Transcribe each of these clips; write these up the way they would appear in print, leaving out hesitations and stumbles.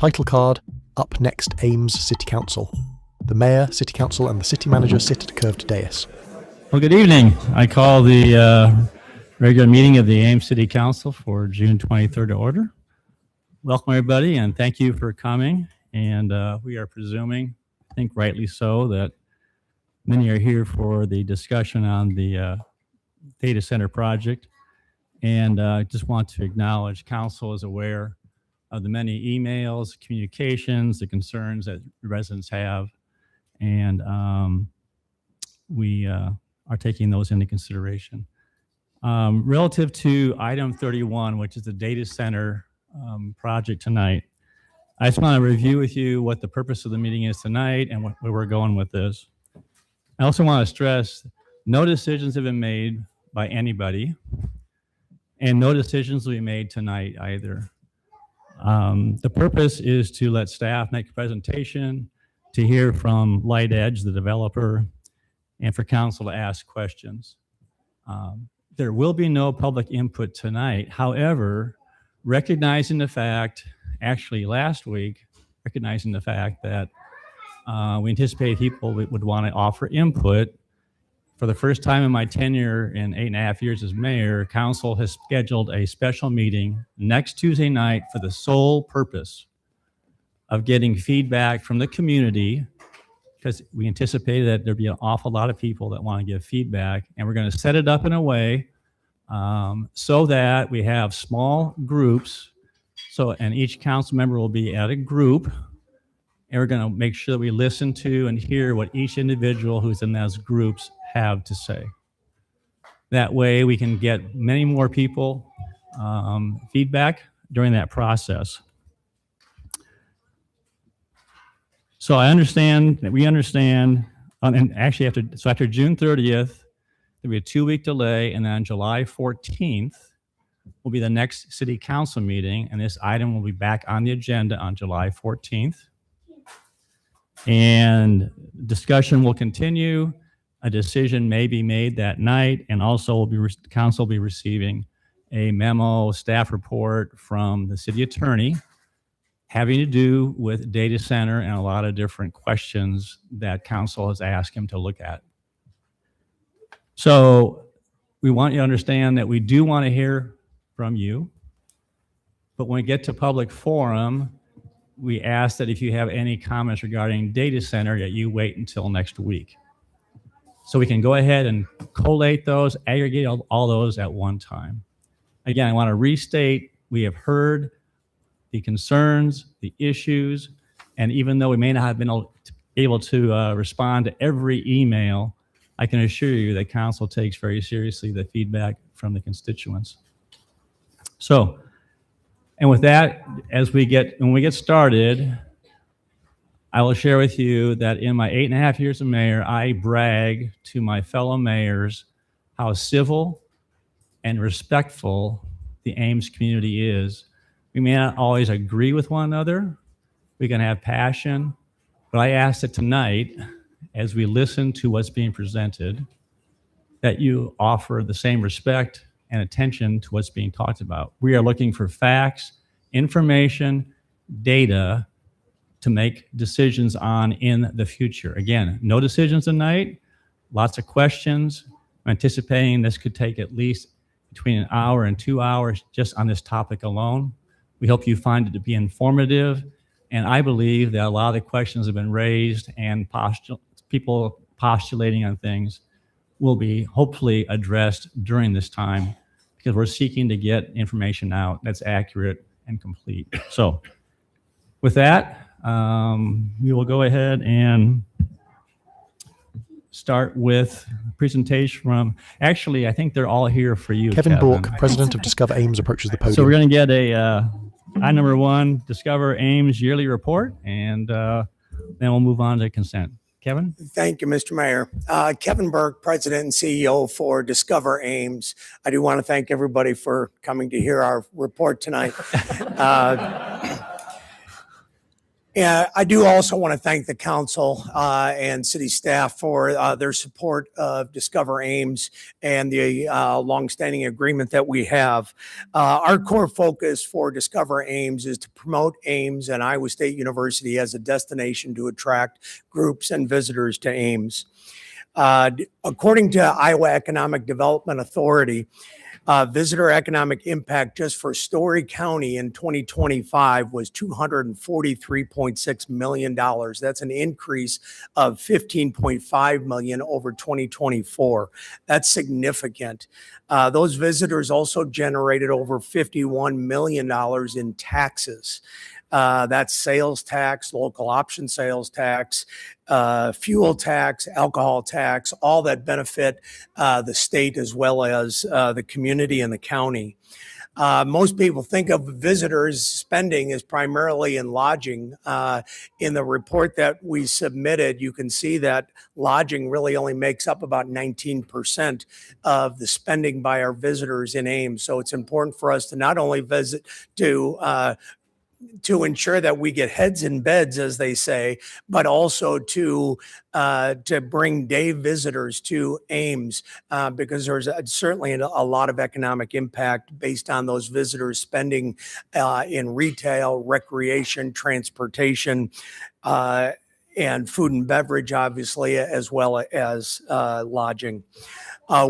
Title card, Up Next Ames City Council. The Mayor, City Council and the City Manager sit at a curved dais. Well, good evening. I call the regular meeting of the Ames City Council for June 23rd to order. Welcome everybody and thank you for coming. And we are presuming, I think rightly so, that many are here for the discussion on the data center project. And I just want to acknowledge Council is aware of the many emails, communications, the concerns that residents have. And we are taking those into consideration. Relative to item 31, which is the data center project tonight, I just want to review with you what the purpose of the meeting is tonight and where we're going with this. I also want to stress no decisions have been made by anybody and no decisions will be made tonight either. The purpose is to let staff make a presentation, to hear from Lightedge, the developer, and for council to ask questions. There will be no public input tonight. However, recognizing the fact, actually last week, recognizing the fact that we anticipate people would want to offer input. For the first time in my tenure in 8.5 years as mayor, council has scheduled a special meeting next Tuesday night for the sole purpose of getting feedback from the community, because we anticipated that there'd be an awful lot of people that want to give feedback, and we're going to set it up in a way so that we have small groups. And each council member will be at a group, and we're going to make sure that we listen to and hear what each individual who's in those groups have to say. That way we can get many more people feedback during that process. So I understand that we understand, and actually after June 30th, there'll be a 2-week delay, and then on July 14th will be the next city council meeting, and this item will be back on the agenda on July 14th. And discussion will continue. A decision may be made that night, and also council will be receiving a memo staff report from the city attorney having to do with data center and a lot of different questions that council has asked him to look at. So we want you to understand that we do want to hear from you, but when we get to public forum, we ask that if you have any comments regarding data center, that you wait until next week. So we can go ahead and collate those, aggregate all those at one time. Again, I want to restate, we have heard the concerns, the issues, and even though we may not have been able to respond to every email, I can assure you that council takes very seriously the feedback from the constituents. So, and with that, when we get started, I will share with you that in my 8.5 years of mayor, I brag to my fellow mayors how civil and respectful the Ames community is. We may not always agree with one another. We can have passion, but I ask that tonight, as we listen to what's being presented, that you offer the same respect and attention to what's being talked about. We are looking for facts, information, data, to make decisions on in the future. Again, no decisions tonight, lots of questions. I'm anticipating this could take at least between an hour and 2 hours just on this topic alone. We hope you find it to be informative, and I believe that a lot of the questions have been raised and people postulating on things will be hopefully addressed during this time, because we're seeking to get information out that's accurate and complete. So with that, we will go ahead and start with a presentation from, actually, I think they're all here for you, Kevin Bork, President of Discover Ames, approaches the podium. So we're going to get a item number 1, Discover Ames yearly report, and then we'll move on to consent. Kevin? Thank you, Mr. Mayor. Kevin Burke, President and CEO for Discover Ames. I do want to thank everybody for coming to hear our report tonight. And I do also want to thank the council and city staff for their support of Discover Ames and the longstanding agreement that we have. Our core focus for Discover Ames is to promote Ames and Iowa State University as a destination to attract groups and visitors to Ames. According to Iowa Economic Development Authority, visitor economic impact just for Story County in 2025 was $243.6 million. That's an increase of $15.5 million over 2024. That's significant. Those visitors also generated over $51 million in taxes. That's sales tax, local option sales tax, fuel tax, alcohol tax, all that benefit the state as well as the community and the county. Most people think of visitors spending as primarily in lodging. In the report that we submitted, you can see that lodging really only makes up about 19% of the spending by our visitors in Ames. So it's important for us to not only visit to ensure that we get heads in beds, as they say, but also to bring day visitors to Ames because there's certainly a lot of economic impact based on those visitors spending in retail, recreation, transportation, and food and beverage, obviously, as well as lodging.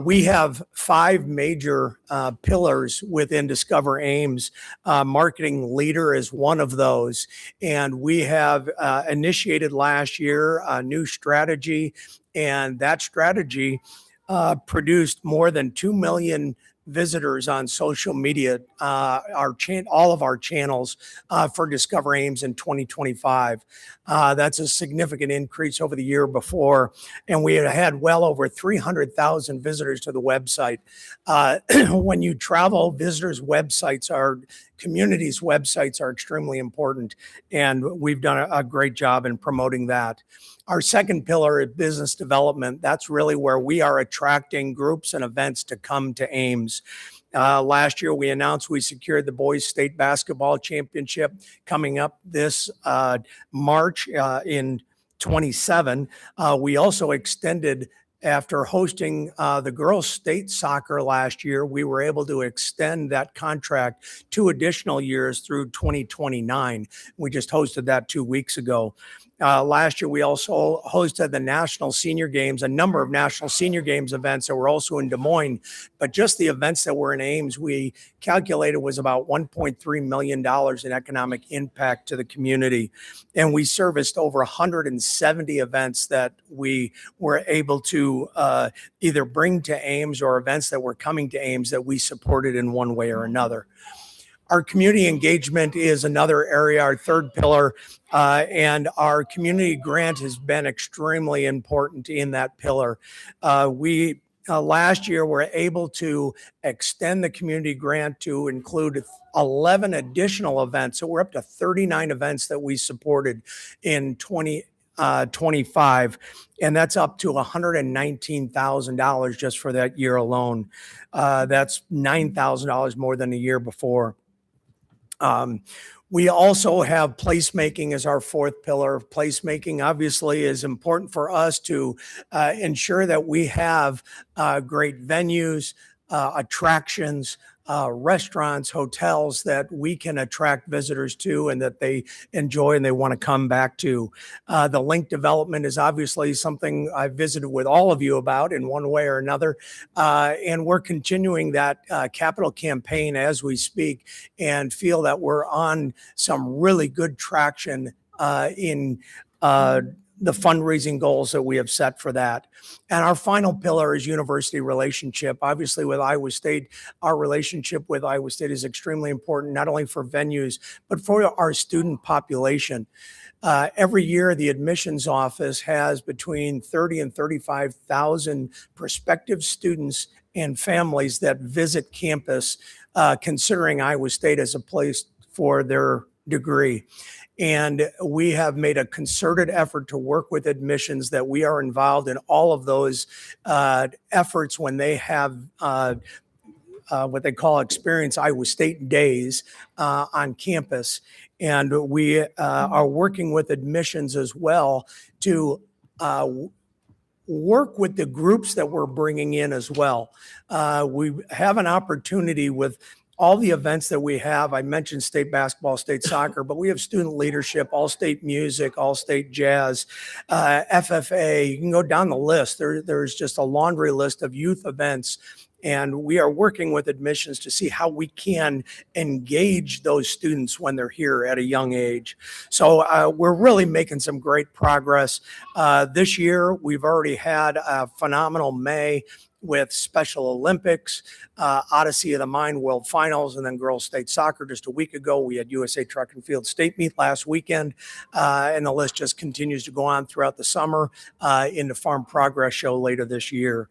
We have 5 major pillars within Discover Ames. Marketing leader is one of those. And we have initiated last year a new strategy, and that strategy produced more than 2 million visitors on social media, all of our channels for Discover Ames in 2025. That's a significant increase over the year before. And we had well over 300,000 visitors to the website. When you travel, visitors' websites communities' websites are extremely important. And we've done a great job in promoting that. Our second pillar is business development. That's really where we are attracting groups and events to come to Ames. Last year, we announced we secured the boys state basketball championship coming up this March in 27. We also extended, after hosting the girls' state soccer last year, we were able to extend that contract 2 additional years through 2029. We just hosted that 2 weeks ago. Last year, we also hosted the National Senior Games, a number of National Senior Games events that were also in Des Moines. But just the events that were in Ames, we calculated was about $1.3 million in economic impact to the community. And we serviced over 170 events that we were able to either bring to Ames or events that were coming to Ames that we supported in one way or another. Our community engagement is another area, our third pillar, and our community grant has been extremely important in that pillar. We last year were able to extend the community grant to include 11 additional events. So we're up to 39 events that we supported in 2025, and that's up to $119,000 just for that year alone. That's $9,000 more than the year before. We also have placemaking as our fourth pillar. Placemaking obviously is important for us to ensure that we have great venues, attractions, restaurants, hotels that we can attract visitors to and that they enjoy and they want to come back to. The link development is obviously something I visited with all of you about in one way or another. And we're continuing that capital campaign as we speak and feel that we're on some really good traction in the fundraising goals that we have set for that. And our final pillar is university relationship. Obviously, with Iowa State, our relationship with Iowa State is extremely important, not only for venues, but for our student population. Every year, the admissions office has between 30 and 35,000 prospective students and families that visit campus, considering Iowa State as a place for their degree. And we have made a concerted effort to work with admissions that we are involved in all of those efforts when they have what they call Experience Iowa State Days on campus. And we are working with admissions as well to work with the groups that we're bringing in as well. We have an opportunity with all the events that we have. I mentioned state basketball, state soccer, but we have student leadership, all state music, all state jazz, FFA. You can go down the list. There's just a laundry list of youth events. And we are working with admissions to see how we can engage those students when they're here at a young age. So we're really making some great progress. This year, we've already had a phenomenal May with Special Olympics, Odyssey of the Mind World Finals, and then girls state soccer just a week ago. We had USA Track and Field State Meet last weekend, and the list just continues to go on throughout the summer into Farm Progress Show later this year.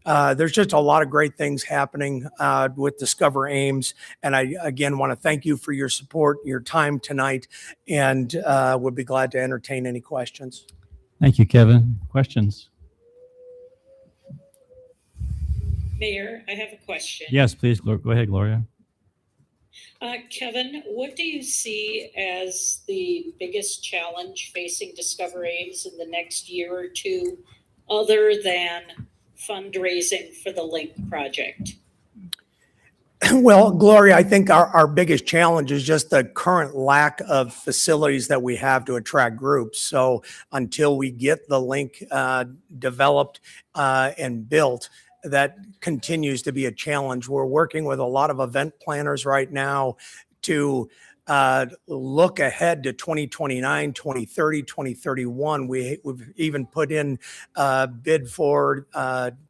There's just a lot of great things happening with Discover Ames. And I, again, want to thank you for your support, your time tonight, and would be glad to entertain any questions. Thank you, Kevin. Questions? Mayor, I have a question. Yes, please. Go ahead, Gloria. Kevin, what do you see as the biggest challenge facing Discover Ames in the next year or two, other than fundraising for the Link project? Well, Gloria, I think our biggest challenge is just the current lack of facilities that we have to attract groups. So until we get the Link developed and built, that continues to be a challenge. We're working with a lot of event planners right now to look ahead to 2029, 2030, 2031. We've even put in a bid for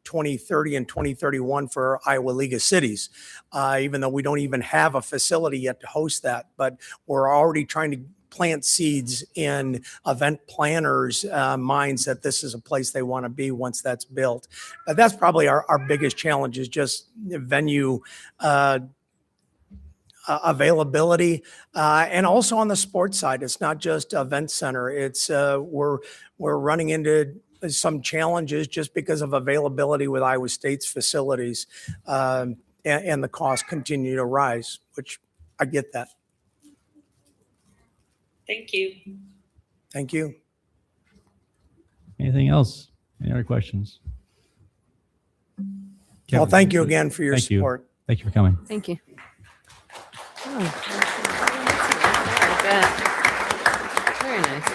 2030 and 2031 for Iowa League of Cities, even though we don't even have a facility yet to host that. But we're already trying to plant seeds in event planners' minds that this is a place they want to be once that's built. That's probably our biggest challenge, is just venue availability, and also on the sports side. It's not just event center. It's we're running into some challenges just because of availability with Iowa State's facilities, and the costs continue to rise, which I get that. Thank you. Thank you. Anything else? Any other questions? Well, Kevin, thank you again for your Thank you. support. Thank you for coming. Thank you. Oh, I bet. Very nice.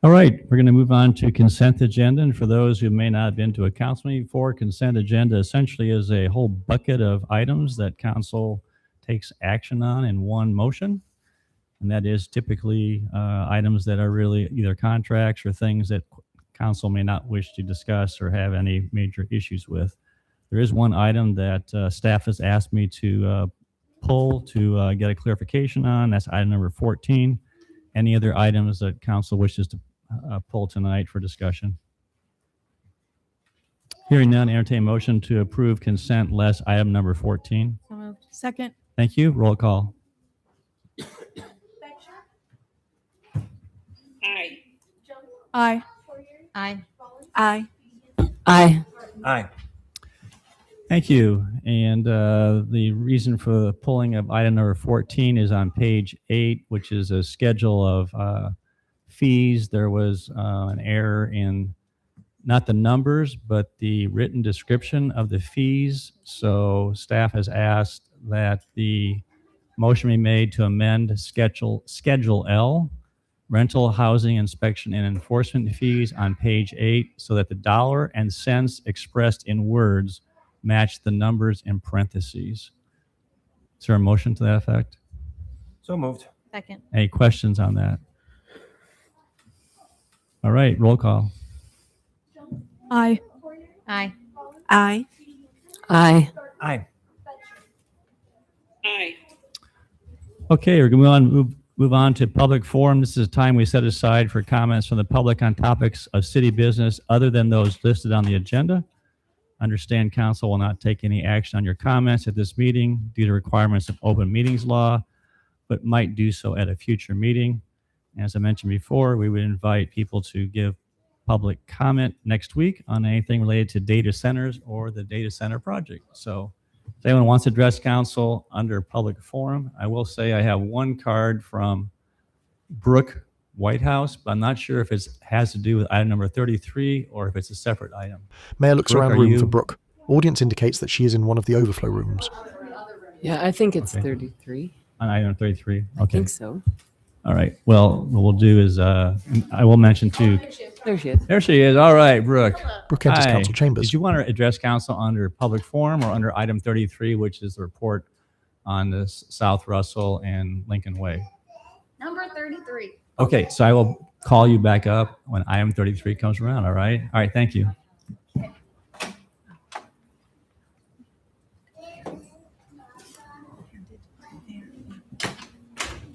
All right, we're going to move on to consent agenda. And for those who may not have been to a council meeting before, consent agenda essentially is a whole bucket of items that council takes action on in one motion. And that is typically items that are really either contracts or things that council may not wish to discuss or have any major issues with. There is one item that staff has asked me to pull to get a clarification on. That's item number 14. Any other items that council wishes to pull tonight for discussion? Hearing none, entertain motion to approve consent less item number 14. So moved. Second. Thank you. Roll call. Aye. Aye. Aye. Aye. Aye. Aye. Thank you. And the reason for the pulling of item number 14 is on page 8, which is a schedule of fees. There was an error in not the numbers, but the written description of the fees. So staff has asked that the motion be made to amend Schedule L, rental, housing, inspection, and enforcement fees on page 8, so that the dollar and cents expressed in words match the numbers in parentheses. Is there a motion to that effect? So moved. Second. Any questions on that? All right, roll call. Aye. Aye. Aye. Aye. Aye. Aye. Okay, we're going to move on to public forum. This is a time we set aside for comments from the public on topics of city business other than those listed on the agenda. Understand council will not take any action on your comments at this meeting due to requirements of open meetings law, but might do so at a future meeting. As I mentioned before, we would invite people to give public comment next week on anything related to data centers or the data center project. So if anyone wants to address council under public forum, I will say I have one card from Brooke Whitehouse, but I'm not sure if it has to do with item number 33 or if it's a separate item. Mayor looks Brooke, around the are room you- for Brooke. Audience indicates that she is in one of the overflow rooms. Yeah, I think it's Okay. 33. On item 33. I Okay. think so. All right. Well, what we'll do is I will mention too. There she is. There she is. All right, Brooke. Brooke enters Hi. council chambers. Did you want to address council under public forum or under item 33, which is the report on the South Russell and Lincoln Way? Number 33. Okay, so I will call you back up when item 33 comes around. All right. All right. Thank you.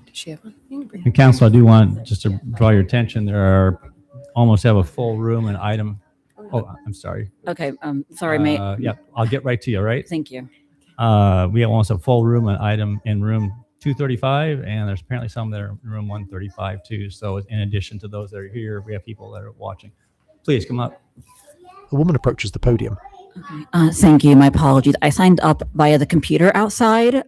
Does she have one? And council, I do want just to draw your attention. There are almost have a full room and item. Oh, I'm sorry. Okay, sorry, mate. Yeah, I'll get right to you. All right. Thank you. We have almost a full room and item in room 235, and there's apparently some that are in room 135 too. So in addition to those that are here, we have people that are watching. Please come up. A woman approaches the podium. Thank you. My apologies. I signed up via the computer outside.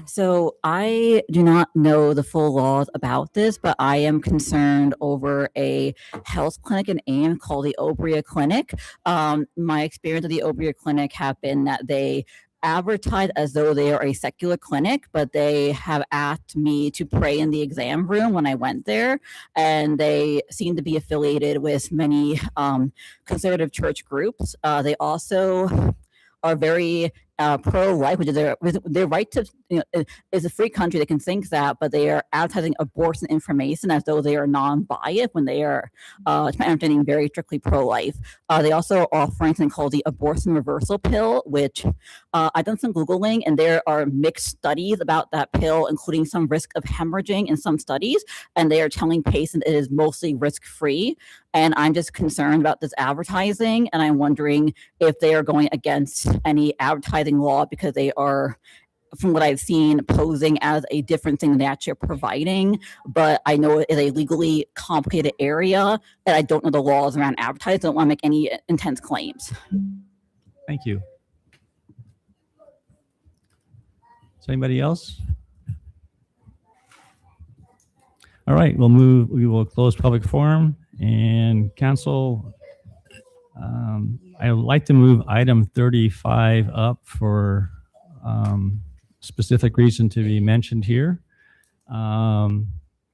So I do not know the full laws about this, but I am concerned over a health clinic in Ames called the Obria Clinic. My experience of the Obria Clinic have been that they advertise as though they are a secular clinic, but they have asked me to pray in the exam room when I went there, and they seem to be affiliated with many conservative church groups. They also are very pro-life, which is their right to, is a free country. They can think that, but they are advertising abortion information as though they are non-biased when they are, to my understanding, very strictly pro-life. They also are offering something called the abortion reversal pill, which I've done some Googling, and there are mixed studies about that pill, including some risk of hemorrhaging in some studies, and they are telling patients it is mostly risk-free. And I'm just concerned about this advertising, and I'm wondering if they are going against any advertising law because they are, from what I've seen, posing as a different thing than they actually are providing. But I know it is a legally complicated area, and I don't know the laws around advertising. I don't want to make any intense claims. Thank you. Is anybody else? All right, we will close public forum and council. I would like to move item 35 up for specific reason to be mentioned here.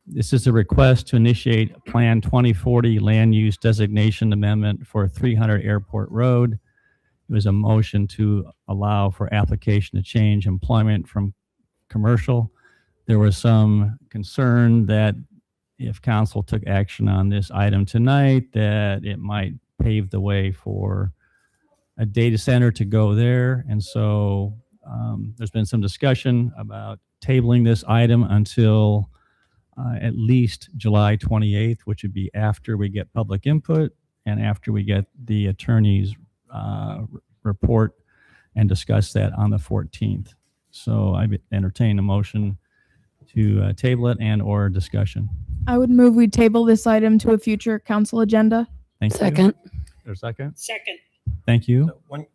This is a request to initiate Plan 2040 Land Use Designation Amendment for 300 Airport Road. It was a motion to allow for application to change employment from commercial. There was some concern that if council took action on this item tonight, that it might pave the way for a data center to go there. And so there's been some discussion about tabling this item until at least July 28th, which would be after we get public input and after we get the attorney's report and discuss that on the 14th. So I entertain a motion to table it and or discussion. I would move we table this item to a future council agenda. Thank you. Second. There's a second. Second. Thank you.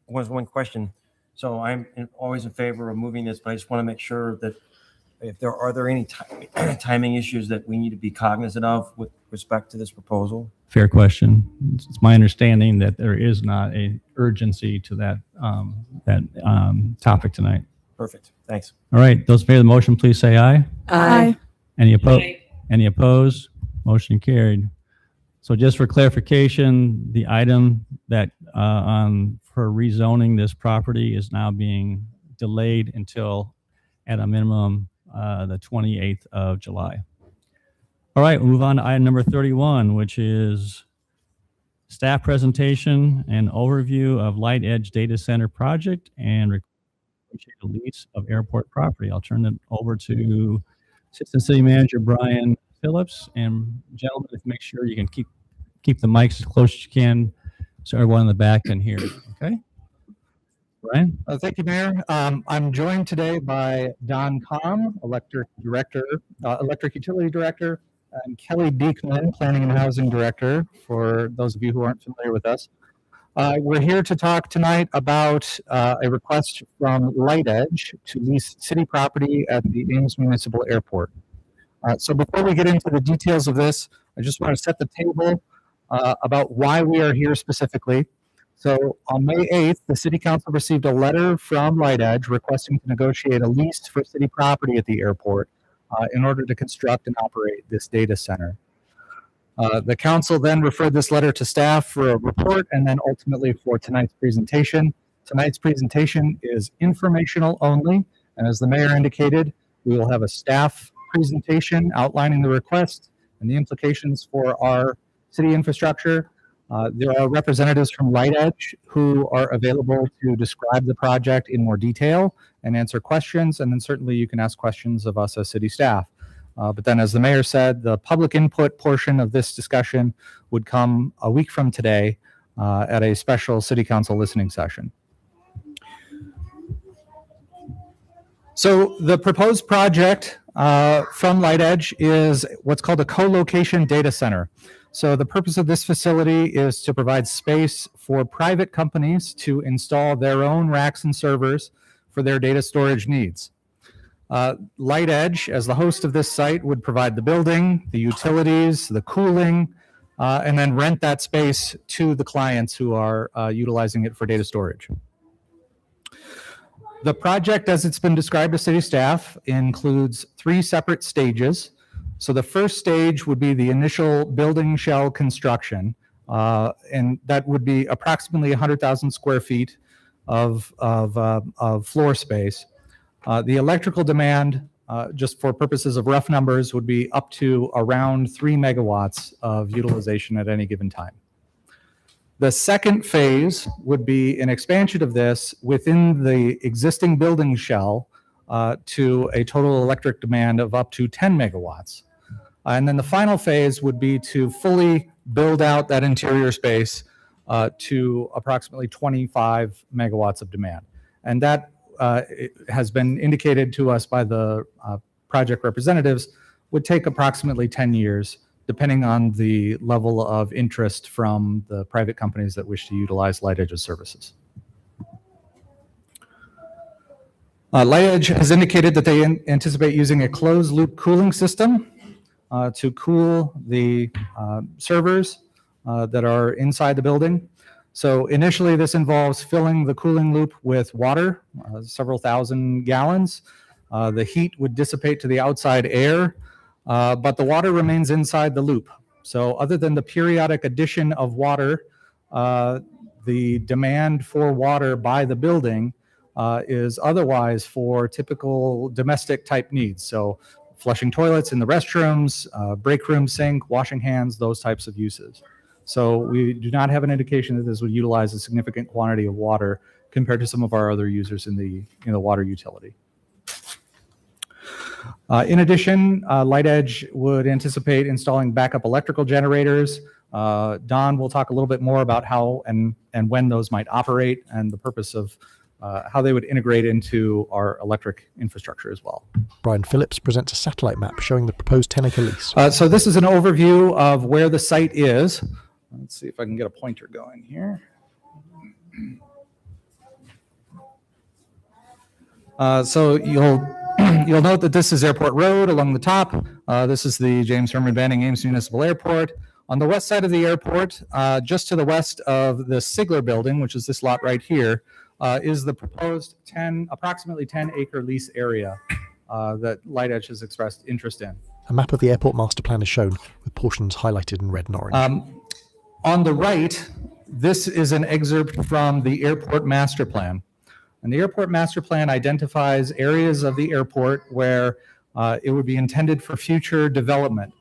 One question. So I'm always in favor of moving this, but I just want to make sure that if there are any timing issues that we need to be cognizant of with respect to this proposal? Fair question. It's my understanding that there is not a urgency to that topic tonight. Perfect. Thanks. All right. Those in favor of the motion, please say aye. Aye. Any opposed? Aye. Any opposed? Motion carried. So just for clarification, the item that for rezoning this property is now being delayed until at a minimum the 28th of July. All right, we'll move on to item number 31, which is staff presentation and overview of Lightedge Data Center project and the lease of airport property. I'll turn it over to Assistant City Manager Brian Phillips. And gentlemen, make sure you can keep the mics as close as you can so everyone in the back can hear. Okay? Brian? Thank you, Mayor. I'm joined today by Don Kahn, Electric Utility Director, I'm Kelly Beekman, Planning and Housing Director, for those of you who aren't familiar with us. We're here to talk tonight about a request from Lightedge to lease city property at the Ames Municipal Airport. So before we get into the details of this, I just want to set the table about why we are here specifically. So on May 8th, the City Council received a letter from Lightedge requesting to negotiate a lease for city property at the airport in order to construct and operate this data center. The council then referred this letter to staff for a report and then ultimately for tonight's presentation. Tonight's presentation is informational only, and as the mayor indicated, we will have a staff presentation outlining the request and the implications for our city infrastructure. There are representatives from Lightedge who are available to describe the project in more detail and answer questions, and then certainly you can ask questions of us as city staff. But then, as the mayor said, the public input portion of this discussion would come a week from today at a special city council listening session. So the proposed project from Lightedge is what's called a co-location data center. So the purpose of this facility is to provide space for private companies to install their own racks and servers for their data storage needs. Lightedge, as the host of this site, would provide the building, the utilities, the cooling, and then rent that space to the clients who are utilizing it for data storage. The project, as it's been described to city staff, includes 3 separate stages. So the first stage would be the initial building shell construction, and that would be approximately 100,000 square feet of floor space. The electrical demand, just for purposes of rough numbers, would be up to around 3 megawatts of utilization at any given time. The second phase would be an expansion of this within the existing building shell to a total electric demand of up to 10 megawatts. And then the final phase would be to fully build out that interior space to approximately 25 megawatts of demand. And that it has been indicated to us by the project representatives would take approximately 10 years, depending on the level of interest from the private companies that wish to utilize Lightedge's services. Lightedge has indicated that they anticipate using a closed loop cooling system to cool the servers that are inside the building. So initially this involves filling the cooling loop with water, several thousand gallons. The heat would dissipate to the outside air, but the water remains inside the loop. So other than the periodic addition of water, the demand for water by the building is otherwise for typical domestic type needs. So flushing toilets in the restrooms, break room sink, washing hands, those types of uses. So we do not have an indication that this would utilize a significant quantity of water compared to some of our other users in the water utility. In addition, Lightedge would anticipate installing backup electrical generators. Don will talk a little bit more about how and when those might operate and the purpose of how they would integrate into our electric infrastructure as well. Brian Phillips presents a satellite map showing the proposed 10-acre lease. So this is an overview of where the site is. Let's see if I can get a pointer going here. So you'll note that this is Airport Road along the top. This is the James Herman Banning Ames Municipal Airport. On the west side of the airport, just to the west of the Sigler building, which is this lot right here, is the proposed approximately 10-acre lease area that Lightedge has expressed interest in. A map of the airport master plan is shown, with portions highlighted in red and orange. On the right, this is an excerpt from the airport master plan. And the airport master plan identifies areas of the airport where it would be intended for future development.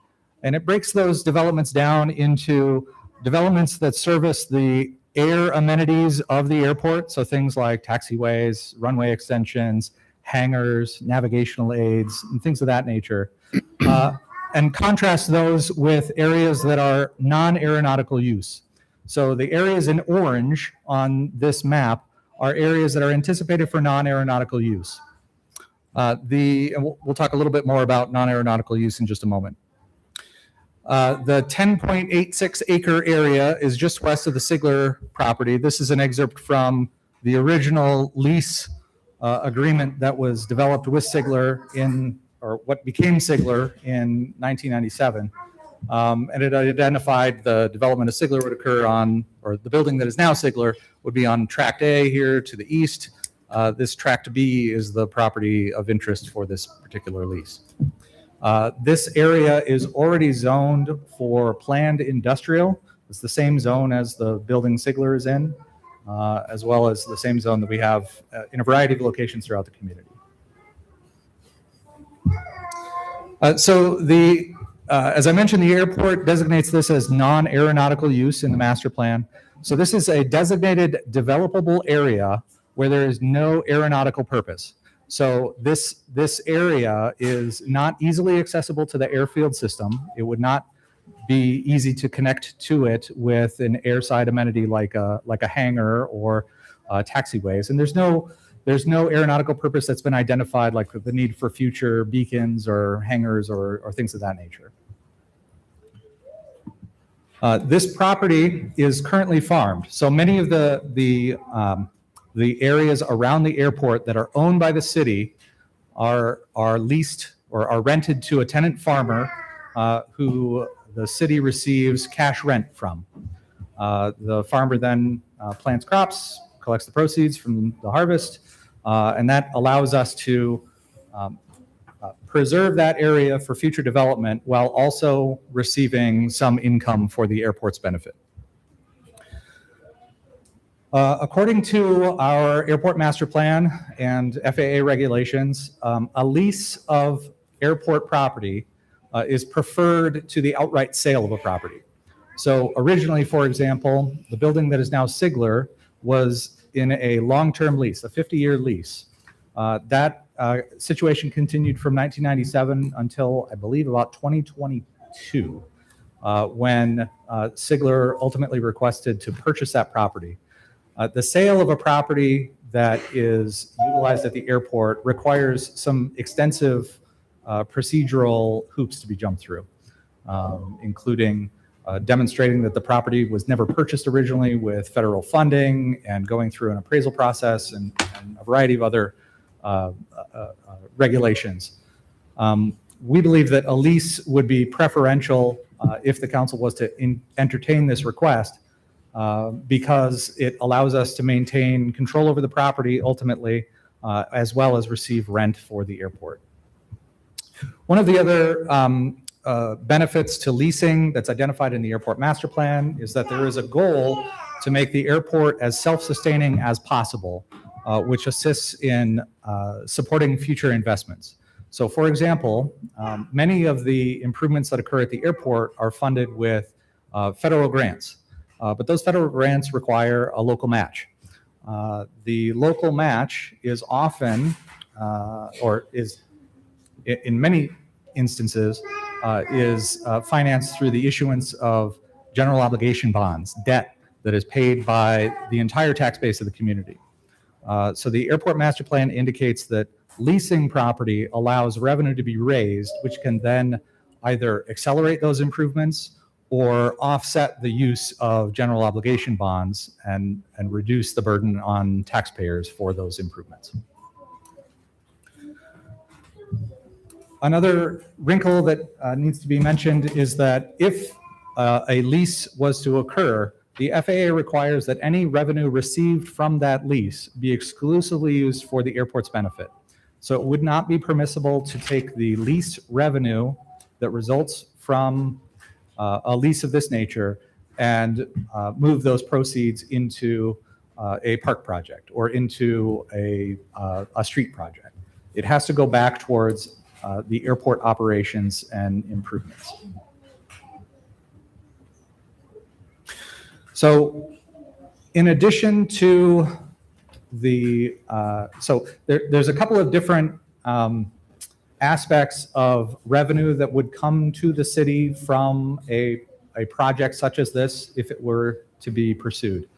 And it breaks those developments down into developments that service the air amenities of the airport. So things like taxiways, runway extensions, hangars, navigational aids, and things of that nature. And contrast those with areas that are non-aeronautical use. So the areas in orange on this map are areas that are anticipated for non-aeronautical use. We'll talk a little bit more about non-aeronautical use in just a moment. The 10.86 acre area is just west of the Sigler property. This is an excerpt from the original lease agreement that was developed with Sigler or what became Sigler in 1997. And it identified the development of Sigler would occur on, or the building that is now Sigler would be on Tract A here to the east. This Tract B is the property of interest for this particular lease. This area is already zoned for planned industrial. It's the same zone as the building Sigler is in, as well as the same zone that we have in a variety of locations throughout the community. As I mentioned, the airport designates this as non-aeronautical use in the master plan. So this is a designated developable area where there is no aeronautical purpose. So this area is not easily accessible to the airfield system. It would not be easy to connect to it with an airside amenity like a hangar or taxiways. And there's no aeronautical purpose that's been identified, like the need for future beacons or hangars or things of that nature. This property is currently farmed. So many of the areas around the airport that are owned by the city are leased or are rented to a tenant farmer who the city receives cash rent from. The farmer then plants crops, collects the proceeds from the harvest, and that allows us to preserve that area for future development while also receiving some income for the airport's benefit. According to our airport master plan and FAA regulations, a lease of airport property is preferred to the outright sale of a property. So originally, for example, the building that is now Sigler was in a long-term lease, a 50-year lease. That situation continued from 1997 until, I believe, about 2022, when Sigler ultimately requested to purchase that property. The sale of a property that is utilized at the airport requires some extensive procedural hoops to be jumped through, including demonstrating that the property was never purchased originally with federal funding and going through an appraisal process and a variety of other regulations. We believe that a lease would be preferential if the council was to entertain this request, because it allows us to maintain control over the property ultimately, as well as receive rent for the airport. One of the other benefits to leasing that's identified in the airport master plan is that there is a goal to make the airport as self-sustaining as possible, which assists in supporting future investments. So for example, many of the improvements that occur at the airport are funded with federal grants. But those federal grants require a local match. The local match is often, or is in many instances, is financed through the issuance of general obligation bonds, debt that is paid by the entire tax base of the community. So the airport master plan indicates that leasing property allows revenue to be raised, which can then either accelerate those improvements or offset the use of general obligation bonds and reduce the burden on taxpayers for those improvements. Another wrinkle that needs to be mentioned is that if a lease was to occur, the FAA requires that any revenue received from that lease be exclusively used for the airport's benefit. So it would not be permissible to take the lease revenue that results from a lease of this nature and move those proceeds into a park project or into a street project. It has to go back towards the airport operations and improvements. So in addition to the, there's a couple of different aspects of revenue that would come to the city from a project such as this if it were to be pursued.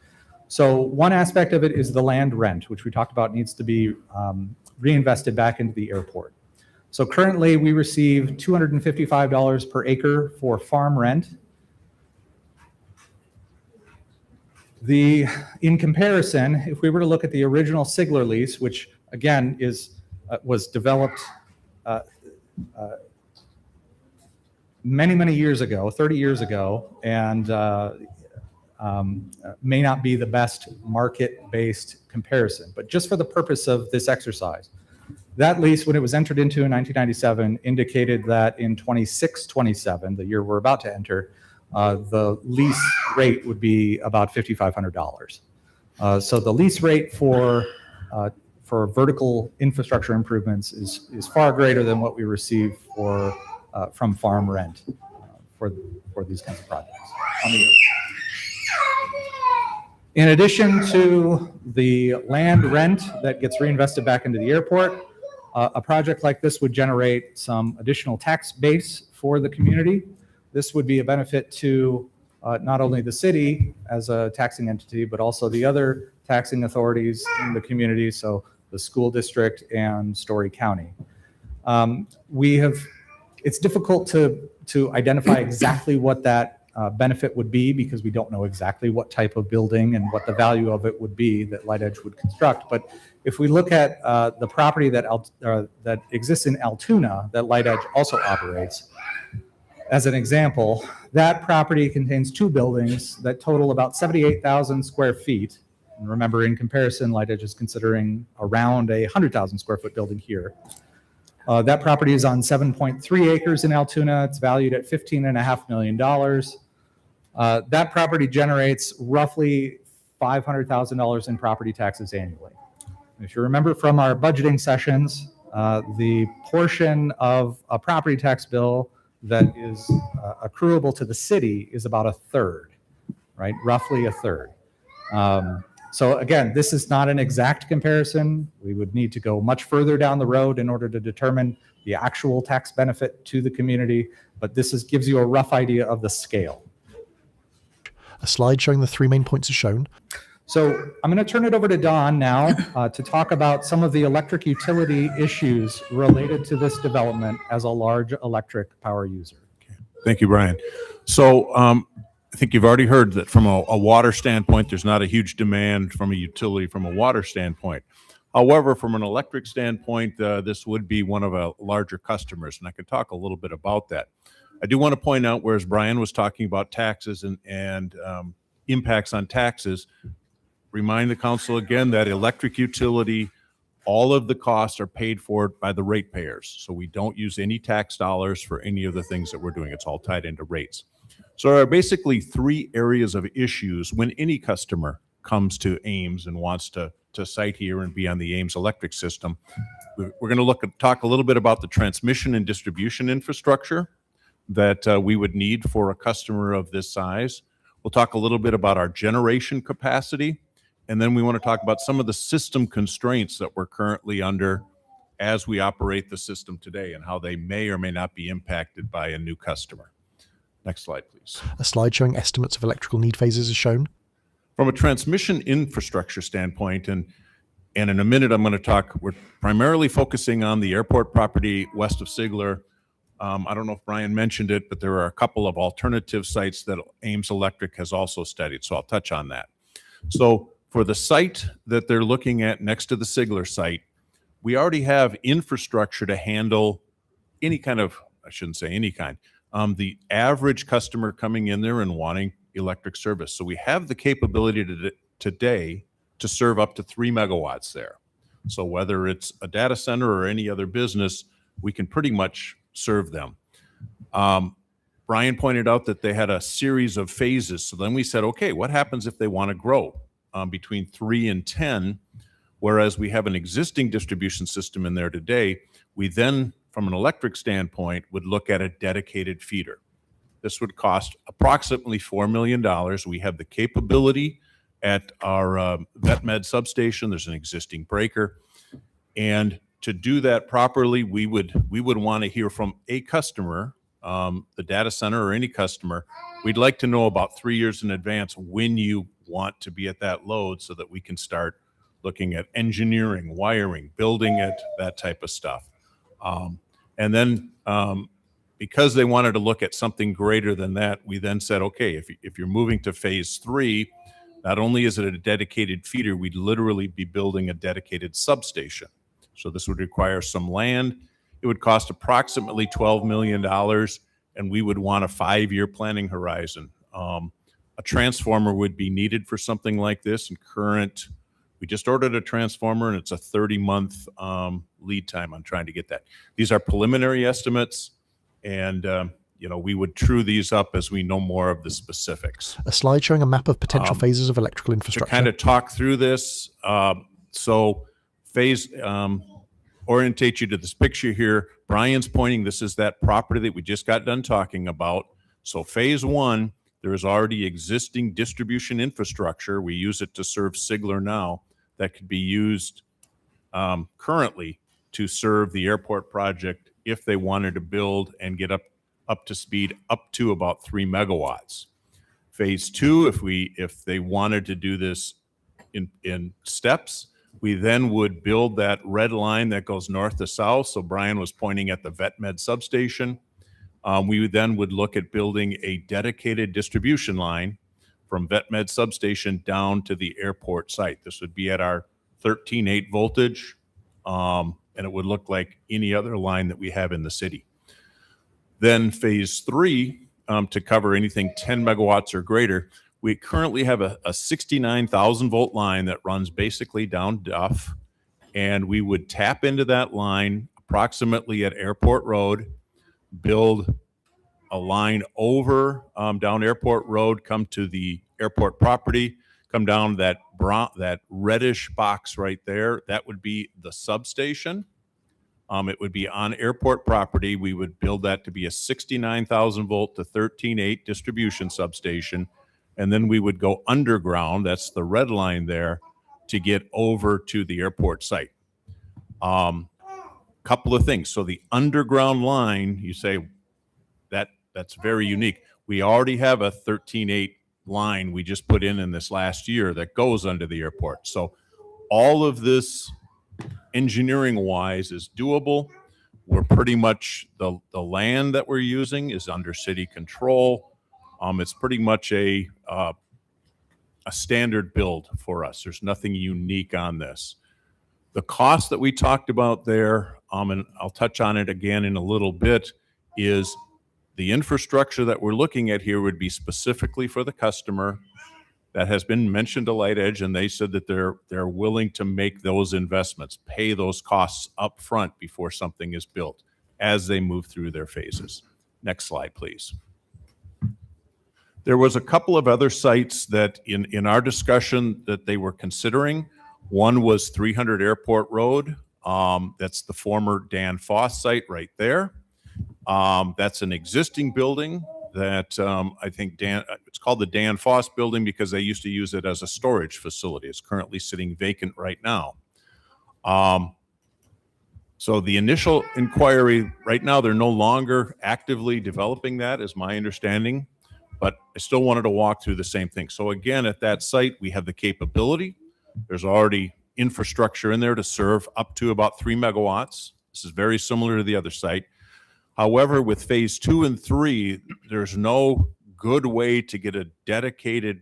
So one aspect of it is the land rent, which we talked about needs to be reinvested back into the airport. So currently we receive $255 per acre for farm rent. In comparison, if we were to look at the original Sigler lease, which again was developed many years ago, 30 years ago, and may not be the best market-based comparison. But just for the purpose of this exercise, that lease, when it was entered into in 1997, indicated that in 26-27, the year we're about to enter, the lease rate would be about $5,500. So the lease rate for vertical infrastructure improvements is far greater than what we receive from farm rent for these kinds of projects on the year. In addition to the land rent that gets reinvested back into the airport, a project like this would generate some additional tax base for the community. This would be a benefit to not only the city as a taxing entity, but also the other taxing authorities in the community, so the school district and Story County. It's difficult to identify exactly what that benefit would be because we don't know exactly what type of building and what the value of it would be that Lightedge would construct. But if we look at the property that exists in Altoona that Lightedge also operates, as an example, that property contains two buildings that total about 78,000 square feet. And remember, in comparison, Lightedge is considering around a 100,000 square foot building here. That property is on 7.3 acres in Altoona. It's valued at $15.5 million. That property generates roughly $500,000 in property taxes annually. If you remember from our budgeting sessions, the portion of a property tax bill that is accruable to the city is about a third, right? Roughly a third. So again, this is not an exact comparison. We would need to go much further down the road in order to determine the actual tax benefit to the community, but this gives you a rough idea of the scale. A slide showing the three main points is shown. So I'm going to turn it over to Don now to talk about some of the electric utility issues related to this development as a large electric power user. Thank you, Brian. So I think you've already heard that from a water standpoint, there's not a huge demand from a utility from a water standpoint. However, from an electric standpoint, this would be one of our larger customers, and I can talk a little bit about that. I do want to point out, whereas Brian was talking about taxes and impacts on taxes, remind the council again that electric utility, all of the costs are paid for by the ratepayers. So we don't use any tax dollars for any of the things that we're doing. It's all tied into rates. So there are basically three areas of issues when any customer comes to Ames and wants to site here and be on the Ames electric system. We're going to talk a little bit about the transmission and distribution infrastructure that we would need for a customer of this size. We'll talk a little bit about our generation capacity. And then we want to talk about some of the system constraints that we're currently under as we operate the system today and how they may or may not be impacted by a new customer. Next slide, please. A slide showing estimates of electrical need phases is shown. From a transmission infrastructure standpoint, and in a minute I'm going to talk, we're primarily focusing on the airport property west of Sigler. I don't know if Brian mentioned it, but there are a couple of alternative sites that Ames Electric has also studied, so I'll touch on that. So for the site that they're looking at next to the Sigler site, we already have infrastructure to handle any kind of, I shouldn't say any kind, the average customer coming in there and wanting electric service. So we have the capability today to serve up to 3 megawatts there. So whether it's a data center or any other business, we can pretty much serve them. Brian pointed out that they had a series of phases. So then we said, okay, what happens if they want to grow between 3 and 10? Whereas we have an existing distribution system in there today, we then, from an electric standpoint, would look at a dedicated feeder. This would cost approximately $4 million. We have the capability at our VetMed substation. There's an existing breaker. And to do that properly, we would want to hear from a customer, the data center or any customer. We'd like to know about 3 years in advance when you want to be at that load so that we can start looking at engineering, wiring, building it, that type of stuff. And then because they wanted to look at something greater than that, we then said, okay, if you're moving to phase 3, not only is it a dedicated feeder, we'd literally be building a dedicated substation. So this would require some land. It would cost approximately $12 million, and we would want a 5-year planning horizon. A transformer would be needed for something like this. And we just ordered a transformer, and it's a 30-month lead time on trying to get that. These are preliminary estimates, and we would true these up as we know more of the specifics. A slide showing a map of potential phases of electrical To infrastructure. kind of talk through this, so phase, orientate you to this picture here. Brian's pointing, this is that property that we just got done talking about. So phase 1, there is already existing distribution infrastructure. We use it to serve Sigler now that could be used currently to serve the airport project if they wanted to build and get up to speed up to about 3 megawatts. Phase 2, if they wanted to do this in steps, we then would build that red line that goes north to south. So Brian was pointing at the VetMed substation. We then would look at building a dedicated distribution line from VetMed substation down to the airport site. This would be at our 13.8 voltage, and it would look like any other line that we have in the city. Then phase 3, to cover anything 10 megawatts or greater, we currently have a 69,000 volt line that runs basically down Duff, and we would tap into that line approximately at Airport Road, build a line over down Airport Road, come to the airport property, come down that reddish box right there. That would be the substation. It would be on airport property. We would build that to be a 69,000 volt to 13.8 distribution substation. And then we would go underground, that's the red line there, to get over to the airport site. Couple of things. So the underground line, you say that's very unique. We already have a 13.8 line we just put in this last year that goes under the airport. So all of this engineering wise is doable. We're pretty much, the land that we're using is under city control. It's pretty much a standard build for us. There's nothing unique on this. The cost that we talked about there, and I'll touch on it again in a little bit, is the infrastructure that we're looking at here would be specifically for the customer. That has been mentioned to Lightedge, and they said that they're willing to make those investments, pay those costs up front before something is built as they move through their phases. Next slide, please. There was a couple of other sites that in our discussion that they were considering. One was 300 Airport Road. That's the former Dan Foss site right there. That's an existing building that I think it's called the Dan Foss building because they used to use it as a storage facility. It's currently sitting vacant right now. So the initial inquiry, right now they're no longer actively developing that, is my understanding, but I still wanted to walk through the same thing. So again, at that site, we have the capability. There's already infrastructure in there to serve up to about 3 megawatts. This is very similar to the other site. However, with phase 2 and 3, there's no good way to get a dedicated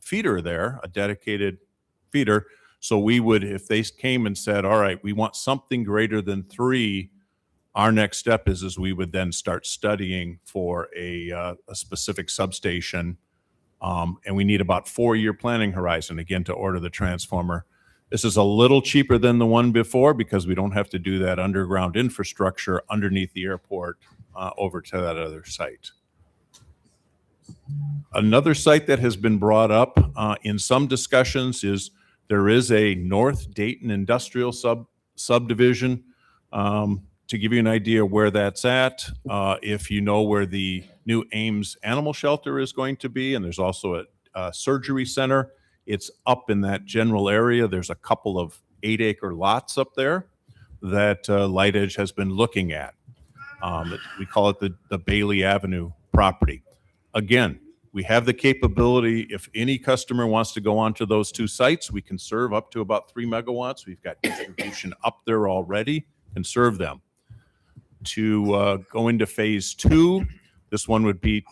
feeder there, a dedicated feeder. So we would, if they came and said, all right, we want something greater than 3, our next step is we would then start studying for a specific substation. And we need about 4-year planning horizon, again, to order the transformer. This is a little cheaper than the one before because we don't have to do that underground infrastructure underneath the airport over to that other site. Another site that has been brought up in some discussions is there is a North Dayton Industrial subdivision. To give you an idea where that's at, if you know where the new Ames Animal Shelter is going to be, and there's also a surgery center, it's up in that general area. There's a couple of 8-acre lots up there that Lightedge has been looking at. We call it the Bailey Avenue property. Again, we have the capability, if any customer wants to go onto those 2 sites, we can serve up to about 3 megawatts. We've got distribution up there already and serve them. To go into phase 2, this one would be,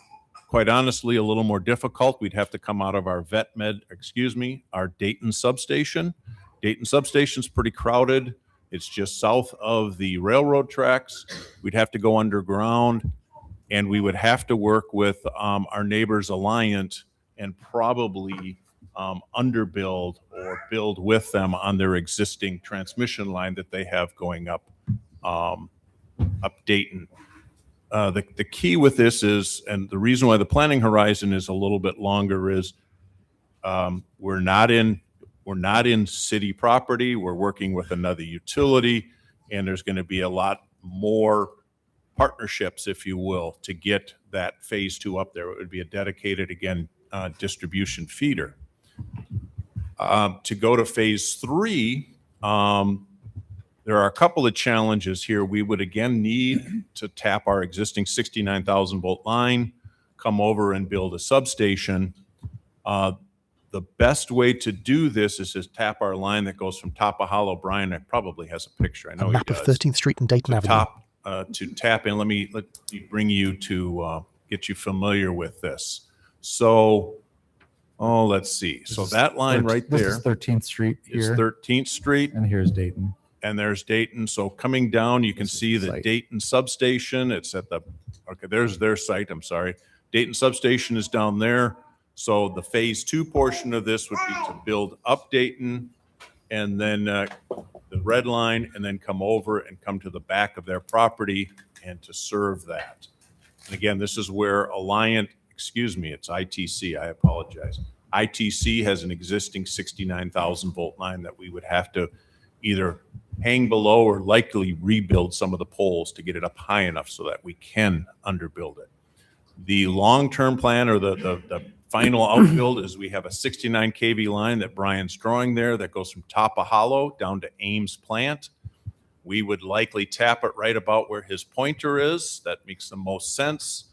quite honestly, a little more difficult. We'd have to come out of our our Dayton substation. Dayton substation's pretty crowded. It's just south of the railroad tracks. We'd have to go underground, and we would have to work with our neighbors Alliant and probably underbuild or build with them on their existing transmission line that they have going up Dayton. The key with this is, and the reason why the planning horizon is a little bit longer is we're not in city property. We're working with another utility, and there's going to be a lot more partnerships, if you will, to get that phase 2 up there. It would be a dedicated, again, distribution feeder. To go to phase 3, there are a couple of challenges here. We would again need to tap our existing 69,000 volt line, come over and build a substation. The best way to do this is to tap our line that goes from Top of Hollow. Brian probably has a picture. I know A map he of does. 13th Street and Dayton Avenue. To tap in, let me bring you to get you familiar with this. So, let's see. So that line right there. This is 13th Street is here. 13th Street. And here's Dayton. And there's Dayton. So coming down, you can see the Dayton substation. It's at there's their site. I'm sorry. Dayton substation is down there. So the phase 2 portion of this would be to build up Dayton and then the red line, and then come over and come to the back of their property and to serve that. And again, this is where Alliant, it's ITC, I apologize. ITC has an existing 69,000 volt line that we would have to either hang below or likely rebuild some of the poles to get it up high enough so that we can underbuild it. The long-term plan, or the final outbuild, is we have a 69 kV line that Brian's drawing there that goes from Top of Hollow down to Ames plant. We would likely tap it right about where his pointer is. That makes the most sense.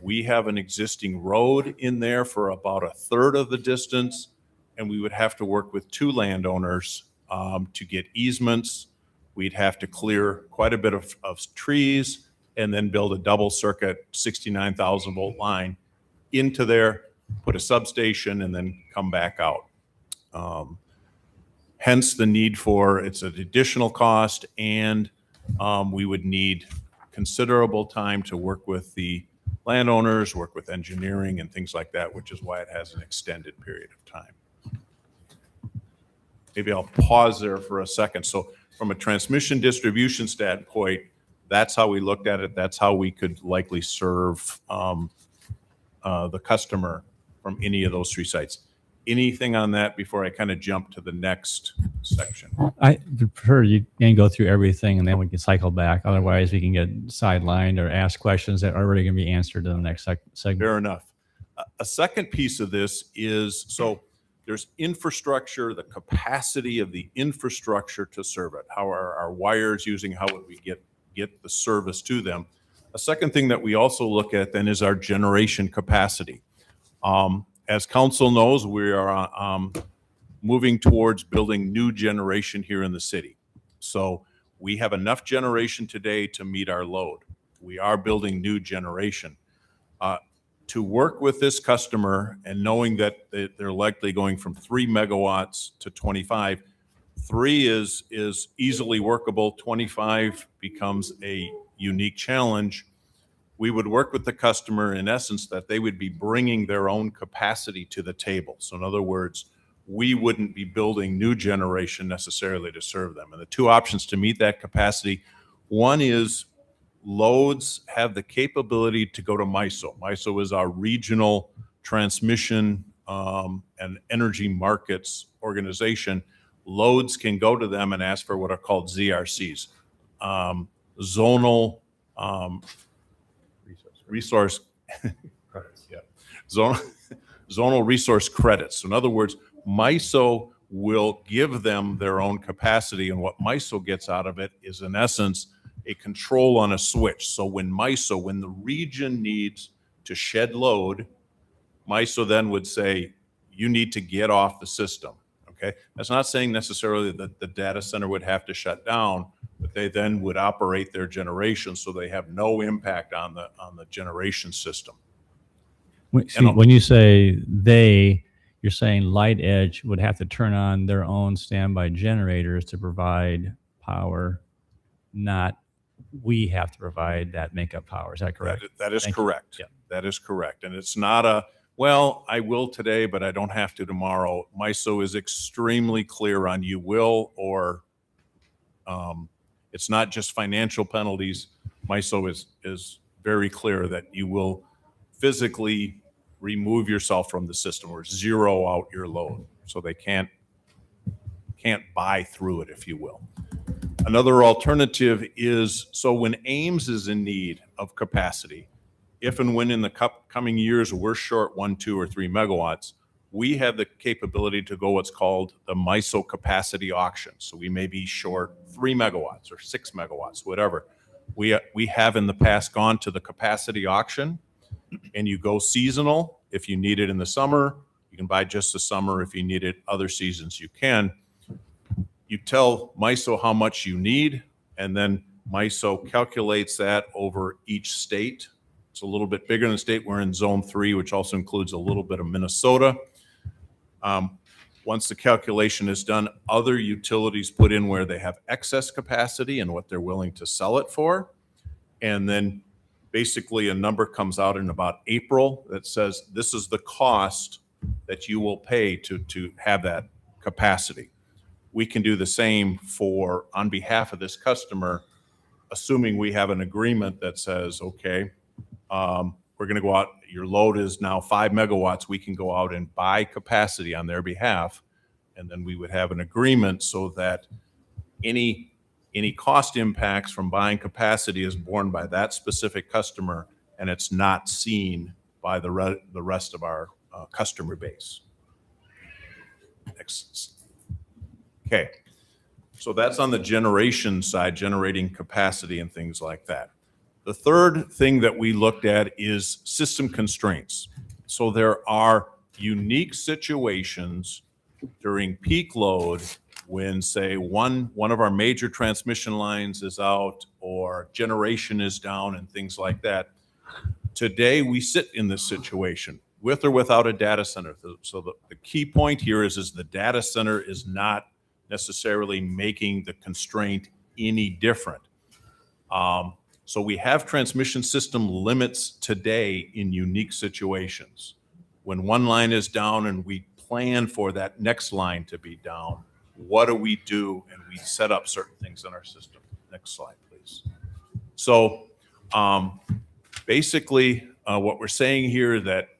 We have an existing road in there for about a third of the distance, and we would have to work with 2 landowners to get easements. We'd have to clear quite a bit of trees and then build a double circuit 69,000 volt line into there, put a substation, and then come back out. Hence the need for, it's an additional cost, and we would need considerable time to work with the landowners, work with engineering and things like that, which is why it has an extended period of time. Maybe I'll pause there for a second. So from a transmission distribution standpoint, that's how we looked at it. That's how we could likely serve the customer from any of those 3 sites. Anything on that before I kind of jump to the next section? I prefer you can go through everything and then we can cycle back. Otherwise, we can get sidelined or ask questions that are already going to be answered in the next segment. Fair enough. A second piece of this is, so there's infrastructure, the capacity of the infrastructure to serve it. How are our wires using? How would we get the service to them? A second thing that we also look at then is our generation capacity. As council knows, we are moving towards building new generation here in the city. So we have enough generation today to meet our load. We are building new generation. To work with this customer and knowing that they're likely going from 3 megawatts to 25, 3 is easily workable, 25 becomes a unique challenge. We would work with the customer in essence that they would be bringing their own capacity to the table. So in other words, we wouldn't be building new generation necessarily to serve them. And the 2 options to meet that capacity, one is loads have the capability to go to MISO. MISO is our regional transmission and energy markets organization. Loads can go to them and ask for what are called ZRCs, zonal resource credits. Yeah, zonal resource credits. So in other words, MISO will give them their own capacity, and what MISO gets out of it is in essence a control on a switch. So when the region needs to shed load, MISO then would say, you need to get off the system. Okay, that's not saying necessarily that the data center would have to shut down, but they then would operate their generation, so they have no impact on the generation system. When you say they, you're saying Lightedge would have to turn on their own standby generators to provide power, not we have to provide that makeup power. Is that correct? That is Thank you. correct. Yeah. That is correct. And it's not well, I will today, but I don't have to tomorrow. MISO is extremely clear on you will, or it's not just financial penalties. MISO is very clear that you will physically remove yourself from the system or zero out your load. So they can't buy through it, if you will. Another alternative is, so when Ames is in need of capacity, if and when in the coming years we're short 1, 2, or 3 megawatts, we have the capability to go what's called the MISO capacity auction. So we may be short 3 megawatts or 6 megawatts, whatever. We have in the past gone to the capacity auction, and you go seasonal. If you need it in the summer, you can buy just the summer. If you need it other seasons, you can. You tell MISO how much you need, and then MISO calculates that over each state. It's a little bit bigger than the state. We're in zone 3, which also includes a little bit of Minnesota. Once the calculation is done, other utilities put in where they have excess capacity and what they're willing to sell it for. And then basically a number comes out in about April that says this is the cost that you will pay to have that capacity. We can do the same on behalf of this customer, assuming we have an agreement that says, okay, we're going to go out, your load is now 5 megawatts. We can go out and buy capacity on their behalf. And then we would have an agreement so that any cost impacts from buying capacity is borne by that specific customer, and it's not seen by the rest of our customer base. Next. Okay. So that's on the generation side, generating capacity and things like that. The third thing that we looked at is system constraints. So there are unique situations during peak load when, say, one of our major transmission lines is out or generation is down and things like that. Today, we sit in this situation with or without a data center. So the key point here is the data center is not necessarily making the constraint any different. So we have transmission system limits today in unique situations. When one line is down and we plan for that next line to be down, what do we do? And we set up certain things in our system. Next slide, please. So basically what we're saying here that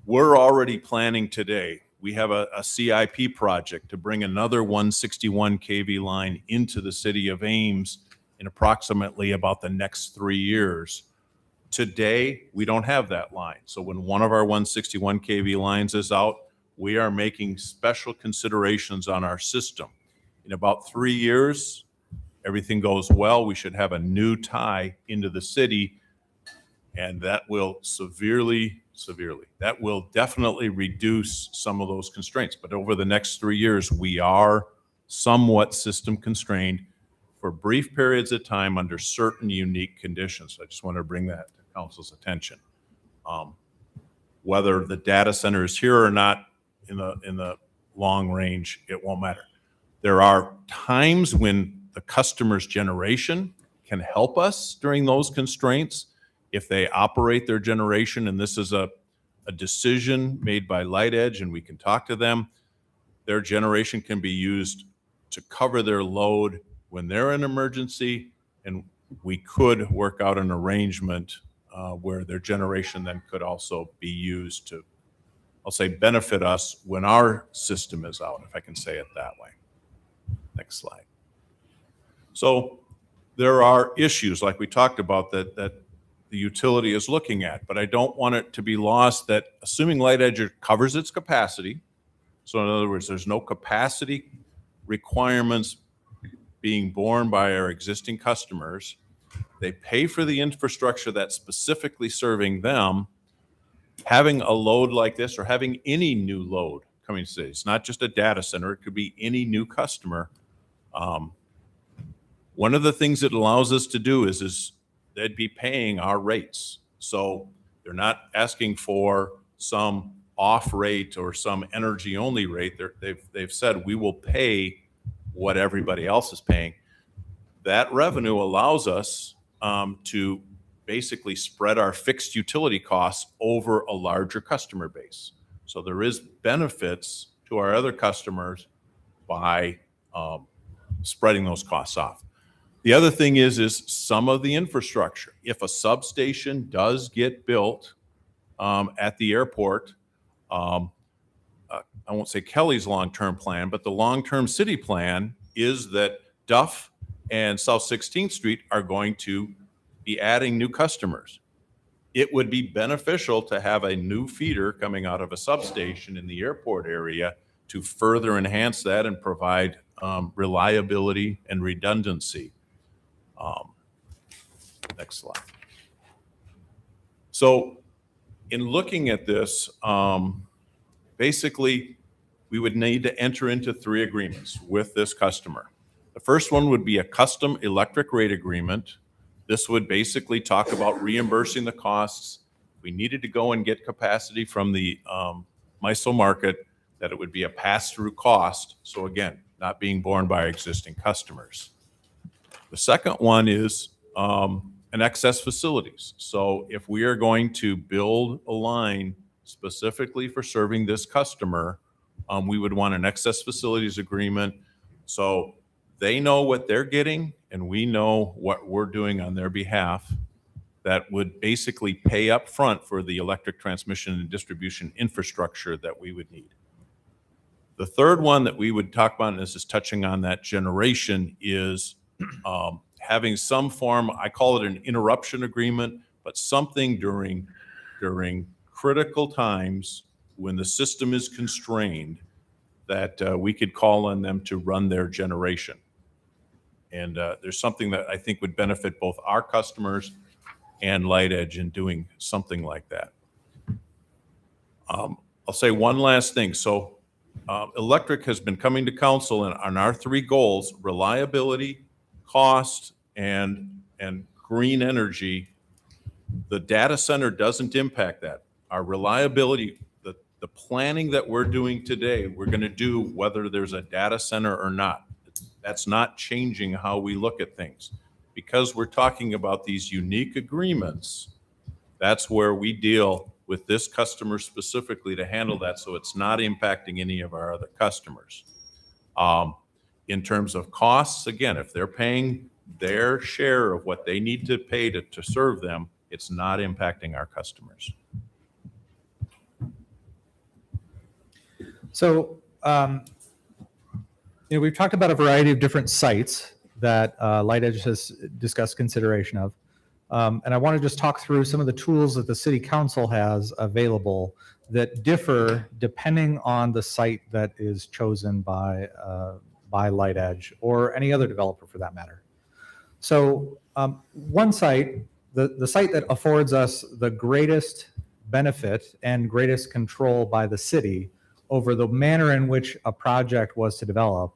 we're already planning today. We have a CIP project to bring another 161 kV line into the city of Ames in approximately about the next 3 years. Today, we don't have that line. So when one of our 161 kV lines is out, we are making special considerations on our system. In about 3 years, everything goes well, we should have a new tie into the city, and that will severely, that will definitely reduce some of those constraints. But over the next 3 years, we are somewhat system constrained for brief periods of time under certain unique conditions. I just want to bring that to council's attention. Whether the data center is here or not in the long range, it won't matter. There are times when the customer's generation can help us during those constraints if they operate their generation, and this is a decision made by Lightedge, and we can talk to them. Their generation can be used to cover their load when they're in emergency, and we could work out an arrangement where their generation then could also be used to, I'll say, benefit us when our system is out, if I can say it that way. Next slide. So there are issues like we talked about that the utility is looking at, but I don't want it to be lost that assuming Lightedge covers its capacity, so in other words, there's no capacity requirements being borne by our existing customers, they pay for the infrastructure that's specifically serving them. Having a load like this or having any new load coming to the city, it's not just a data center, it could be any new customer. One of the things it allows us to do is they'd be paying our rates. So they're not asking for some off rate or some energy only rate. They've said we will pay what everybody else is paying. That revenue allows us to basically spread our fixed utility costs over a larger customer base. So there is benefits to our other customers by spreading those costs off. The other thing is some of the infrastructure. If a substation does get built at the airport, I won't say Kelly's long-term plan, but the long-term city plan is that Duff and South 16th Street are going to be adding new customers. It would be beneficial to have a new feeder coming out of a substation in the airport area to further enhance that and provide reliability and redundancy. Next slide. So in looking at this, basically, we would need to enter into 3 agreements with this customer. The first one would be a custom electric rate agreement. This would basically talk about reimbursing the costs. If we needed to go and get capacity from the MISO market, that it would be a pass-through cost. So again, not being borne by our existing customers. The second one is an excess facilities. So if we are going to build a line specifically for serving this customer, we would want an excess facilities agreement. So they know what they're getting and we know what we're doing on their behalf. That would basically pay up front for the electric transmission and distribution infrastructure that we would need. The third one that we would talk about, and this is touching on that generation, is having some form, I call it an interruption agreement, but something during critical times when the system is constrained that we could call on them to run their generation. And there's something that I think would benefit both our customers and Lightedge in doing something like that. I'll say one last thing. So electric has been coming to council and on our 3 goals: reliability, cost, and green energy. The data center doesn't impact that. Our reliability, the planning that we're doing today, we're going to do whether there's a data center or not. That's not changing how we look at things. Because we're talking about these unique agreements, that's where we deal with this customer specifically to handle that, so it's not impacting any of our other customers. In terms of costs, again, if they're paying their share of what they need to pay to serve them, it's not impacting our customers. So, we've talked about a variety of different sites that Lightedge has discussed consideration of. And I want to just talk through some of the tools that the City Council has available that differ depending on the site that is chosen by Lightedge or any other developer for that matter. So one site, the site that affords us the greatest benefit and greatest control by the city over the manner in which a project was to develop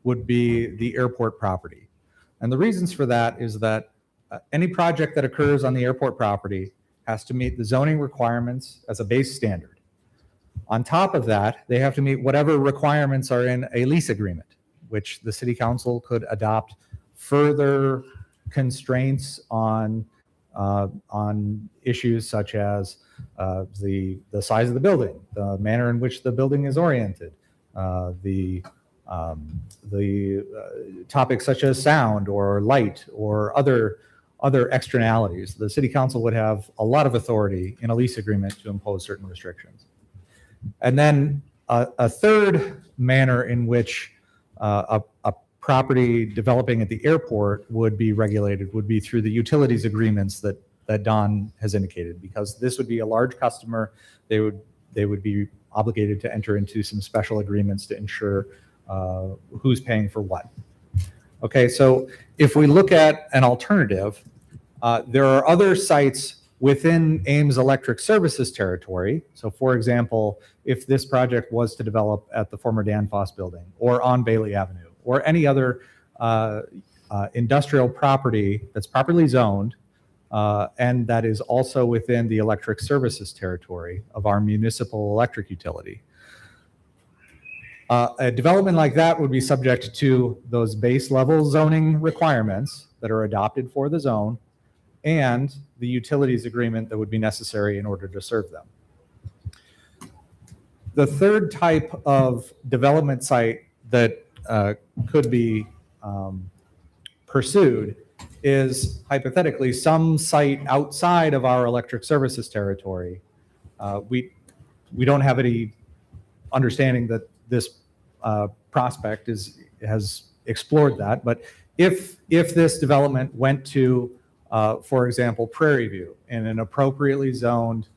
would be the airport property. And the reasons for that is that any project that occurs on the airport property has to meet the zoning requirements as a base standard. On top of that, they have to meet whatever requirements are in a lease agreement, which the City Council could adopt further constraints on issues such as the size of the building, the manner in which the building is oriented, the topics such as sound or light or other externalities. The City Council would have a lot of authority in a lease agreement to impose certain restrictions. And then a third manner in which a property developing at the airport would be regulated would be through the utilities agreements that Don has indicated, because this would be a large customer. They would be obligated to enter into some special agreements to ensure who's paying for what. Okay, so if we look at an alternative, there are other sites within Ames Electric Services territory. So for example, if this project was to develop at the former Danfoss building or on Bailey Avenue or any other industrial property that's properly zoned and that is also within the electric services territory of our municipal electric utility. A development like that would be subject to those base level zoning requirements that are adopted for the zone and the utilities agreement that would be necessary in order to serve them. The third type of development site that could be pursued is hypothetically some site outside of our electric services territory. We don't have any understanding that this prospect has explored that, but if this development went to, for example, Prairie View in an appropriately zoned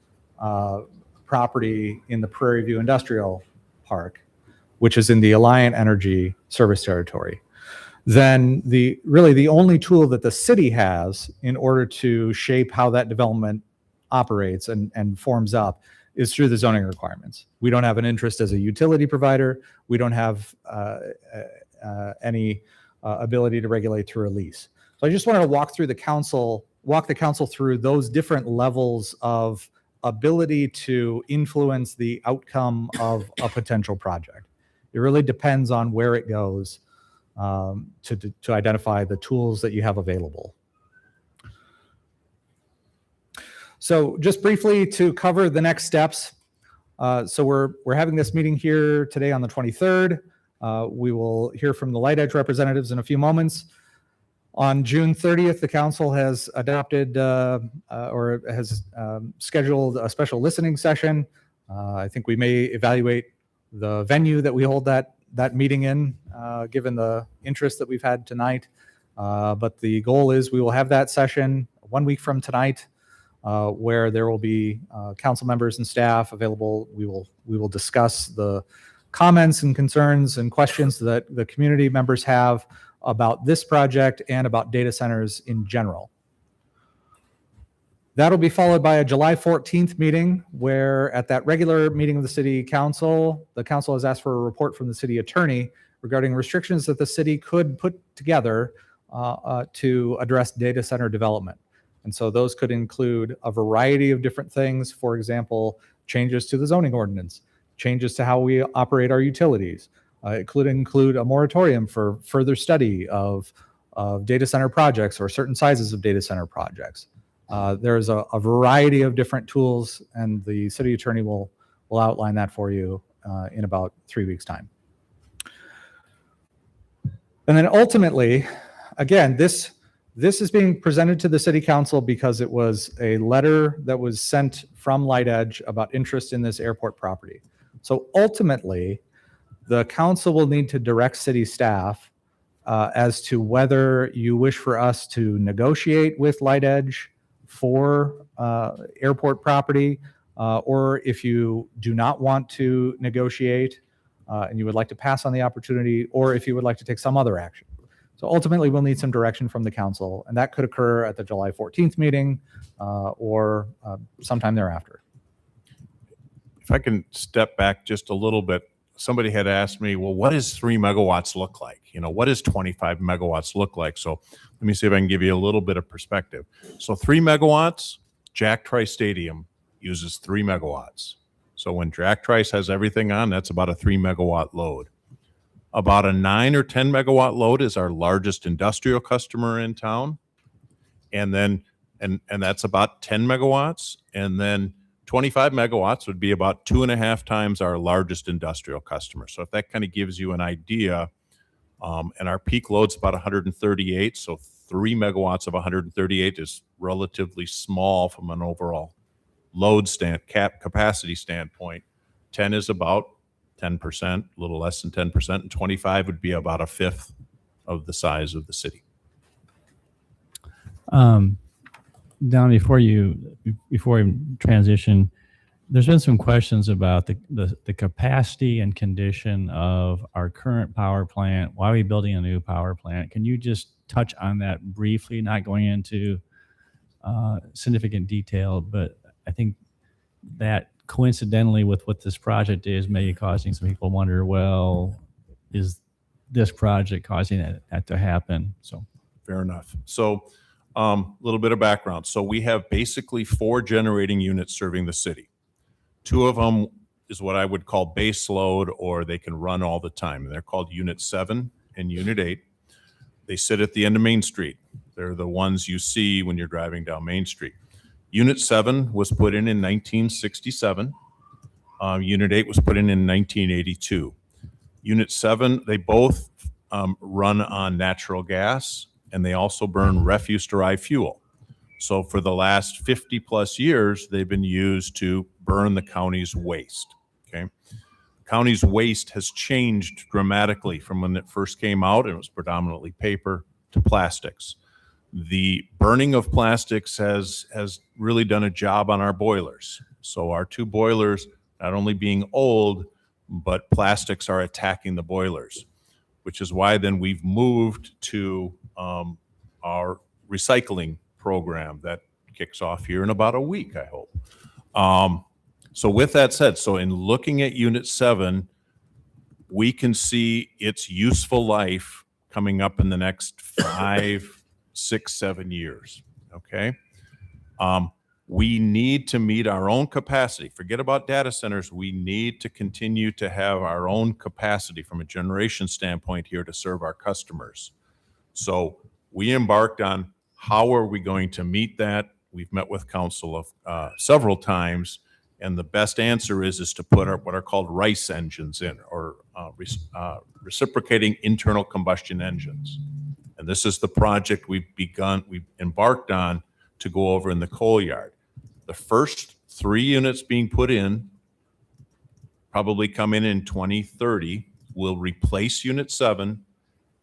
property in the Prairie View Industrial Park, which is in the Alliant Energy service territory, then really the only tool that the city has in order to shape how that development operates and forms up is through the zoning requirements. We don't have an interest as a utility provider. We don't have any ability to regulate through a lease. So I just wanted to walk the council through those different levels of ability to influence the outcome of a potential project. It really depends on where it goes to identify the tools that you have available. So just briefly to cover the next steps. So we're having this meeting here today on the 23rd. We will hear from the Lightedge representatives in a few moments. On June 30th, the council has adopted or has scheduled a special listening session. I think we may evaluate the venue that we hold that meeting in, given the interest that we've had tonight. But the goal is we will have that session 1 week from tonight, where there will be council members and staff available. We will discuss the comments and concerns and questions that the community members have about this project and about data centers in general. That'll be followed by a July 14th meeting where at that regular meeting of the city council, the council has asked for a report from the city attorney regarding restrictions that the city could put together to address data center development. And so those could include a variety of different things. For example, changes to the zoning ordinance, changes to how we operate our utilities. It could include a moratorium for further study of data center projects or certain sizes of data center projects. There's a variety of different tools, and the city attorney will outline that for you in about 3 weeks' time. And then ultimately, again, this is being presented to the city council because it was a letter that was sent from Lightedge about interest in this airport property. So ultimately, the council will need to direct city staff as to whether you wish for us to negotiate with Lightedge for airport property, or if you do not want to negotiate and you would like to pass on the opportunity, or if you would like to take some other action. So ultimately, we'll need some direction from the council, and that could occur at the July 14th meeting or sometime thereafter. If I can step back just a little bit, somebody had asked me, well, what does 3 megawatts look like? You know, what does 25 megawatts look like? So let me see if I can give you a little bit of perspective. So 3 megawatts, Jack Trice Stadium uses 3 megawatts. So when Jack Trice has everything on, that's about a 3 megawatt load. About a 9 or 10 megawatt load is our largest industrial customer in town. And then, and that's about 10 megawatts. And then 25 megawatts would be about 2.5 times our largest industrial customer. So if that kind of gives you an idea, and our peak load's about 138. So 3 megawatts of 138 is relatively small from an overall load capacity standpoint. 10 is about 10%, a little less than 10%, and 25 would be about a fifth of the size of the city. Don, before we transition, there's been some questions about the capacity and condition of our current power plant. Why are we building a new power plant? Can you just touch on that briefly, not going into significant detail, but I think that coincidentally with what this project is, maybe causing some people wonder, well, is this project causing that to happen? So fair enough. So a little bit of background. So we have basically 4 generating units serving the city. 2 of them is what I would call base load, or they can run all the time. And they're called Unit 7 and Unit 8. They sit at the end of Main Street. They're the ones you see when you're driving down Main Street. Unit 7 was put in 1967. Unit 8 was put in 1982. Unit 7, they both run on natural gas, and they also burn refuse-derived fuel. So for the last 50 plus years, they've been used to burn the county's waste, okay? County's waste has changed dramatically from when it first came out, and it was predominantly paper, to plastics. The burning of plastics has really done a job on our boilers. So our 2 boilers, not only being old, but plastics are attacking the boilers, which is why then we've moved to our recycling program that kicks off here in about a week, I hope. So with that said, so in looking at Unit 7, we can see its useful life coming up in the next 5, 6, 7 years, okay? We need to meet our own capacity. Forget about data centers. We need to continue to have our own capacity from a generation standpoint here to serve our customers. So we embarked on how are we going to meet that. We've met with council several times, and the best answer is to put what are called RICE engines in, or reciprocating internal combustion engines. And this is the project we've embarked on to go over in the coal yard. The first 3 units being put in probably come in 2030, will replace Unit 7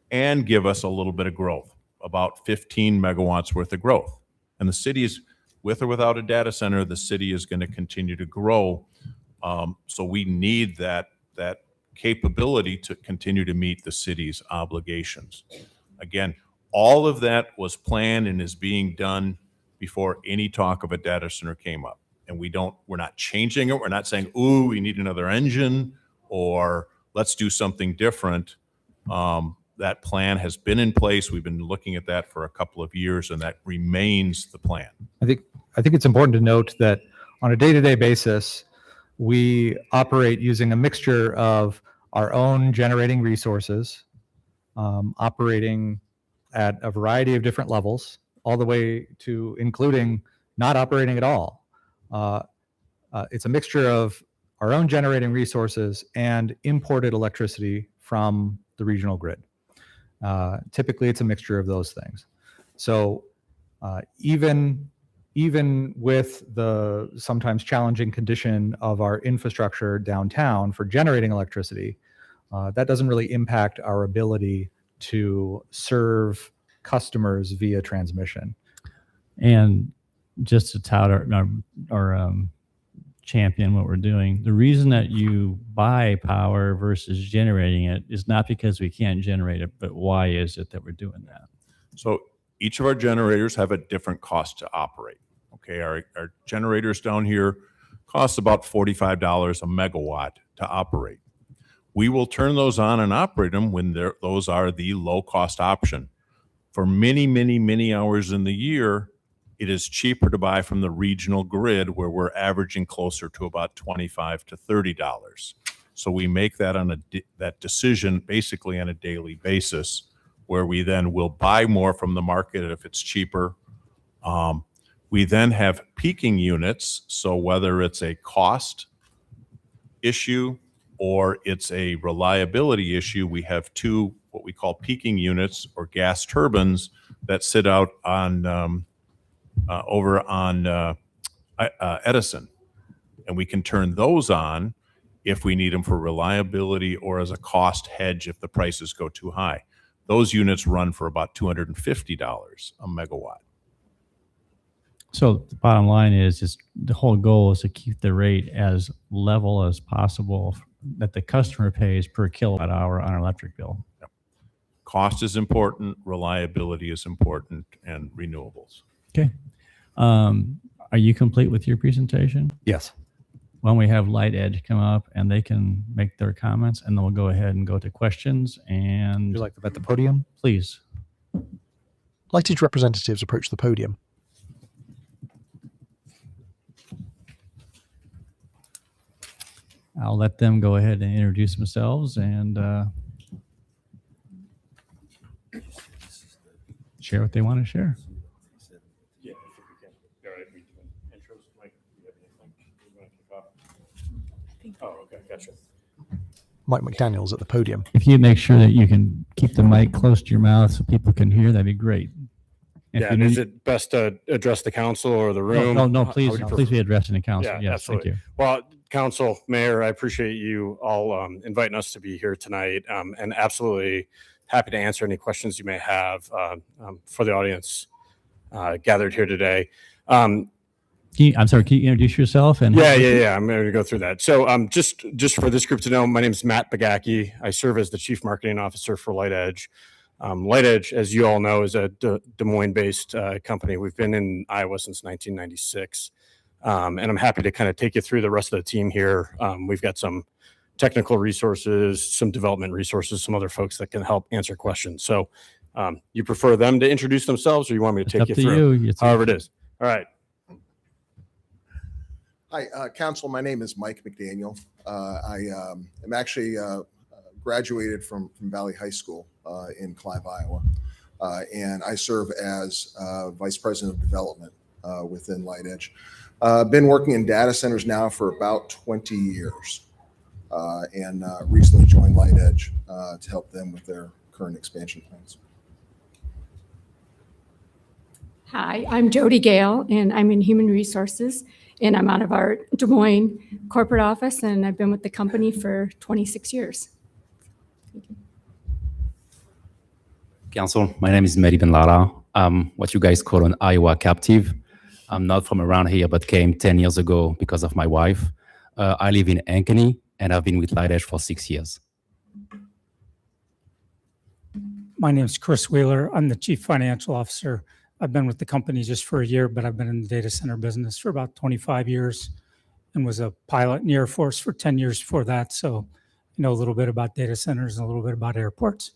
and give us a little bit of growth, about 15 megawatts worth of growth. And the city is, with or without a data center, the city is going to continue to grow. So we need that capability to continue to meet the city's obligations. Again, all of that was planned and is being done before any talk of a data center came up. And we're not changing it. We're not saying, ooh, we need another engine, or let's do something different. That plan has been in place. We've been looking at that for a couple of years, and that remains the plan. I think it's important to note that on a day-to-day basis, we operate using a mixture of our own generating resources, operating at a variety of different levels, all the way to including not operating at all. It's a mixture of our own generating resources and imported electricity from the regional grid. Typically, it's a mixture of those things. So even with the sometimes challenging condition of our infrastructure downtown for generating electricity, that doesn't really impact our ability to serve customers via transmission. And just to tout our champion what we're doing, the reason that you buy power versus generating it is not because we can't generate it, but why is it that we're doing that? So each of our generators have a different cost to operate. Okay, our generators down here cost about $45 a megawatt to operate. We will turn those on and operate them when those are the low-cost option. For many, many, many hours in the year, it is cheaper to buy from the regional grid, where we're averaging closer to about $25 to $30. So we make that that decision basically on a daily basis, where we then will buy more from the market if it's cheaper. We then have peaking units. So whether it's a cost issue or it's a reliability issue, we have 2 what we call peaking units, or gas turbines, that sit out on over on Edison. And we can turn those on if we need them for reliability or as a cost hedge if the prices go too high. Those units run for about $250 a megawatt. So the bottom line is the whole goal is to keep the rate as level as possible that the customer pays per kilowatt hour on our electric bill. Yep. Cost is important, reliability is important, and renewables. Okay. Are you complete with your presentation? Yes. Why don't we have Lightedge come up and they can make their comments, and then we'll go ahead and go to questions. And Would you like them at the podium? Please. Lightedge representatives approach the podium. I'll let them go ahead and introduce themselves and share what they want to share. Yeah, if you can. All right, we doing intros. Mike, do you have anything you want to kick off? Oh, okay, gotcha. Mike McDaniel's at the podium. If you make sure that you can keep the mic close to your mouth so people can hear, that'd be great. If Yeah, you and need- is it best to address the council or the room? No, How please, would you please prefer? be addressing the council. Yeah, Yes, absolutely. thank you. Well, council, mayor, I appreciate you all inviting us to be here tonight, and absolutely happy to answer any questions you may have for the audience gathered here today. I'm sorry, can you introduce yourself? And Yeah. I'm going to go through that. So just for this group to know, my name is Matt Bagacki. I serve as the Chief Marketing Officer for Lightedge. Lightedge, as you all know, is a Des Moines-based company. We've been in Iowa since 1996. And I'm happy to kind of take you through the rest of the team here. We've got some technical resources, some development resources, some other folks that can help answer questions. So you prefer them to introduce themselves, or you want me to It's take up you to through? you. However it is. All right. Hi, Council. My name is Mike McDaniel. I am actually graduated from Valley High School in Clive, Iowa, and I serve as Vice President of Development within Lightedge. Been working in data centers now for about 20 years, and recently joined Lightedge to help them with their current expansion plans. Hi, I'm Jody Gale, and I'm in Human Resources, and I'm out of our Des Moines corporate office, and I've been with the company for 26 years. Council, my name is Mehdi Ben Lara. I'm what you guys call an Iowa captive. I'm not from around here, but came 10 years ago because of my wife. I live in O-GNE, and I've been with Lightedge for 6 years. My name is Chris Wheeler. I'm the Chief Financial Officer. I've been with the company just for a year, but I've been in the data center business for about 25 years and was a pilot in the Air Force for 10 years before that. So I know a little bit about data centers and a little bit about airports.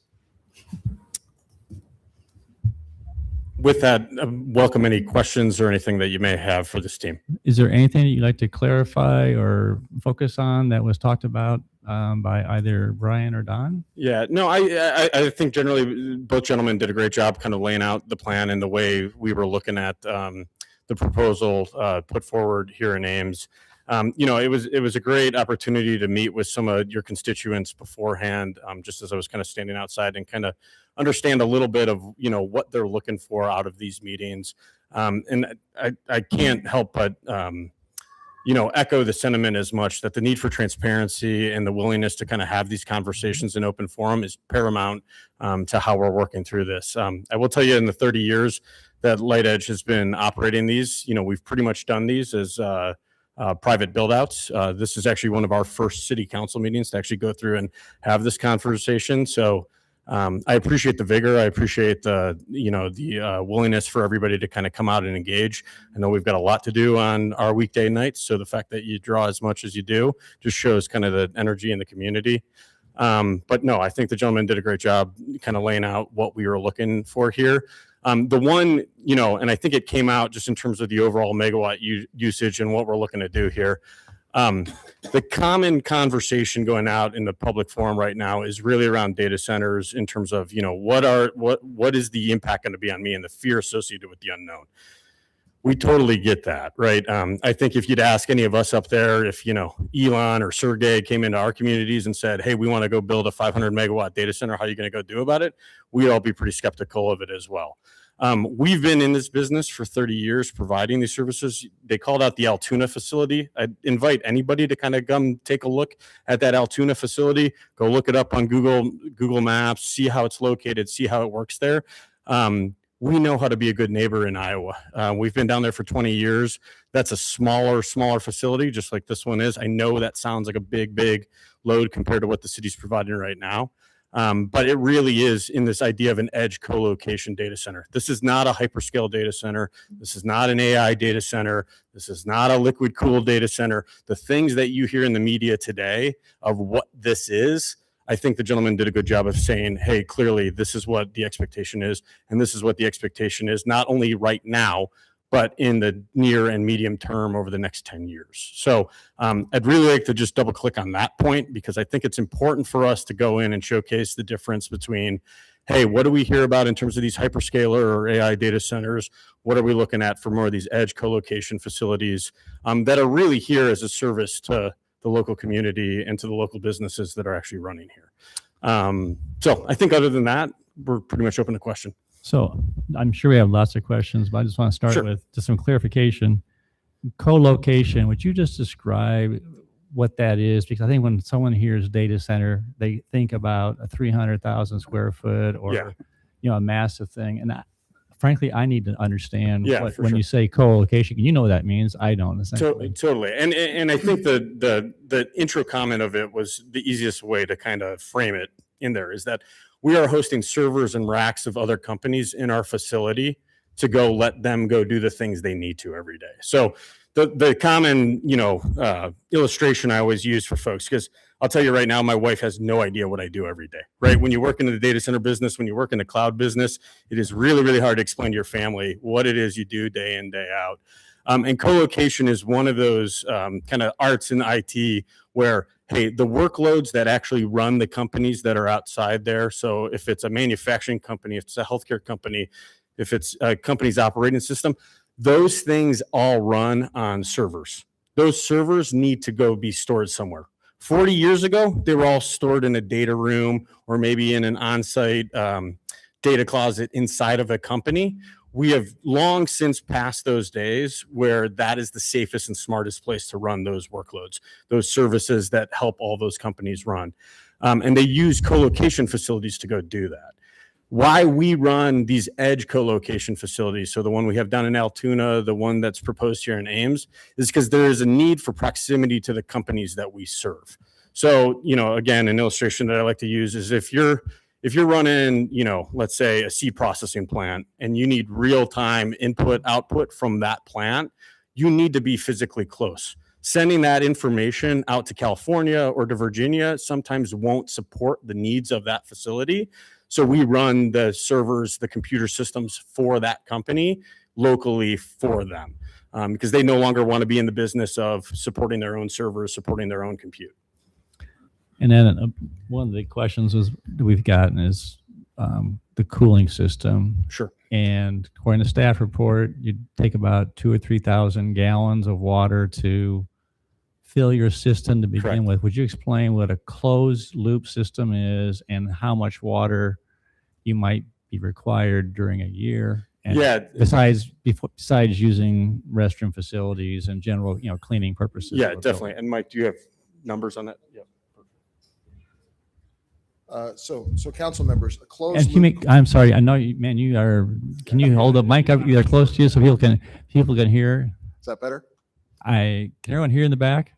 With that, welcome any questions or anything that you may have for this team. Is there anything that you'd like to clarify or focus on that was talked about by either Brian or Don? Yeah, no, I think generally both gentlemen did a great job kind of laying out the plan and the way we were looking at the proposal put forward here in Ames. It was a great opportunity to meet with some of your constituents beforehand, just as I was kind of standing outside and kind of understand a little bit of, what they're looking for out of these meetings. And I can't help but, echo the sentiment as much that the need for transparency and the willingness to kind of have these conversations in open forum is paramount to how we're working through this. I will tell you, in the 30 years that Lightedge has been operating these, we've pretty much done these as private build-outs. This is actually one of our first city council meetings to actually go through and have this conversation. So I appreciate the vigor. I appreciate the willingness for everybody to kind of come out and engage. I know we've got a lot to do on our weekday nights, so the fact that you draw as much as you do just shows kind of the energy in the community. But no, I think the gentleman did a great job kind of laying out what we were looking for here. The one, and I think it came out just in terms of the overall megawatt usage and what we're looking to do here. The common conversation going out in the public forum right now is really around data centers in terms of, what is the impact going to be on me and the fear associated with the unknown. We totally get that, right? I think if you'd ask any of us up there, if, Elon or Sergey came into our communities and said, hey, we want to go build a 500 megawatt data center, how are you going to go do about it? We'd all be pretty skeptical of it as well. We've been in this business for 30 years providing these services. They called out the Altoona facility. I'd invite anybody to kind of come take a look at that Altoona facility. Go look it up on Google Maps, see how it's located, see how it works there. We know how to be a good neighbor in Iowa. We've been down there for 20 years. That's a smaller facility, just like this one is. I know that sounds like a big load compared to what the city's providing right now. But it really is in this idea of an edge co-location data center. This is not a hyperscale data center. This is not an AI data center. This is not a liquid cooled data center. The things that you hear in the media today of what this is, I think the gentleman did a good job of saying, hey, clearly this is what the expectation is, and this is what the expectation is, not only right now, but in the near and medium term over the next 10 years. So I'd really like to just double click on that point, because I think it's important for us to go in and showcase the difference between, hey, what do we hear about in terms of these hyperscaler or AI data centers? What are we looking at for more of these edge co-location facilities that are really here as a service to the local community and to the local businesses that are actually running here. So I think other than that, we're pretty much open to question. So I'm sure we have lots of questions, but I just want to start with just some clarification. Co-location, would you just describe what that is? Because I think when someone hears data center, they think about a 300,000 square foot or you know, a massive thing. And frankly, I need to understand what, when you say co-location, you know what that means. I don't. Totally. And I think the intro comment of it was the easiest way to kind of frame it in there, is that we are hosting servers and racks of other companies in our facility to go let them go do the things they need to every day. So the common, you know, illustration I always use for folks, because I'll tell you right now, my wife has no idea what I do every day, right? When you work in the data center business, when you work in the cloud business, it is really, really hard to explain to your family what it is you do day in, day out. And co-location is one of those kind of arts in IT where, hey, the workloads that actually run the companies that are outside there. So if it's a manufacturing company, if it's a healthcare company, if it's a company's operating system, those things all run on servers. Those servers need to go be stored somewhere. 40 years ago, they were all stored in a data room or maybe in an on-site data closet inside of a company. We have long since passed those days where that is the safest and smartest place to run those workloads, those services that help all those companies run. And they use co-location facilities to go do that. Why we run these edge co-location facilities, so the one we have down in Altoona, the one that's proposed here in Ames, is because there is a need for proximity to the companies that we serve. So, you know, again, an illustration that I like to use is if you're running, you know, let's say a seed processing plant and you need real-time input output from that plant, you need to be physically close. Sending that information out to California or to Virginia sometimes won't support the needs of that facility. So we run the servers, the computer systems for that company locally for them because they no longer want to be in the business of supporting their own servers, supporting their own compute. And then one of the questions we've gotten is the cooling system. Sure. And according to staff report, you take about 2,000 or 3,000 gallons of water to fill your system to begin with. Would you explain what a closed loop system is and how much water you might be required during a year? And besides using restroom facilities and general, you know, cleaning purposes. Yeah, definitely. And Mike, do you have numbers on that? Yeah. So council members, a closed loop. I'm sorry, I know you, man. You are. Can you hold the mic up either close to you so people can hear? Is that better? Can everyone hear in the back?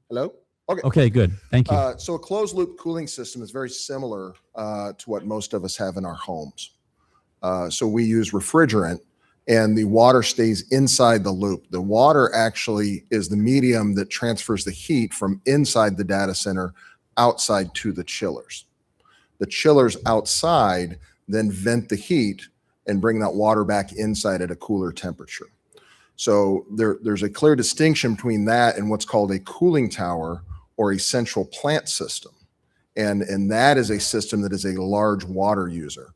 Hello? Okay. Okay, good. Thank you. So a closed loop cooling system is very similar to what most of us have in our homes. So we use refrigerant and the water stays inside the loop. The water actually is the medium that transfers the heat from inside the data center outside to the chillers. The chillers outside then vent the heat and bring that water back inside at a cooler temperature. So there's a clear distinction between that and what's called a cooling tower or a central plant system. And that is a system that is a large water user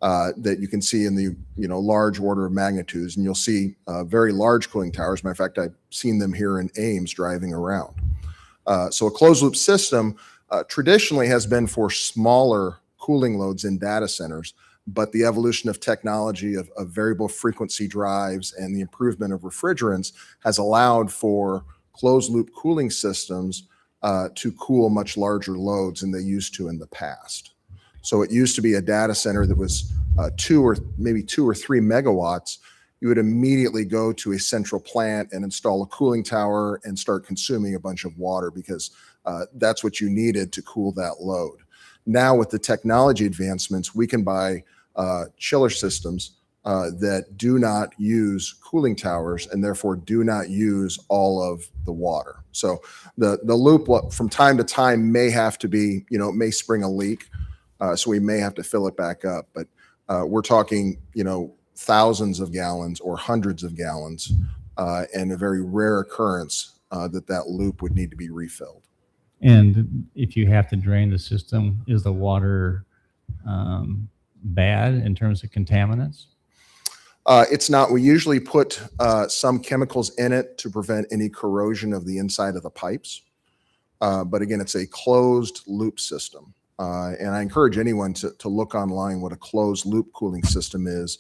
that you can see in the large order of magnitudes. And you'll see very large cooling towers. As a matter of fact, I've seen them here in Ames driving around. So a closed loop system traditionally has been for smaller cooling loads in data centers, but the evolution of technology of variable frequency drives and the improvement of refrigerants has allowed for closed loop cooling systems to cool much larger loads than they used to in the past. So it used to be a data center that was 2 or 3 megawatts. You would immediately go to a central plant and install a cooling tower and start consuming a bunch of water because that's what you needed to cool that load. Now with the technology advancements, we can buy chiller systems that do not use cooling towers and therefore do not use all of the water. So the loop from time to time may have to be, it may spring a leak. So we may have to fill it back up, but we're talking, thousands of gallons or hundreds of gallons, and a very rare occurrence that loop would need to be refilled. And if you have to drain the system, is the water bad in terms of contaminants? It's not. We usually put some chemicals in it to prevent any corrosion of the inside of the pipes. But again, it's a closed loop system. And I encourage anyone to look online what a closed loop cooling system is,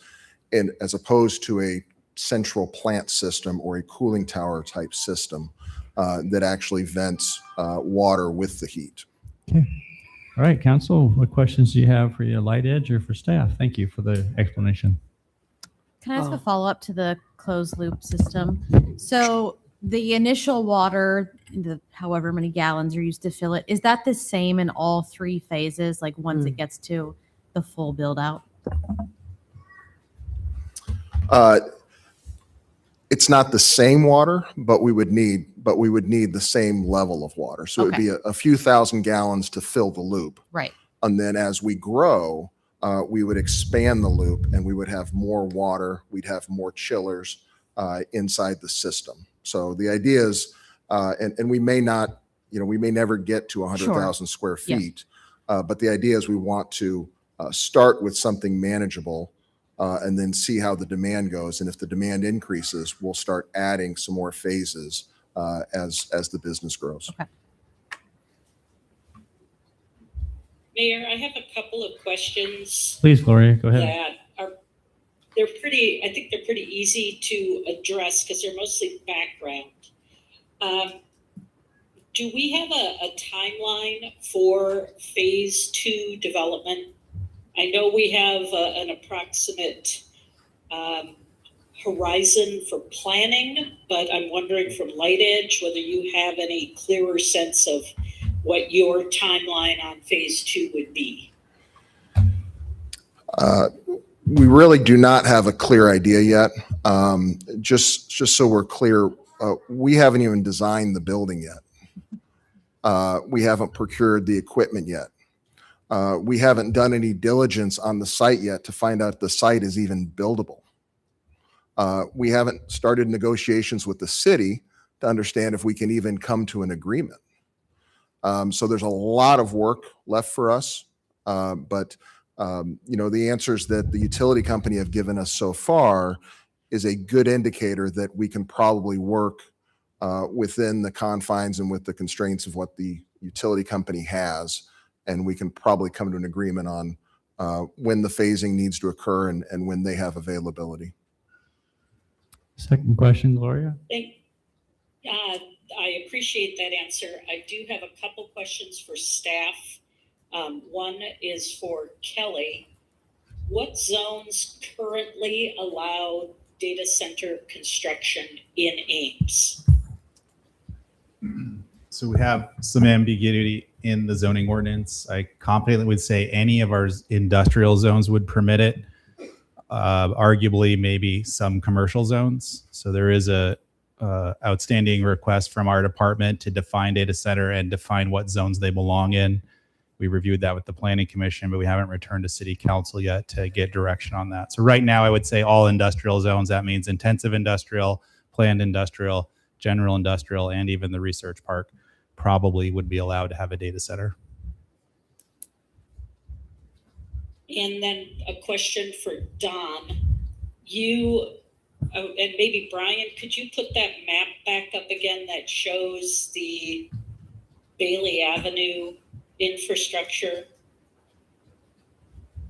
and as opposed to a central plant system or a cooling tower type system that actually vents water with the heat. Okay. All right, Council, what questions do you have for your Lightedge or for staff? Thank you for the explanation. Can I ask a follow-up to the closed loop system? So the initial water, the however many gallons are used to fill it, is that the same in all three phases, like once it gets to the full build out? It's not the same water, but we would need the same level of water. So it would be a few thousand gallons to fill the loop. Right. And then as we grow, we would expand the loop and we would have more water. We'd have more chillers inside the system. So the idea is, and we may not, we may never get to 100,000 square feet, but the idea is we want to start with something manageable and then see how the demand goes. And if the demand increases, we'll start adding some more phases as the business grows. Okay. Mayor, I have a couple of questions. Please, Gloria, go ahead. They're pretty easy to address because they're mostly background. Do we have a timeline for phase 2 development? I know we have an approximate horizon for planning, but I'm wondering from Lightedge whether you have any clearer sense of what your timeline on phase 2 would be. We really do not have a clear idea yet. Just so we're clear, we haven't even designed the building yet. We haven't procured the equipment yet. We haven't done any diligence on the site yet to find out if the site is even buildable. We haven't started negotiations with the city to understand if we can even come to an agreement. So there's a lot of work left for us, but the answers that the utility company have given us so far is a good indicator that we can probably work within the confines and with the constraints of what the utility company has, and we can probably come to an agreement on when the phasing needs to occur and when they have availability. Second question, Gloria. I appreciate that answer. I do have a couple questions for staff. One is for Kelly. What zones currently allow data center construction in Ames? So we have some ambiguity in the zoning ordinance. I confidently would say any of our industrial zones would permit it. Arguably, maybe some commercial zones. So there is a outstanding request from our department to define data center and define what zones they belong in. We reviewed that with the Planning Commission, but we haven't returned to City Council yet to get direction on that. So right now, I would say all industrial zones. That means intensive industrial, planned industrial, general industrial, and even the research park probably would be allowed to have a data center. And then a question for Don. And maybe Brian, could you put that map back up again that shows the Bailey Avenue infrastructure?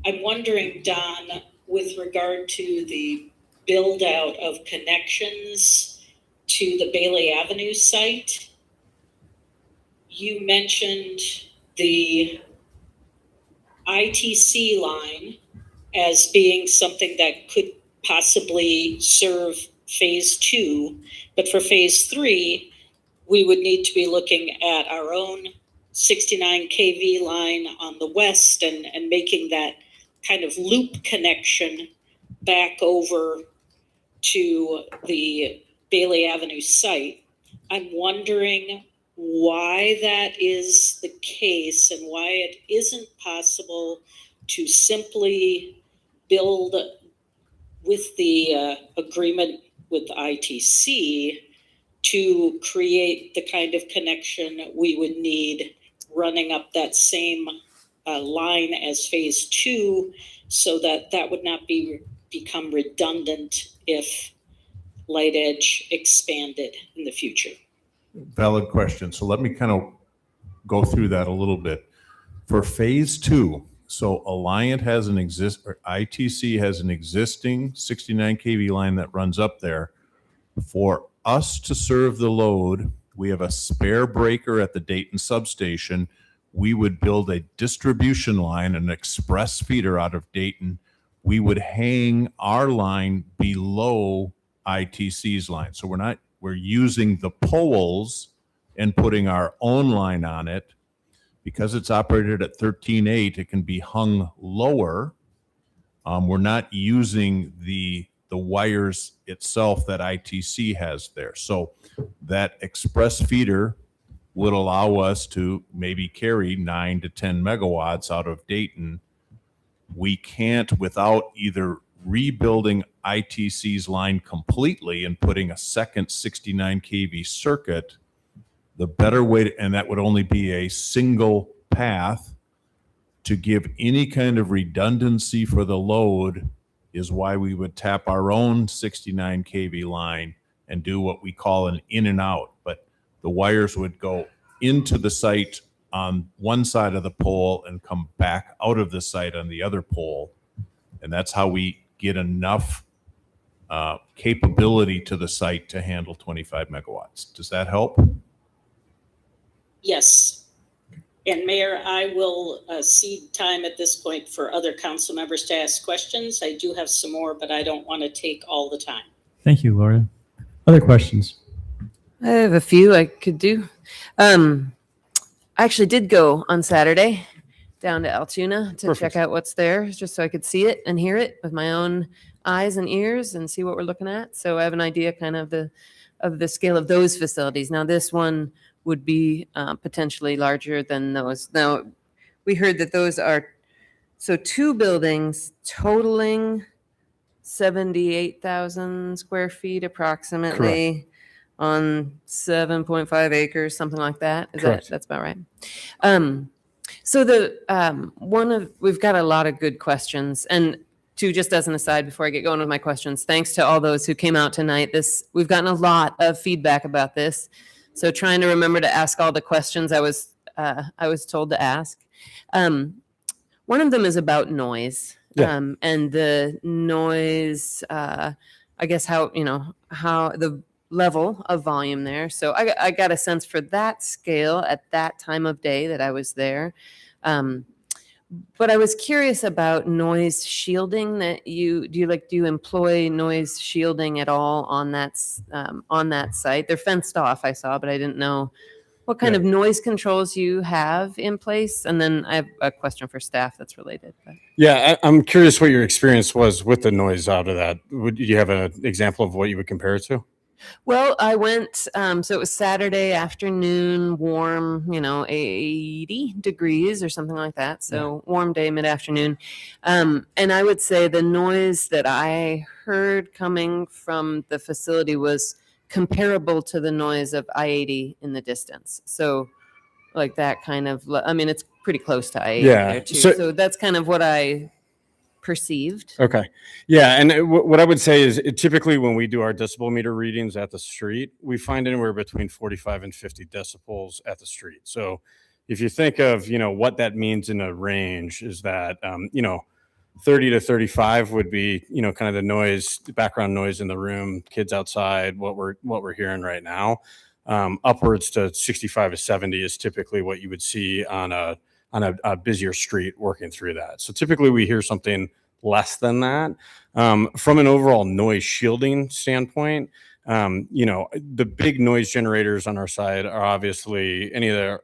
I'm wondering, Don, with regard to the build out of connections to the Bailey Avenue site, you mentioned the ITC line as being something that could possibly serve phase 2, but for phase 3, we would need to be looking at our own 69 kV line on the west and making that kind of loop connection back over to the Bailey Avenue site. I'm wondering why that is the case and why it isn't possible to simply build with the agreement with the ITC to create the kind of connection we would need running up that same line as phase 2, so that that would not become redundant if Lightedge expanded in the future. Valid question. So let me kind of go through that a little bit. For phase 2, so Alliant has an ITC has an existing 69 kV line that runs up there. For us to serve the load, we have a spare breaker at the Dayton substation. We would build a distribution line, an express feeder out of Dayton. We would hang our line below ITC's line. So we're using the poles and putting our own line on it. Because it's operated at 13.8, it can be hung lower. We're not using the wires itself that ITC has there. So that express feeder would allow us to maybe carry 9 to 10 megawatts out of Dayton. We can't, without either rebuilding ITC's line completely and putting a second 69 kV circuit, the better way and that would only be a single path to give any kind of redundancy for the load, is why we would tap our own 69 kV line and do what we call an in and out. But the wires would go into the site on one side of the pole and come back out of the site on the other pole. And that's how we get enough capability to the site to handle 25 megawatts. Does that help? Yes. And Mayor, I will cede time at this point for other council members to ask questions. I do have some more, but I don't want to take all the time. Thank you, Gloria. Other questions? I have a few I could do. I actually did go on Saturday down to Altoona to check out what's there, just so I could see it and hear it with my own eyes and ears and see what we're looking at. So I have an idea kind of the scale of those facilities. Now this one would be potentially larger than those. Now we heard that those are, so 2 buildings totaling 78,000 square feet approximately. On 7.5 acres, something like that. That's about right. So we've got a lot of good questions. And just as an aside, before I get going with my questions, thanks to all those who came out tonight. We've gotten a lot of feedback about this. So trying to remember to ask all the questions I was told to ask. One of them is about noise. And the noise, I guess how the level of volume there. So I got a sense for that scale at that time of day that I was there. But I was curious about noise shielding. Do you employ noise shielding at all on that site? They're fenced off, I saw, but I didn't know what kind of noise controls you have in place. And then I have a question for staff that's related. Yeah, I'm curious what your experience was with the noise out of that. Would you have an example of what you would compare it to? Well, I went, so it was Saturday afternoon, warm, 80 degrees or something like that. So warm day, mid-afternoon. And I would say the noise that I heard coming from the facility was comparable to the noise of I-80 in the distance. So like that kind of, it's pretty close to I-80 there too. So that's kind of what I perceived. Okay. Yeah. And what I would say is typically when we do our decibel meter readings at the street, we find anywhere between 45 and 50 decibels at the street. So if you think of, what that means in a range is that, 30 to 35 would be, kind of the noise, the background noise in the room, kids outside, what we're hearing right now. Upwards to 65 to 70 is typically what you would see on a busier street working through that. So typically we hear something less than that. From an overall noise shielding standpoint, the big noise generators on our side are obviously any of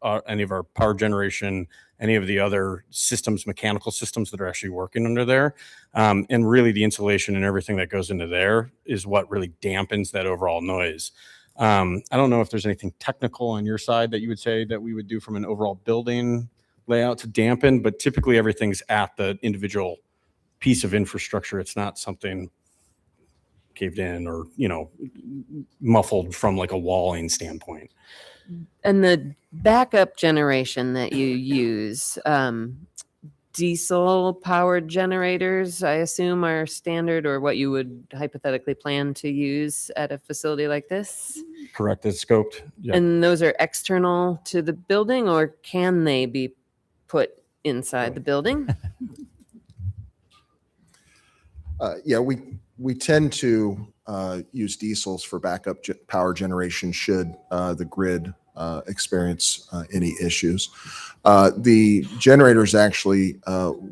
our power generation any of the other systems, mechanical systems that are actually working under there. And really the insulation and everything that goes into there is what really dampens that overall noise. I don't know if there's anything technical on your side that you would say that we would do from an overall building layout to dampen, but typically everything's at the individual piece of infrastructure. It's not something caved in or, muffled from like a walling standpoint. And the backup generation that you use, diesel powered generators, I assume, are standard or what you would hypothetically plan to use at a facility like this? Correct, it's scoped. Yeah. And those are external to the building, or can they be put inside the building? Yeah, we tend to use diesels for backup power generation should the grid experience any issues. The generators actually,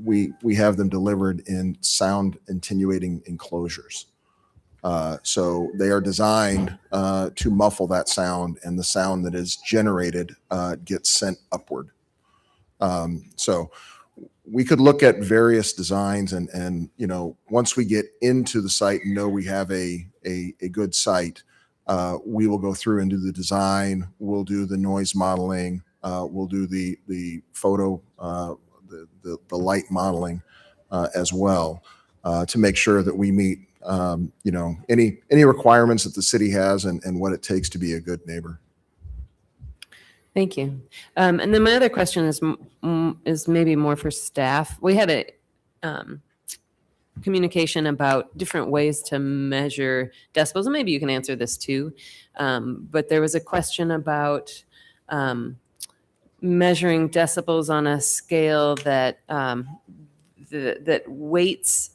we have them delivered in sound attenuating enclosures. So they are designed to muffle that sound, and the sound that is generated gets sent upward. So we could look at various designs and once we get into the site and know we have a good site, we will go through and do the design. We'll do the noise modeling. We'll do the photo, the light modeling as well to make sure that we meet any requirements that the city has and what it takes to be a good neighbor. Thank you. And then my other question is maybe more for staff. We had a communication about different ways to measure decibels, and maybe you can answer this too. But there was a question about measuring decibels on a scale that that weights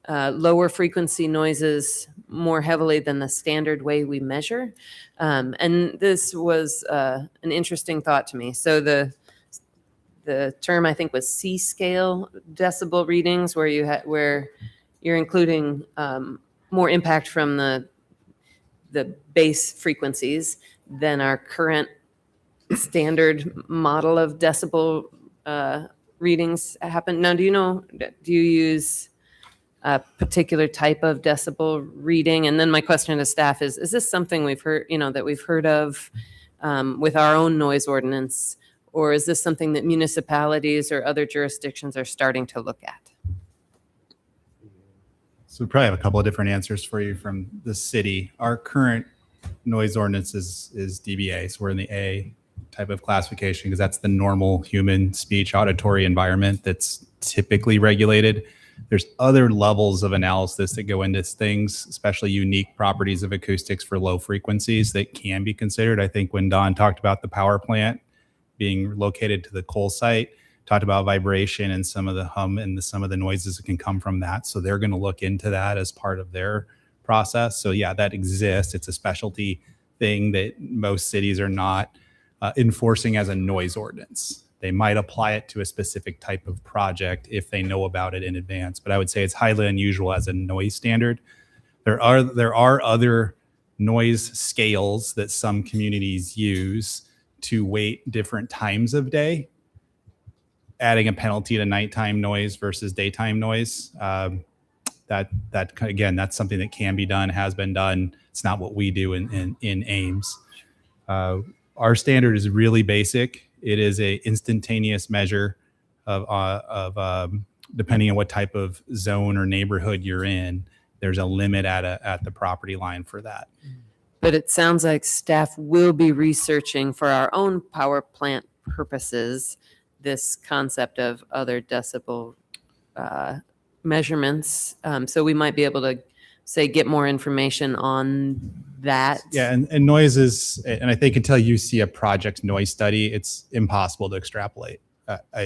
lower frequency noises more heavily than the standard way we measure. And this was an interesting thought to me. So the term I think was C-scale decibel readings, where where you're including more impact from the base frequencies than our current standard model of decibel readings happen. Now, do you use a particular type of decibel reading? And then my question to staff is this something we've heard, that we've heard of with our own noise ordinance, or is this something that municipalities or other jurisdictions are starting to look at? So we probably have a couple of different answers for you from the city. Our current noise ordinance is dBA, so we're in the A type of classification because that's the normal human speech auditory environment that's typically regulated. There's other levels of analysis that go into things, especially unique properties of acoustics for low frequencies that can be considered. I think when Don talked about the power plant being located to the coal site, talked about vibration and some of the hum and some of the noises that can come from that. So they're going to look into that as part of their process. So yeah, that exists. It's a specialty thing that most cities are not enforcing as a noise ordinance. They might apply it to a specific type of project if they know about it in advance. But I would say it's highly unusual as a noise standard. There are other noise scales that some communities use to weight different times of day, adding a penalty to nighttime noise versus daytime noise. That again, that's something that can be done, has been done. It's not what we do in Ames. Our standard is really basic. It is a instantaneous measure of depending on what type of zone or neighborhood you're in. There's a limit at the property line for that. But it sounds like staff will be researching for our own power plant purposes this concept of other decibel measurements. So we might be able to get more information on that. Yeah, and noise is, and I think until you see a project noise study, it's impossible to extrapolate.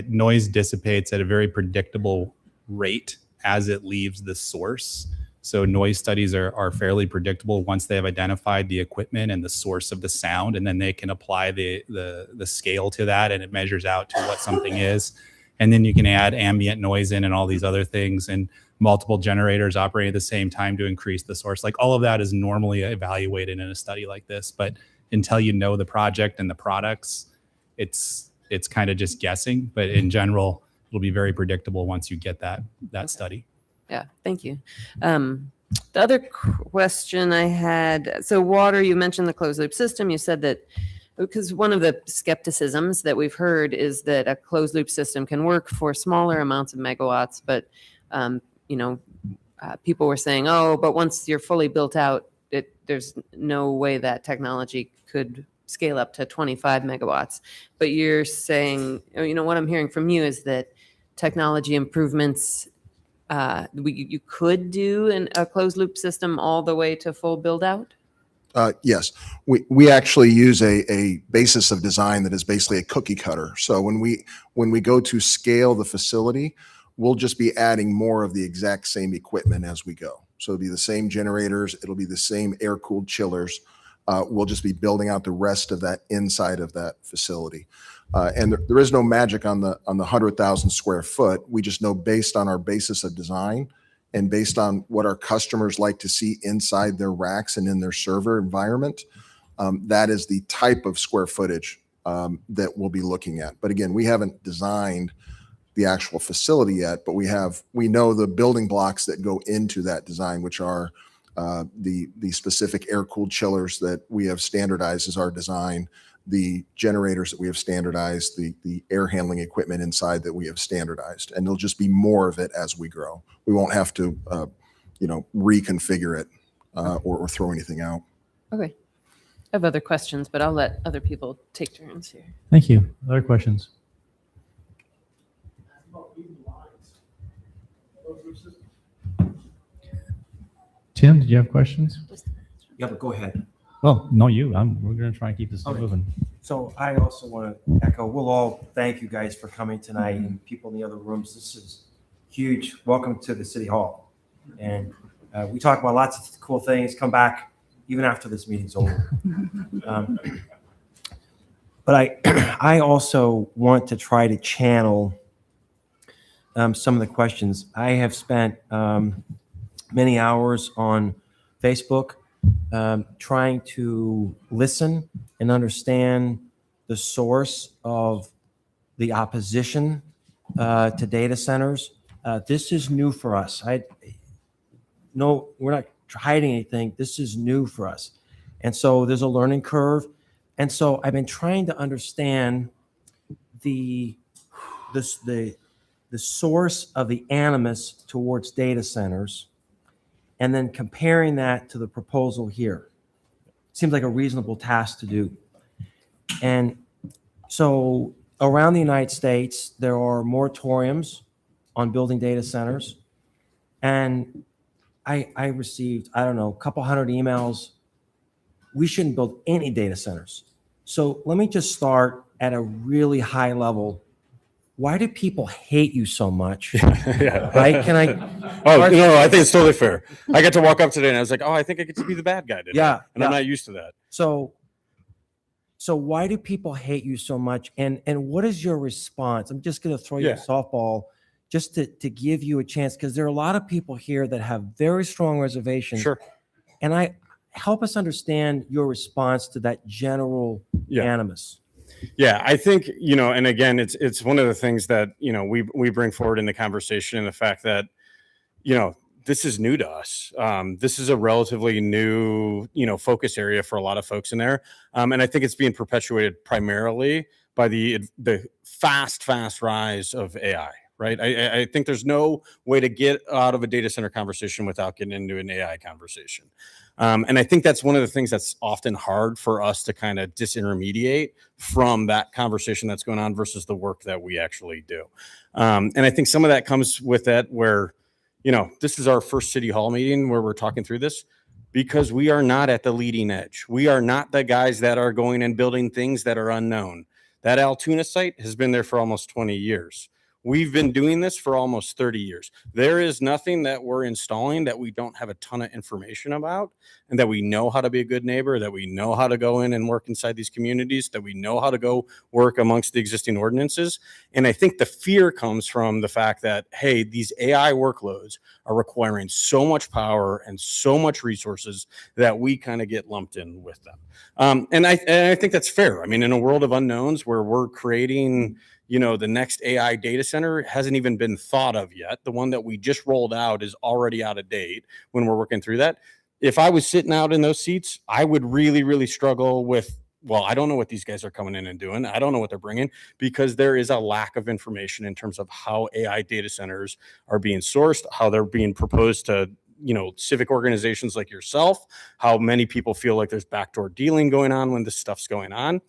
Noise dissipates at a very predictable rate as it leaves the source. So noise studies are fairly predictable once they have identified the equipment and the source of the sound, and then they can apply the scale to that, and it measures out to what something is. And then you can add ambient noise in and all these other things, and multiple generators operating at the same time to increase the source. Like all of that is normally evaluated in a study like this, but until you know the project and the products, it's it's kind of just guessing, but in general, it'll be very predictable once you get that study. Yeah, thank you. The other question I had, so water, you mentioned the closed loop system. You said that because one of the skepticisms that we've heard is that a closed loop system can work for smaller amounts of megawatts, but people were saying, oh, but once you're fully built out, there's no way that technology could scale up to 25 megawatts. But you're saying, what I'm hearing from you is that technology improvements, you could do a closed loop system all the way to full build out? Yes, we actually use a basis of design that is basically a cookie cutter. So when we go to scale the facility, we'll just be adding more of the exact same equipment as we go. So it'll be the same generators, it'll be the same air-cooled chillers. We'll just be building out the rest of that inside of that facility. And there is no magic on the 100,000 square foot. We just know based on our basis of design and based on what our customers like to see inside their racks and in their server environment, that is the type of square footage that we'll be looking at. But again, we haven't designed the actual facility yet, but we know the building blocks that go into that design, which are the specific air-cooled chillers that we have standardized as our design, the generators that we have standardized, the air handling equipment inside that we have standardized, and there'll just be more of it as we grow. We won't have to, reconfigure it or throw anything out. Okay. I have other questions, but I'll let other people take turns here. Thank you. Other questions? Tim, did you have questions? Yeah, but go ahead. Oh, no, you. We're going to try and keep this moving. So I also want to echo, we'll all thank you guys for coming tonight and people in the other rooms. This is huge. Welcome to the City Hall. And we talk about lots of cool things. Come back even after this meeting's over. But I also want to try to channel some of the questions. I have spent many hours on Facebook trying to listen and understand the source of the opposition to data centers. This is new for us. No, we're not hiding anything. This is new for us. And so there's a learning curve. And so I've been trying to understand the source of the animus towards data centers, and then comparing that to the proposal here. Seems like a reasonable task to do. And so around the United States, there are moratoriums on building data centers. And I received, a couple hundred emails. We shouldn't build any data centers. So let me just start at a really high level. Why do people hate you so much? Yeah. Right? Can I? Oh, no, I think it's totally fair. I got to walk up today and I was like, oh, I think I get to be the bad guy today. Yeah. And I'm not used to that. So why do people hate you so much? And what is your response? I'm just going to throw you a softball just to give you a chance, because there are a lot of people here that have very strong reservations. Sure. And help us understand your response to that general animus. Yeah, I think, and again, it's one of the things that, we bring forward in the conversation, and the fact that, this is new to us. This is a relatively new, focus area for a lot of folks in there. And I think it's being perpetuated primarily by the fast rise of AI, right? I think there's no way to get out of a data center conversation without getting into an AI conversation. And I think that's one of the things that's often hard for us to kind of disintermediate from that conversation that's going on versus the work that we actually do. And I think some of that comes with that where, this is our first City Hall meeting where we're talking through this, because we are not at the leading edge. We are not the guys that are going and building things that are unknown. That Altoona site has been there for almost 20 years. We've been doing this for almost 30 years. There is nothing that we're installing that we don't have a ton of information about, and that we know how to be a good neighbor, that we know how to go in and work inside these communities, that we know how to go work amongst the existing ordinances. And I think the fear comes from the fact that, hey, these AI workloads are requiring so much power and so much resources that we kind of get lumped in with them. And I think that's fair. I mean, in a world of unknowns where we're creating, you know, the next AI data center hasn't even been thought of yet. The one that we just rolled out is already out of date when we're working through that. If I was sitting out in those seats, I would really, really struggle with, well, I don't know what these guys are coming in and doing. I don't know what they're bringing, because there is a lack of information in terms of how AI data centers are being sourced, how they're being proposed to, you know, civic organizations like yourself, how many people feel like there's backdoor dealing going on when this stuff's going on.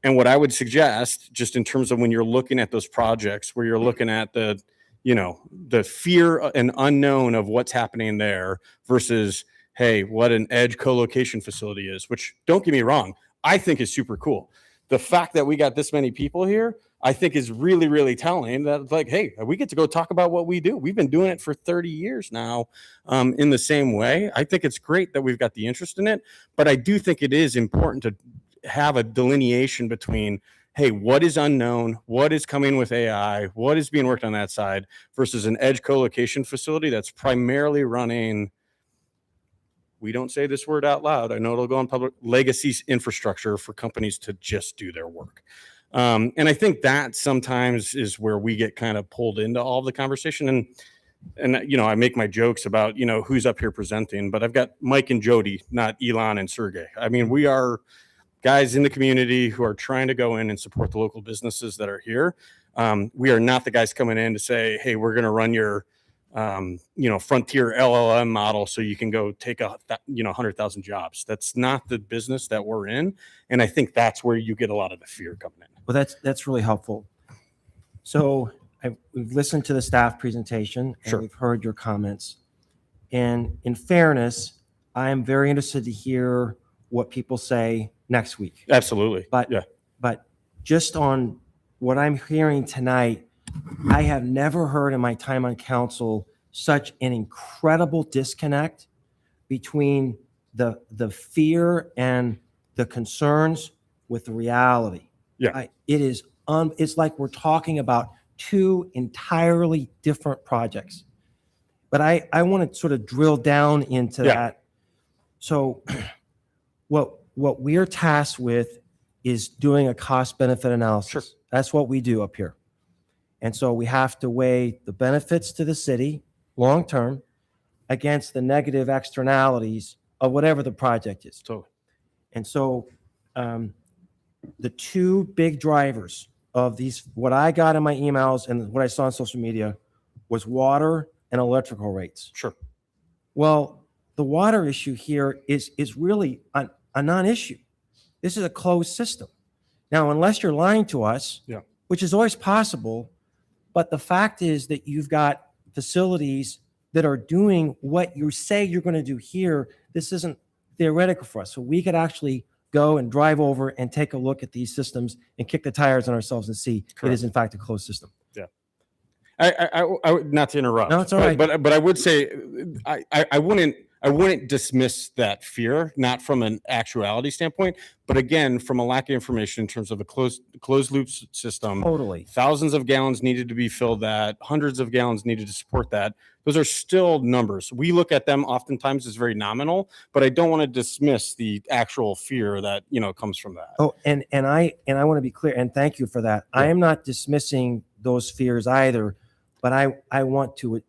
And what I would suggest, just in terms of when you're looking at those projects where you're looking at the, you know, the fear and unknown of what's happening there versus, hey, what an edge co-location facility is, which, don't get me wrong, I think is super cool. The fact that we got this many people here, I think is really, really telling that, like, hey, we get to go talk about what we do. We've been doing it for 30 years now in the same way. I think it's great that we've got the interest in it, but I do think it is important to have a delineation between, hey, what is unknown, what is coming with AI, what is being worked on that side versus an edge co-location facility that's primarily running, we don't say this word out loud, I know it'll go on public, legacy infrastructure for companies to just do their work. And I think that sometimes is where we get kind of pulled into all the conversation. And you know, I make my jokes about, you know, who's up here presenting, but I've got Mike and Jody, not Elon and Sergey. I mean, we are guys in the community who are trying to go in and support the local businesses that are here. We are not the guys coming in to say, hey, we're going to run your, you know, frontier LLM model so you can go take 100,000 jobs. That's not the business that we're in. And I think that's where you get a lot of the fear coming in. Well, that's really helpful. So we've listened to the staff presentation and Sure. we've heard your comments. And in fairness, I am very interested to hear what people say next week. Absolutely. But just on what I'm hearing tonight, I have never heard in my time on council such an incredible disconnect between the fear and the concerns with the reality. Yeah. It is it's like we're talking about two entirely different projects. But I want to sort of drill down into that. So what we're tasked with is doing a cost benefit analysis. Sure. That's what we do up here. And so we have to weigh the benefits to the city long term against the negative externalities of whatever the project is. Totally. And so the two big drivers of these, what I got in my emails and what I saw on social media, was water and electrical rates. Sure. Well, the water issue here is really a non-issue. This is a closed system. Now, unless you're lying to us, which is always possible, but the fact is that you've got facilities that are doing what you say you're going to do here. This isn't theoretical for us. So we could actually go and drive over and take a look at these systems and kick the tires on ourselves and see it is in fact a closed system. Yeah. I would, not to interrupt. No, it's all right. But I would say I wouldn't dismiss that fear, not from an actuality standpoint, but again, from a lack of information in terms of a closed loop system. Totally. Thousands of gallons needed to be filled, that hundreds of gallons needed to support that. Those are still numbers. We look at them oftentimes as very nominal, but I don't want to dismiss the actual fear that, you know, comes from that. Oh, and I want to be clear, and thank you for that. Yeah. I am not dismissing those fears either, but I want to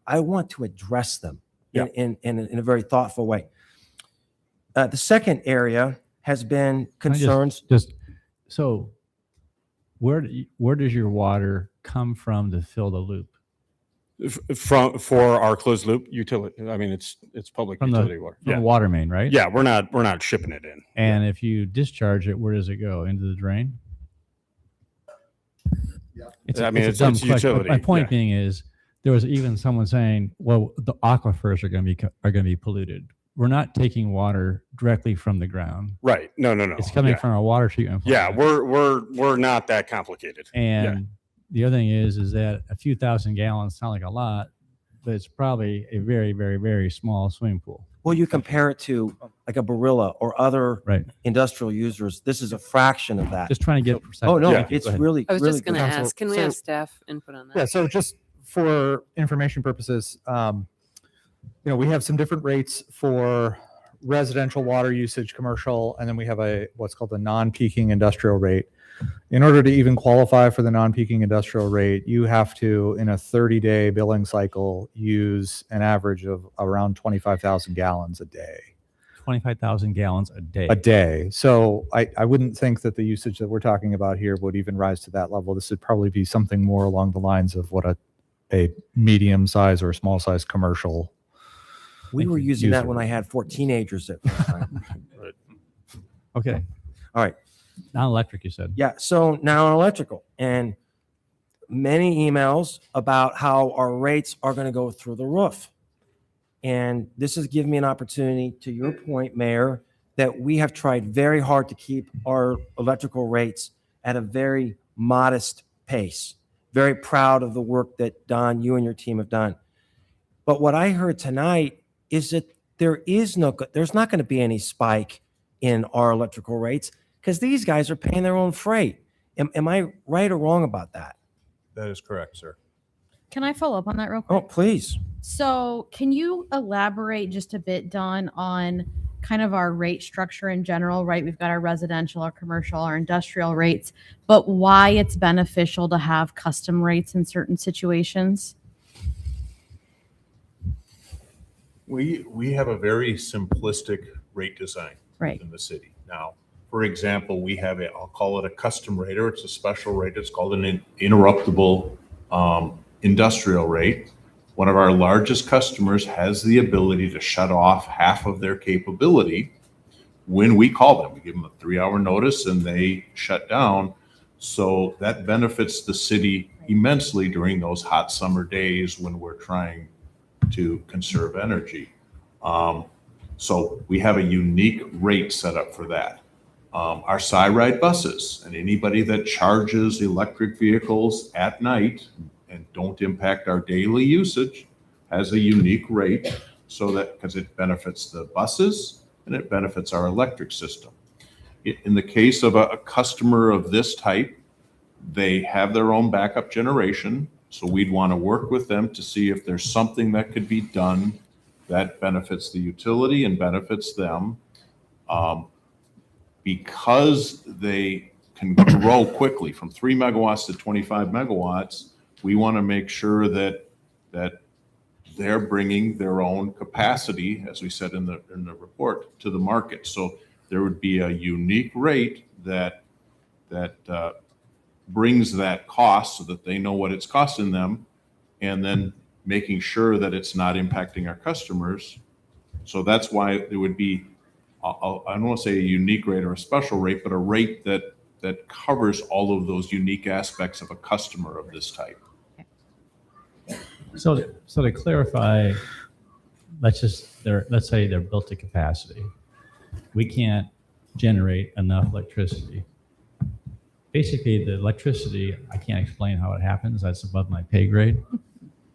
address them. In a very thoughtful way. The second area has been concerns. So where does your water come from to fill the loop? For our closed loop utility, I mean, it's public utility water. From the water main, right? Yeah, we're not shipping it in. And if you discharge it, where does it go? Into the drain? It's a dumb question. My point being is, there was even someone saying, well, the aquifers are going to be polluted. We're not taking water directly from the ground. Right. No. It's coming from our water treatment plant. Yeah, we're not that complicated. And the other thing is that a few thousand gallons sound like a lot, but it's probably a very, very, very small swimming pool. Well, you compare it to like a Barilla or other industrial users. This is a fraction of that. Just trying to get perspective. Oh, no, Yeah. it's Go ahead. really, I was really just going to good. ask, can we So- have staff input on that? Yeah, so just for information purposes, we have some different rates for residential water usage, commercial, and then we have what's called a non-peaking industrial rate. In order to even qualify for the non-peaking industrial rate, you have to, in a 30-day billing cycle, use an average of around 25,000 gallons a day. 25,000 gallons a day. A day. So I wouldn't think that the usage that we're talking about here would even rise to that level. This would probably be something more along the lines of what a medium size or small size commercial. We were using that when I had 4 teenagers at one time. Okay. All right. Non-electric, you said. Yeah. So now on electrical, and many emails about how our rates are going to go through the roof. And this has given me an opportunity, to your point, Mayor, that we have tried very hard to keep our electrical rates at a very modest pace. Very proud of the work that Don, you and your team have done. But what I heard tonight is that there's not going to be any spike in our electrical rates because these guys are paying their own freight. Am I right or wrong about that? That is correct, sir. Can I follow up on that real quick? Oh, please. So can you elaborate just a bit, Don, on kind of our rate structure in general, right? We've got our residential, our commercial, our industrial rates, but why it's beneficial to have custom rates in certain situations? We have a very simplistic rate design in the city. Now, for example, we have I'll call it a custom rate, or it's a special rate. It's called an interruptible industrial rate. One of our largest customers has the ability to shut off half of their capability when we call them. We give them a 3-hour notice and they shut down. So that benefits the city immensely during those hot summer days when we're trying to conserve energy. So we have a unique rate set up for that. Our Ride buses and anybody that charges electric vehicles at night and don't impact our daily usage has a unique rate, so that because it benefits the buses and it benefits our electric system. In the case of a customer of this type, they have their own backup generation. So we'd want to work with them to see if there's something that could be done that benefits the utility and benefits them. Because they can grow quickly from 3 megawatts to 25 megawatts, we want to make sure that they're bringing their own capacity, as we said in the report, to the market. So there would be a unique rate that brings that cost so that they know what it's costing them, and then making sure that it's not impacting our customers. So that's why there would be, I don't want to say a unique rate or a special rate, but a rate that covers all of those unique aspects of a customer of this type. So to clarify, let's say they're built to capacity. We can't generate enough electricity. Basically, the electricity, I can't explain how it happens. That's above my pay grade.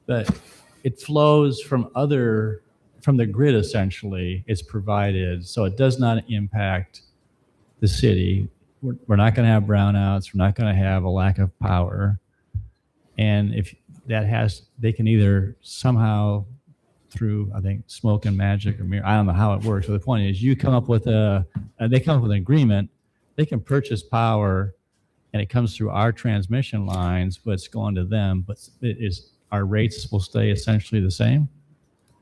But it flows from the grid, essentially. It's provided, so it does not impact the city. We're not going to have brownouts. We're not going to have a lack of power. And if they can either somehow through, I think, smoke and magic or mirror, I don't know how it works. But the point is, they come up with an agreement. They can purchase power, and it comes through our transmission lines, but it's going to them. But our rates will stay essentially the same.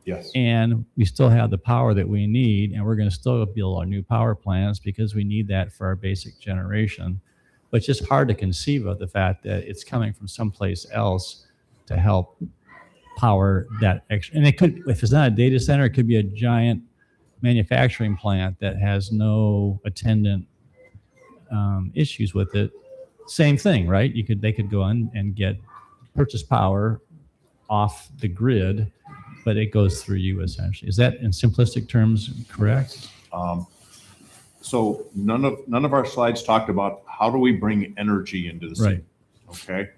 Yes. And we still have the power that we need, and we're going to still build our new power plants because we need that for our basic generation. But it's just hard to conceive of the fact that it's coming from someplace else to help power that extra. And it could, if it's not a data center, it could be a giant manufacturing plant that has no attendant issues with it. Same thing, right? They could go in and purchase power off the grid, but it goes through you essentially. Is that in simplistic terms correct? So none of our slides talked about how do we bring energy into the city. Right. Okay.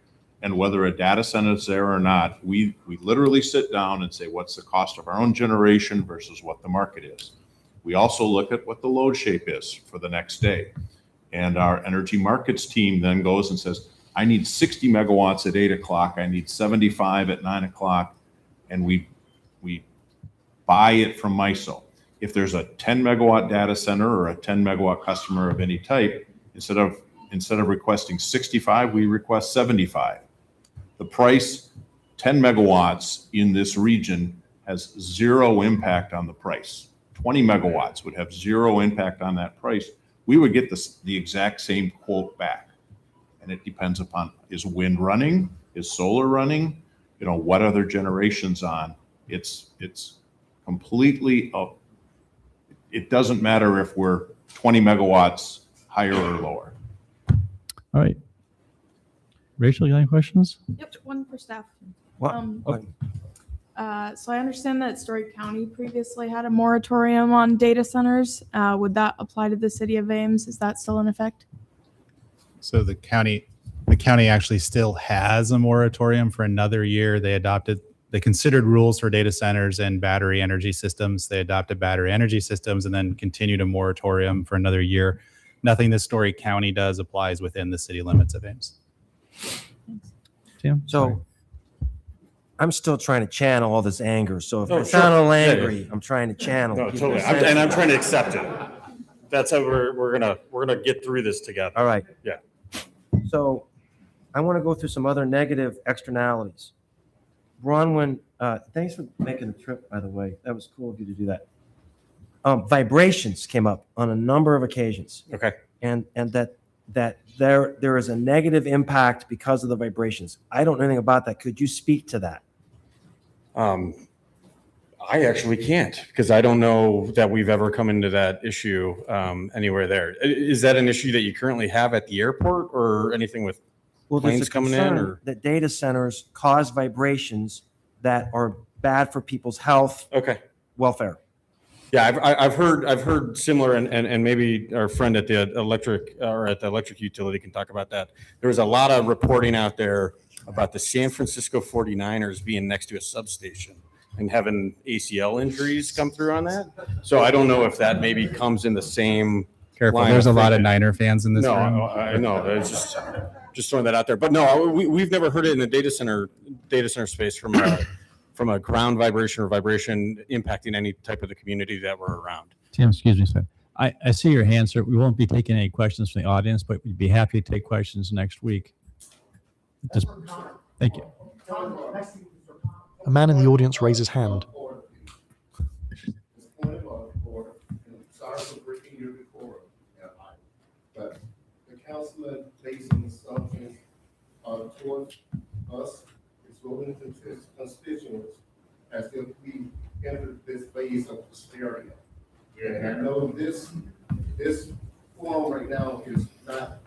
And whether a data center is there or not, we literally sit down and say, what's the cost of our own generation versus what the market is? We also look at what the load shape is for the next day. And our energy markets team then goes and says, I need 60 megawatts at 8 o'clock. I need 75 at 9 o'clock. And we buy it from MISO. If there's a 10 megawatt data center or a 10 megawatt customer of any type, instead of requesting 65, we request 75. The price, 10 megawatts in this region has zero impact on the price. 20 megawatts would have zero impact on that price. We would get the exact same quote back. And it depends upon, is wind running? Is solar running? You know, what other generations on? It's completely, it doesn't matter if we're 20 megawatts higher or lower. All right. Rachel, you got any questions? Yep, one for staff. What? So I understand that Story County previously had a moratorium on data centers. Would that apply to the city of Ames? Is that still in effect? So the county actually still has a moratorium for another year. They considered rules for data centers and battery energy systems. They adopted battery energy systems and then continued a moratorium for another year. Nothing that Story County does applies within the city limits of Ames. Tim? So I'm still trying to channel all this anger. So if Oh, I sound a little sure. Yeah, angry, I'm trying to channel. No, Give totally. me a sense. I'm trying to accept it. That's how we're gonna get through this together. All right. Yeah. So I want to go through some other negative externalities. Bronwyn, thanks for making the trip, by the way. That was cool of you to do that. Vibrations came up on a number of occasions. Okay. And that there is a negative impact because of the vibrations. I don't know anything about that. Could you speak to that? I actually can't because I don't know that we've ever come into that issue anywhere there. Is that an issue that you currently have at the airport or anything with There's planes a coming in? concern Or that data centers cause vibrations that are bad for people's health, welfare. Yeah, I've heard similar, and maybe our friend at the electric utility can talk about that. There was a lot of reporting out there about the San Francisco 49ers being next to a substation and having ACL injuries come through on that. So I don't know if that maybe comes in the same. Careful, line there's of a lot of thinking. Niner fans in this No, room. I know. It's just throwing that out there. But no, we've never heard it in the data center space from a ground vibration or vibration impacting any type of the community that we're around. Tim, excuse me, sir. I see your hand, sir. We won't be taking any questions from the audience, but we'd be happy to take questions next week. Thank you. A man in the audience raises hand. Sorry for breaking your decorum, but the councilman placing assumptions towards us, its voting constituents, as if we entered this phase of hysteria. And I know this forum right now is not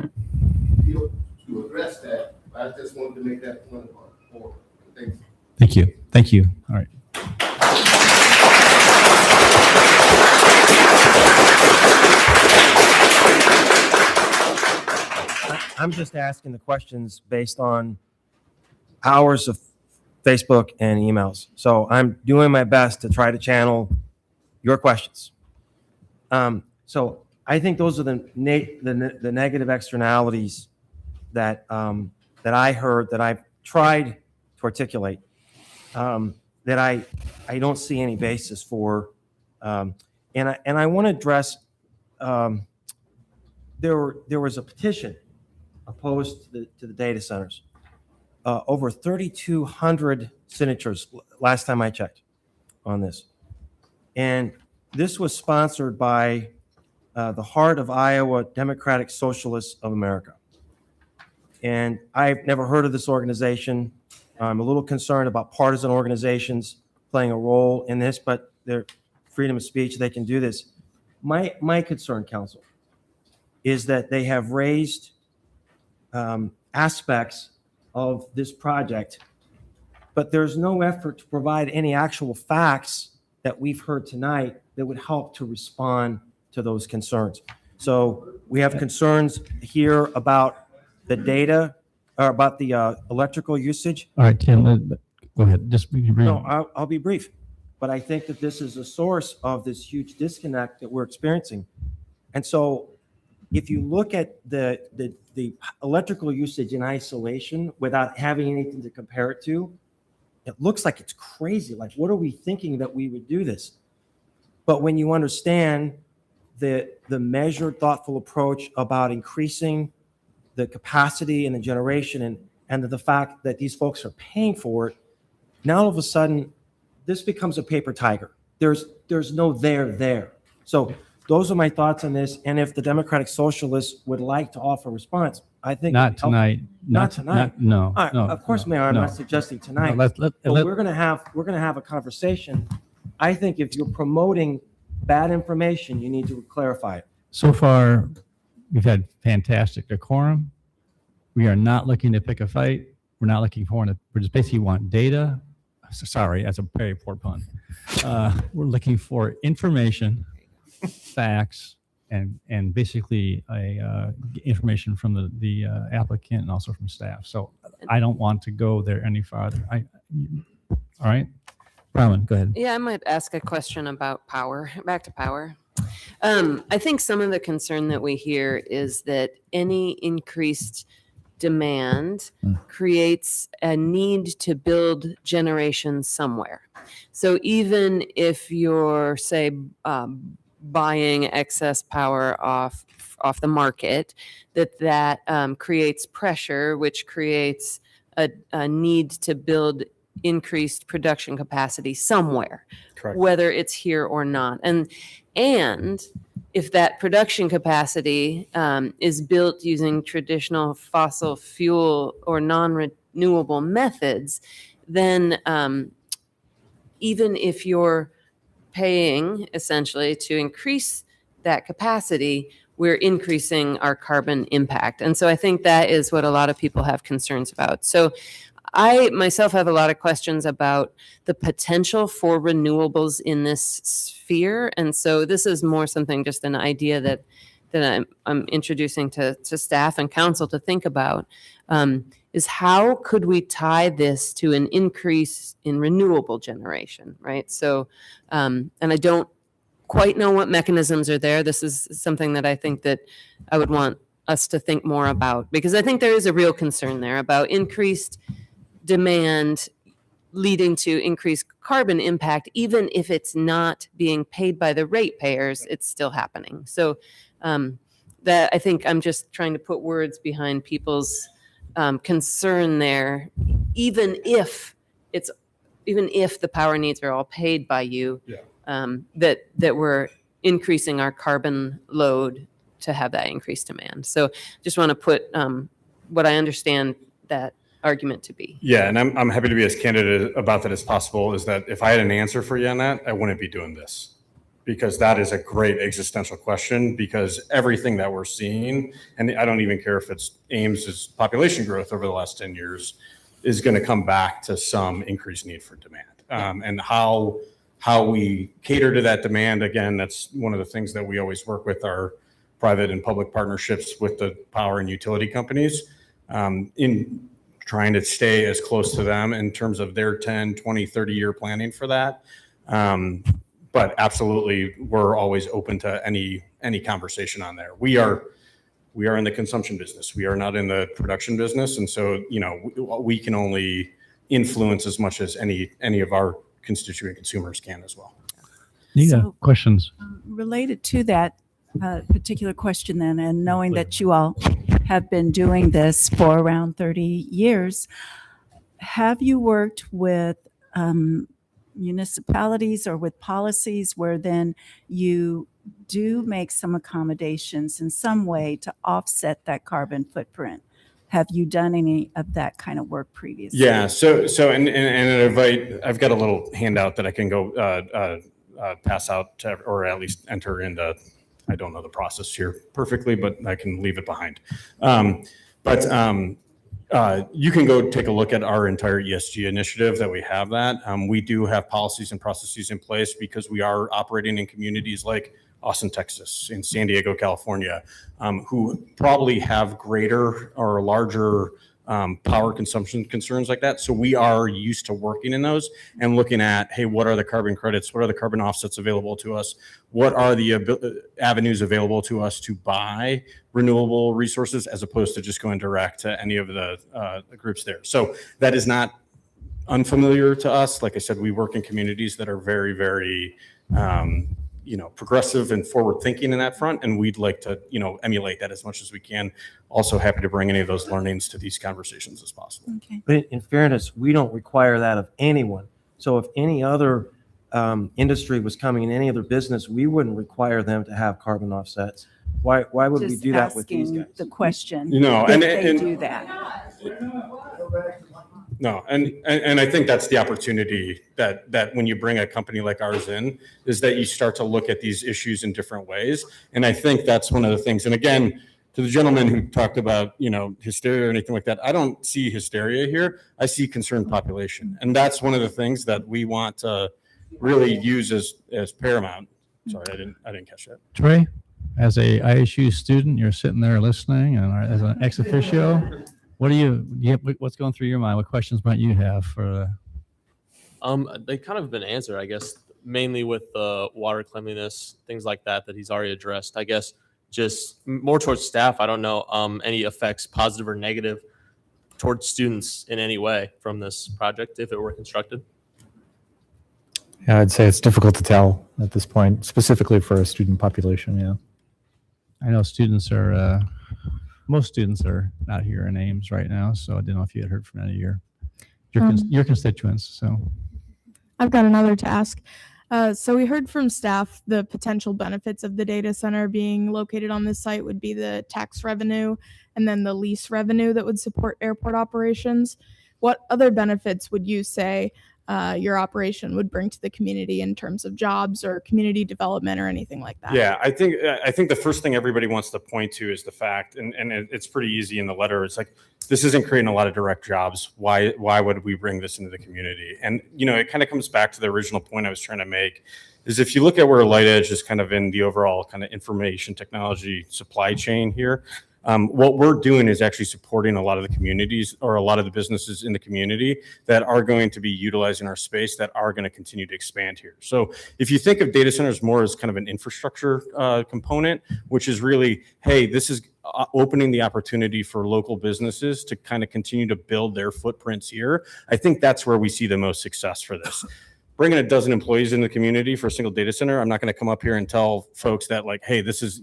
built to address that, but I just wanted to make that point of order. Thanks. Thank you. Thank you. All right. I'm just asking the questions based on hours of Facebook and emails. So I'm doing my best to try to channel your questions. So I think those are the negative externalities that I heard, that I've tried to articulate, that I don't see any basis for. And I want to address, there was a petition opposed to the data centers. Over 3,200 signatures last time I checked on this. And this was sponsored by the Heart of Iowa Democratic Socialists of America. And I've never heard of this organization. I'm a little concerned about partisan organizations playing a role in this, but their freedom of speech, they can do this. My concern, council, is that they have raised aspects of this project, but there's no effort to provide any actual facts that we've heard tonight that would help to respond to those concerns. So we have concerns here about the data about the electrical usage. All right, Tim, go ahead. Just be brief. No, I'll be brief. But I think that this is a source of this huge disconnect that we're experiencing. And so if you look at the electrical usage in isolation without having anything to compare it to, it looks like it's crazy. Like, what are we thinking that we would do this? But when you understand the measured, thoughtful approach about increasing the capacity and the generation and the fact that these folks are paying for it, now all of a sudden, this becomes a paper tiger. There's no there. So those are my thoughts on this. And if the Democratic Socialists would like to offer a response, I think Not tonight. Not tonight. No. All right, no, of course, no, Mayor, I'm no. not suggesting tonight. No, but we're gonna have a conversation. I think if you're promoting bad information, you need to clarify it. So far, we've had fantastic decorum. We are not looking to pick a fight. We're not looking for it. We just basically want data. Sorry, that's a very poor pun. We're looking for information, facts, and basically information from the applicant and also from staff. So I don't want to go there any farther. All right, Bronwyn, go ahead. Yeah, I might ask a question about power. Back to power. I think some of the concern that we hear is that any increased demand creates a need to build generation somewhere. So even if you're, say, buying excess power off the market, that creates pressure, which creates a need to build increased production capacity somewhere, Correct. whether it's here or not. And if that production capacity is built using traditional fossil fuel or non-renewable methods, then even if you're paying essentially to increase that capacity, we're increasing our carbon impact. And so I think that is what a lot of people have concerns about. So I myself have a lot of questions about the potential for renewables in this sphere. And so this is more something, just an idea that I'm introducing to staff and council to think about, is how could we tie this to an increase in renewable generation, right? So, and I don't quite know what mechanisms are there. This is something that I think that I would want us to think more about, because I think there is a real concern there about increased demand leading to increased carbon impact. Even if it's not being paid by the ratepayers, it's still happening. So that, I think I'm just trying to put words behind people's concern there, even if the power needs are all paid by you, that we're increasing our carbon load to have that increased demand. So just want to put what I understand that argument to be. Yeah, and I'm happy to be as candid about that as possible, is that if I had an answer for you on that, I wouldn't be doing this, because that is a great existential question, because everything that we're seeing, and I don't even care if it's Ames's population growth over the last 10 years, is going to come back to some increased need for demand. And how we cater to that demand, again, that's one of the things that we always work with our private and public partnerships with the power and utility companies, in trying to stay as close to them in terms of their 10, 20, 30-year planning for that. But absolutely, we're always open to any conversation on there. We are in the consumption business. We are not in the production business. And so, we can only influence as much as any of our constituent consumers can as well. Nita, questions? Related to that particular question then, and knowing that you all have been doing this for around 30 years, have you worked with municipalities or with policies where then you do make some accommodations in some way to offset that carbon footprint? Have you done any of that kind of work previously? Yeah. So I've got a little handout that I can go pass out to, or at least enter into. I don't know the process here perfectly, but I can leave it behind. You can go take a look at our entire ESG initiative that we have that. We do have policies and processes in place because we are operating in communities like Austin, Texas, in San Diego, California, who probably have greater or larger power consumption concerns like that. So we are used to working in those and looking at, hey, what are the carbon credits? What are the carbon offsets available to us? What are the avenues available to us to buy renewable resources as opposed to just going direct to any of the groups there? So that is not unfamiliar to us. Like I said, we work in communities that are very, very progressive and forward thinking in that front. And we'd like to, emulate that as much as we can. Also happy to bring any of those learnings to these conversations as possible. Okay. But in fairness, we don't require that of anyone. So if any other industry was coming in, any other business, we wouldn't require them to have carbon offsets. Why would we Just do that with these asking guys? the question. No, if and- they and- do that. No, and I think that's the opportunity that when you bring a company like ours in, is that you start to look at these issues in different ways. And I think that's one of the things. And again, to the gentleman who talked about, hysteria or anything like that, I don't see hysteria here. I see concerned population. And that's one of the things that we want to really use as paramount. Sorry, I didn't catch that. Trey, as a ISU student, you're sitting there listening, and as an ex officio, what's going through your mind? What questions might you have for? They kind of been answered, I guess, mainly with the water cleanliness, things like that he's already addressed. I guess just more towards staff. I don't know any effects, positive or negative, towards students in any way from this project if it were constructed. Yeah, I'd say it's difficult to tell at this point, specifically for a student population. Yeah. I know most students are not here in Ames right now, so I didn't know if you had heard from any of your constituents. So I've got another to ask. So we heard from staff the potential benefits of the data center being located on this site would be the tax revenue and then the lease revenue that would support airport operations. What other benefits would you say your operation would bring to the community in terms of jobs or community development or anything like that? Yeah, I think the first thing everybody wants to point to is the fact, and it's pretty easy in the letter. It's like, this isn't creating a lot of direct jobs. Why would we bring this into the community? And it kind of comes back to the original point I was trying to make, is if you look at where Lightedge is kind of in the overall kind of information technology supply chain here. What we're doing is actually supporting a lot of the communities or a lot of the businesses in the community that are going to be utilizing our space that are going to continue to expand here. So if you think of data centers more as kind of an infrastructure component, which is really, hey, this is opening the opportunity for local businesses to kind of continue to build their footprints here. I think that's where we see the most success for this. Bringing a dozen employees in the community for a single data center, I'm not going to come up here and tell folks that like, hey, this is,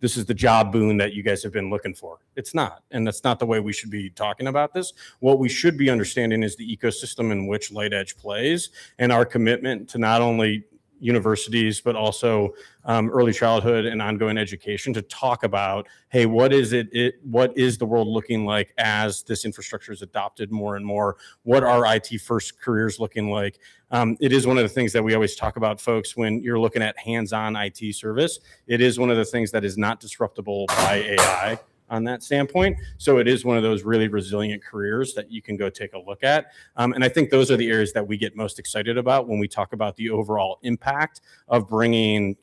this is the job boon that you guys have been looking for. It's not. And that's not the way we should be talking about this. What we should be understanding is the ecosystem in which Lightedge plays and our commitment to not only universities, but also early childhood and ongoing education to talk about, hey, what is the world looking like as this infrastructure is adopted more and more? What are IT first careers looking like? It is one of the things that we always talk about, folks, when you're looking at hands-on IT service. It is one of the things that is not disruptible by AI on that standpoint. So it is one of those really resilient careers that you can go take a look at. And I think those are the areas that we get most excited about when we talk about the overall impact of bringing,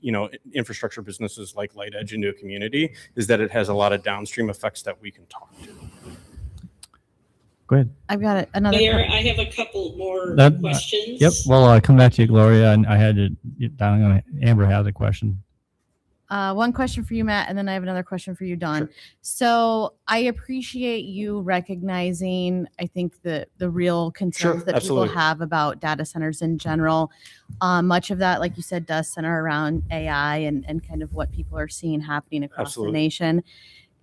infrastructure businesses like Lightedge into a community, is that it has a lot of downstream effects that we can talk to. Go ahead. I've got another. Mayor, I have a couple more questions. Yep. Well, I'll come back to you, Gloria. And I had to, Amber has a question. One question for you, Matt, and then I have another question for you, Don. Sure. So I appreciate you recognizing, I think, the real concerns that people have about data centers in general. Much of that, like you said, does center around AI and kind of what people are seeing happening across the nation.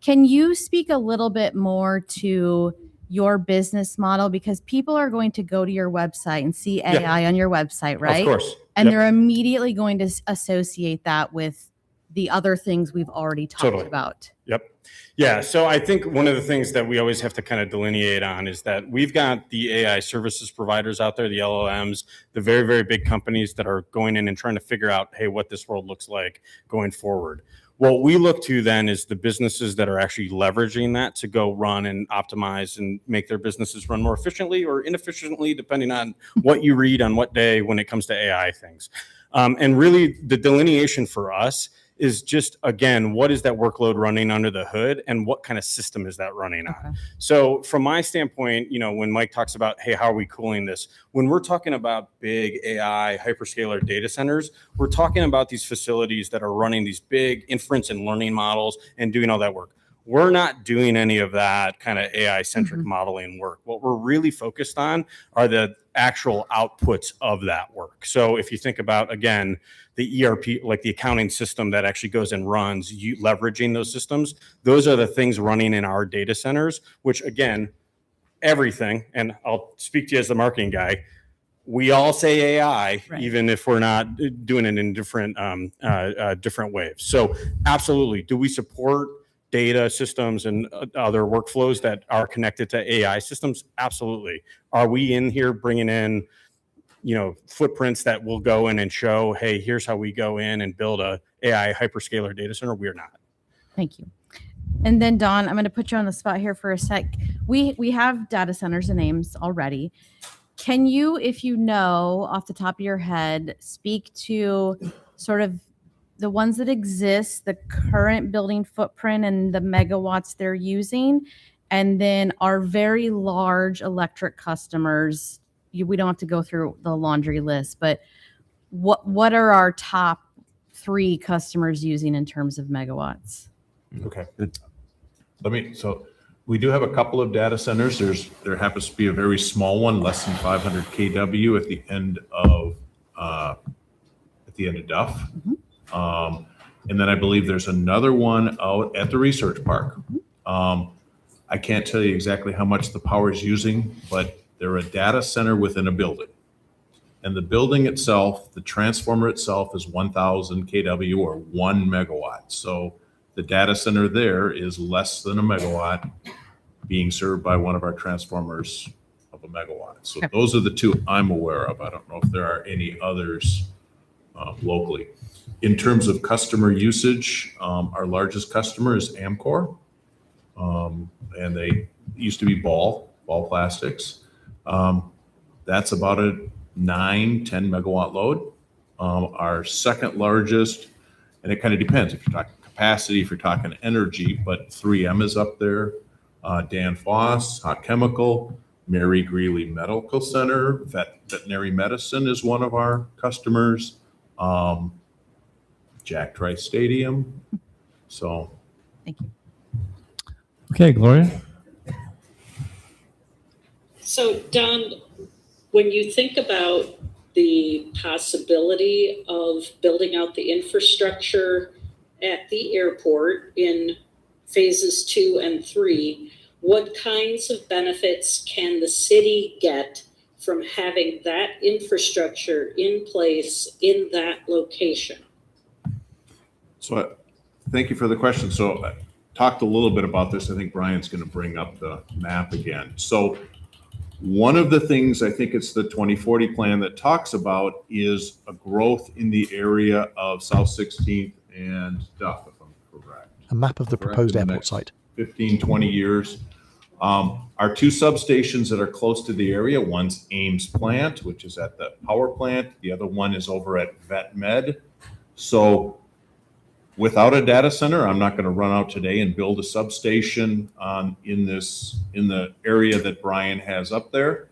Can you speak a little bit more to your business model? Because people are going to go to your website and see AI on your website, right? Of course. And they're immediately going to associate that with the other things we've already talked about. Yep. Yeah. So I think one of the things that we always have to kind of delineate on is that we've got the AI services providers out there, the LLMs, the very, very big companies that are going in and trying to figure out, hey, what this world looks like going forward. What we look to then is the businesses that are actually leveraging that to go run and optimize and make their businesses run more efficiently or inefficiently, depending on what you read on what day when it comes to AI things. And really the delineation for us is just, again, what is that workload running under the hood and what kind of system is that running on? So from my standpoint, when Mike talks about, hey, how are we cooling this? When we're talking about big AI hyperscaler data centers, we're talking about these facilities that are running these big inference and learning models and doing all that work. We're not doing any of that kind of AI-centric modeling work. What we're really focused on are the actual outputs of that work. So if you think about, again, the ERP, like the accounting system that actually goes and runs, you leveraging those systems, those are the things running in our data centers, which again, everything, and I'll speak to you as the marketing guy, we all say AI, even if we're not doing it in different waves. So absolutely, do we support data systems and other workflows that are connected to AI systems? Absolutely. Are we in here bringing in, footprints that will go in and show, hey, here's how we go in and build a AI hyperscaler data center? We're not. Thank you. And then Dawn, I'm going to put you on the spot here for a sec. We have data centers in Ames already. Can you, if you know off the top of your head, speak to sort of the ones that exist, the current building footprint and the megawatts they're using, and then our very large electric customers? We don't have to go through the laundry list, but what are our top 3 customers using in terms of megawatts? Okay. So we do have a couple of data centers. There happens to be a very small one, less than 500 kW at the end of Duff. And then I believe there's another one out at the research park. I can't tell you exactly how much the power is using, but they're a data center within a building. And the building itself, the transformer itself is 1,000 kW or 1 megawatt. So the data center there is less than a megawatt being served by one of our transformers of a megawatt. So those are the 2 I'm aware of. I don't know if there are any others locally. In terms of customer usage, our largest customer is Amcor. And they used to be Ball Plastics. That's about a 9-10 megawatt load. Our second largest, and it kind of depends if you're talking capacity, if you're talking energy, but 3M is up there. Dan Foss, Hot Chemical, Mary Greeley Medical Center, Veterinary Medicine is one of our customers. Jack Trice Stadium. So. Thank you. Okay, Gloria. So Don, when you think about the possibility of building out the infrastructure at the airport in phases 2 and 3, what kinds of benefits can the city get from having that infrastructure in place in that location? So thank you for the question. So I talked a little bit about this. I think Brian's going to bring up the map again. So one of the things, I think it's the 2040 plan that talks about, is a growth in the area of South 16th and Duff, if I'm correct. A map of the proposed airport site. 15, 20 years. Our 2 substations that are close to the area, one's Ames plant, which is at the power plant. The other one is over at Vet Med. So without a data center, I'm not going to run out today and build a substation in the area that Brian has up there.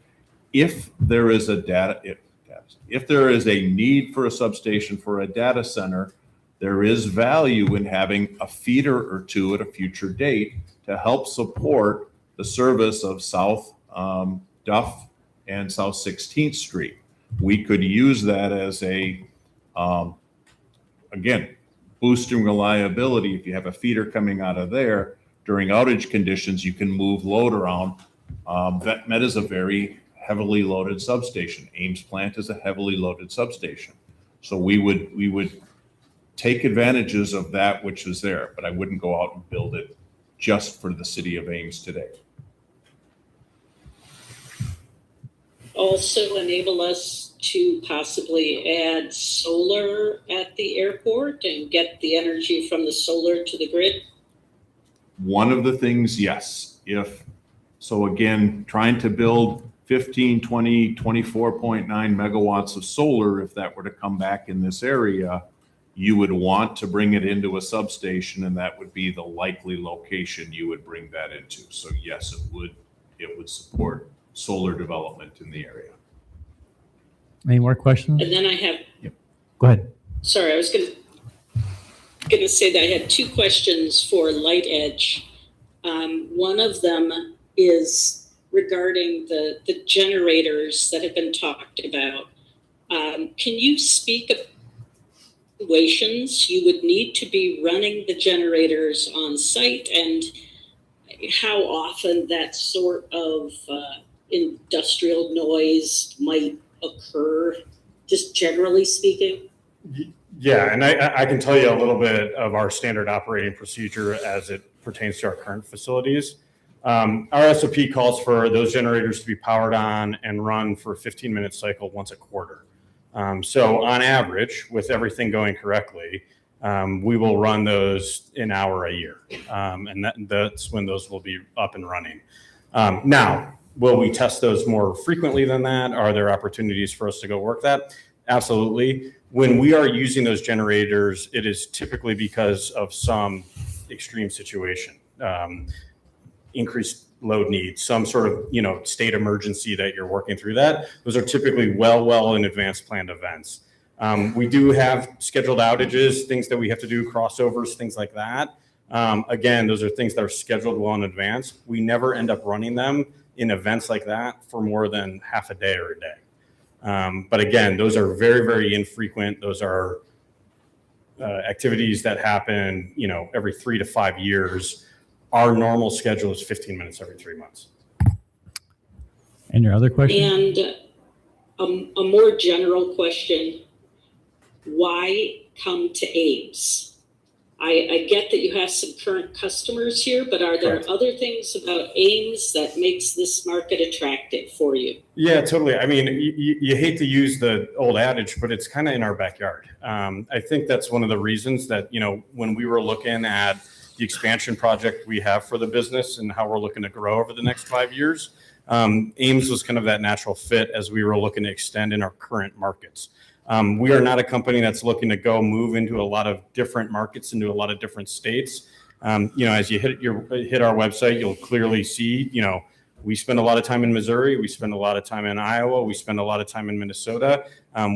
If there is if there is a need for a substation for a data center, there is value in having a feeder or 2 at a future date to help support the service of South Duff and South 16th Street. We could use that as again, boosting reliability. If you have a feeder coming out of there during outage conditions, you can move load around. Vet Med is a very heavily loaded substation. Ames plant is a heavily loaded substation. So we would take advantages of that which is there, but I wouldn't go out and build it just for the city of Ames today. Also enable us to possibly add solar at the airport and get the energy from the solar to the grid? One of the things, yes. So again, trying to build 15, 20, 24.9 megawatts of solar, if that were to come back in this area, you would want to bring it into a substation, and that would be the likely location you would bring that into. So yes, it would support solar development in the area. Any more questions? And then I have, Go ahead. sorry, I was gonna say that I had two questions for Lightedge. One of them is regarding the generators that have been talked about. Can you speak of situations you would need to be running the generators on site, and how often that sort of industrial noise might occur, just generally speaking? Yeah, and I can tell you a little bit of our standard operating procedure as it pertains to our current facilities. Our SOP calls for those generators to be powered on and run for a 15-minute cycle once a quarter. So on average, with everything going correctly, we will run those an hour a year. And that's when those will be up and running. Now, will we test those more frequently than that? Are there opportunities for us to go work that? Absolutely. When we are using those generators, it is typically because of some extreme situation, increased load needs, some sort of state emergency that you're working through that. Those are typically well in advance planned events. We do have scheduled outages, things that we have to do, crossovers, things like that. Again, those are things that are scheduled well in advance. We never end up running them in events like that for more than half a day or a day. But again, those are very infrequent. Those are activities that happen, every 3 to 5 years. Our normal schedule is 15 minutes every 3 months. And your other question? And a more general question, why come to Ames? I get that you have some current customers here, but are there Correct. other things about Ames that makes this market attractive for you? Yeah, totally. I mean, you hate to use the old adage, but it's kind of in our backyard. I think that's one of the reasons that, when we were looking at the expansion project we have for the business and how we're looking to grow over the next 5 years, Ames was kind of that natural fit as we were looking to extend in our current markets. We are not a company that's looking to go move into a lot of different markets, into a lot of different states. As you hit our website, you'll clearly see, we spend a lot of time in Missouri, we spend a lot of time in Iowa, we spend a lot of time in Minnesota.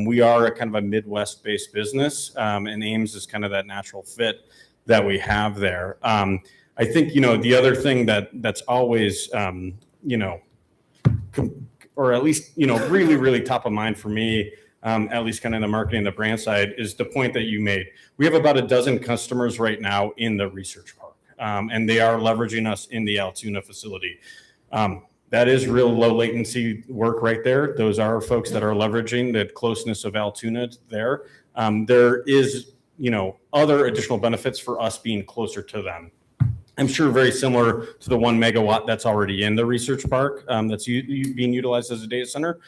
We are a kind of a Midwest-based business, and Ames is kind of that natural fit that we have there. I think, the other thing that's always, or at least, really top of mind for me, at least kind of the marketing and the brand side, is the point that you made. We have about a dozen customers right now in the research park, and they are leveraging us in the Altoona facility. That is real low latency work right there. Those are folks that are leveraging the closeness of Altoona there. There is, other additional benefits for us being closer to them. I'm sure very similar to the 1 megawatt that's already in the research park that's being utilized as a data center.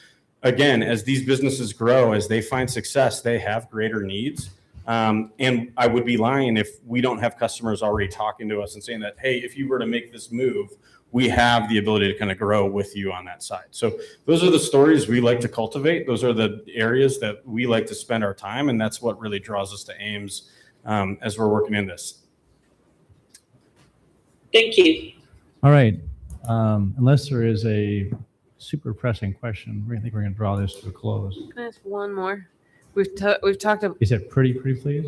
Again, as these businesses grow, as they find success, they have greater needs. And I would be lying if we don't have customers already talking to us and saying that, hey, if you were to make this move, we have the ability to kind of grow with you on that side. So those are the stories we like to cultivate. Those are the areas that we like to spend our time. And that's what really draws us to Ames as we're working in this. Thank you. All right. Unless there is a super pressing question, I think we're going to draw this to a close. Can I ask one more? We've talked about Is it pretty please?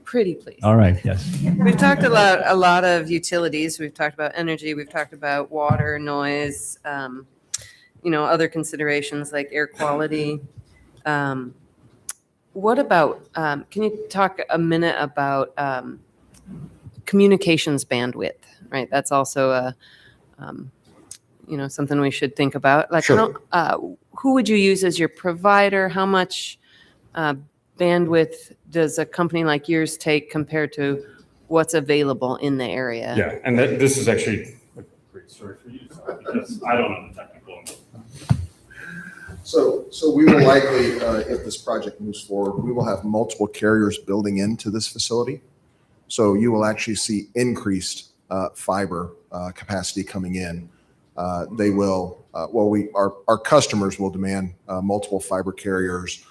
pretty please. All right. Yes. We've talked a lot of utilities. We've talked about energy. We've talked about water, noise, other considerations like air quality. What about, can you talk a minute about communications bandwidth, right? That's also something we should think about. Like, Sure. who would you use as your provider? How much bandwidth does a company like yours take compared to what's available in the area? Yeah, and this is actually a great story for you because I don't know the technical. So we will likely, if this project moves forward, we will have multiple carriers building into this facility. So you will actually see increased fiber capacity coming in. They will, our customers will demand multiple fiber carriers,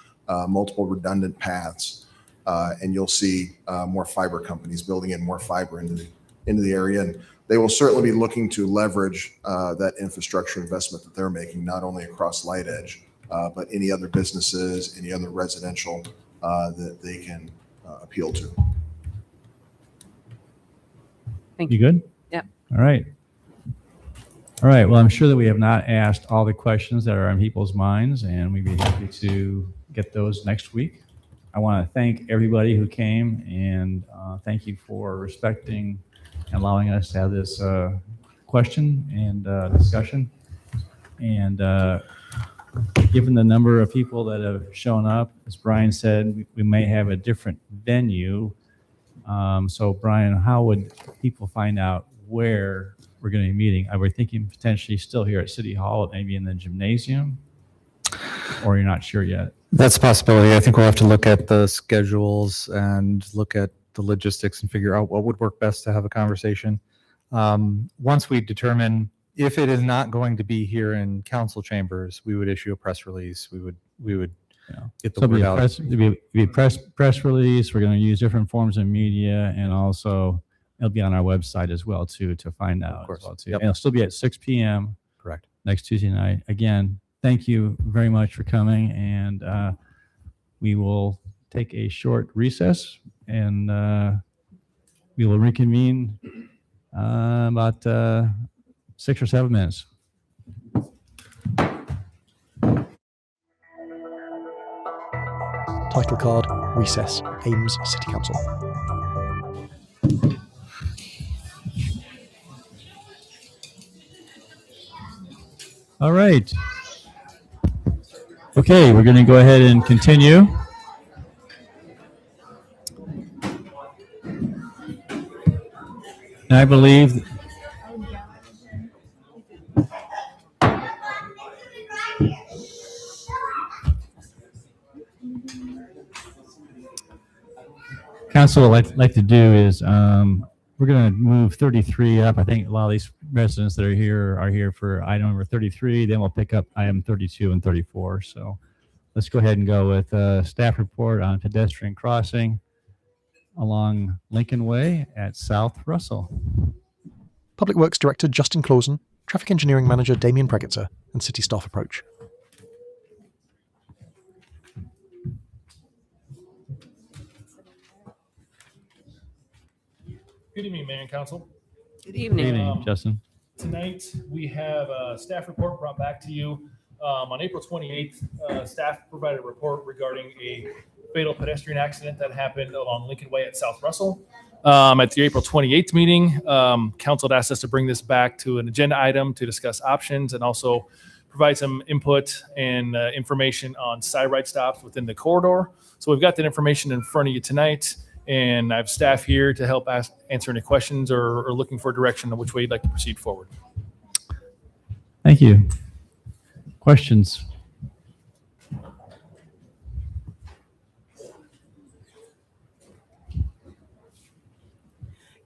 multiple redundant paths. and you'll see more fiber companies building in more fiber into the area. And they will certainly be looking to leverage that infrastructure investment that they're making, not only across Lightedge, but any other businesses, any other residential that they can appeal to. Thank You good? Yep. All right. All right. Well, I'm sure that we have not asked all the questions that are on people's minds, and we'd be happy to get those next week. I want to thank everybody who came, and thank you for respecting and allowing us to have this question and discussion. And given the number of people that have shown up, as Brian said, we may have a different venue. So Brian, how would people find out where we're going to be meeting? Are we thinking potentially still here at City Hall, maybe in the gymnasium? Or you're not sure yet? That's a possibility. I think we'll have to look at the schedules and look at the logistics and figure out what would work best to have a conversation. Once we determine if it is not going to be here in council chambers, we would issue a press release. We would get the word out. It'll be a press release. We're going to use different forms of media, and also it'll be on our website as well too to find out. Of course. As well too. Yep. And it'll still be at 6 p.m. Correct. Next Tuesday night. Again, thank you very much for coming, and we will take a short recess, and we will reconvene about 6 or 7 minutes. Title card, Recess, Ames City Council. All right. Okay, we're going to go ahead and continue. And I believe Council what I'd like to do is we're going to move 33 up. I think a lot of these residents that are here for item number 33. Then we'll pick up item 32 and 34. So let's go ahead and go with staff report on pedestrian crossing along Lincoln Way at South Russell. Public Works Director Justin Clausen, Traffic Engineering Manager Damien Pregetzer, and City Staff approach. Good evening, Mayor and Council. Good evening. Good evening, Justin. Tonight, we have a staff report brought back to you. On April 28th, staff provided a report regarding a fatal pedestrian accident that happened along Lincoln Way at South Russell. At the April 28th meeting, Council had asked us to bring this back to an agenda item to discuss options and also provide some input and information on side right stops within the corridor. So we've got that information in front of you tonight. And I have staff here to help answer any questions or looking for direction on which way you'd like to proceed forward. Thank you. Questions?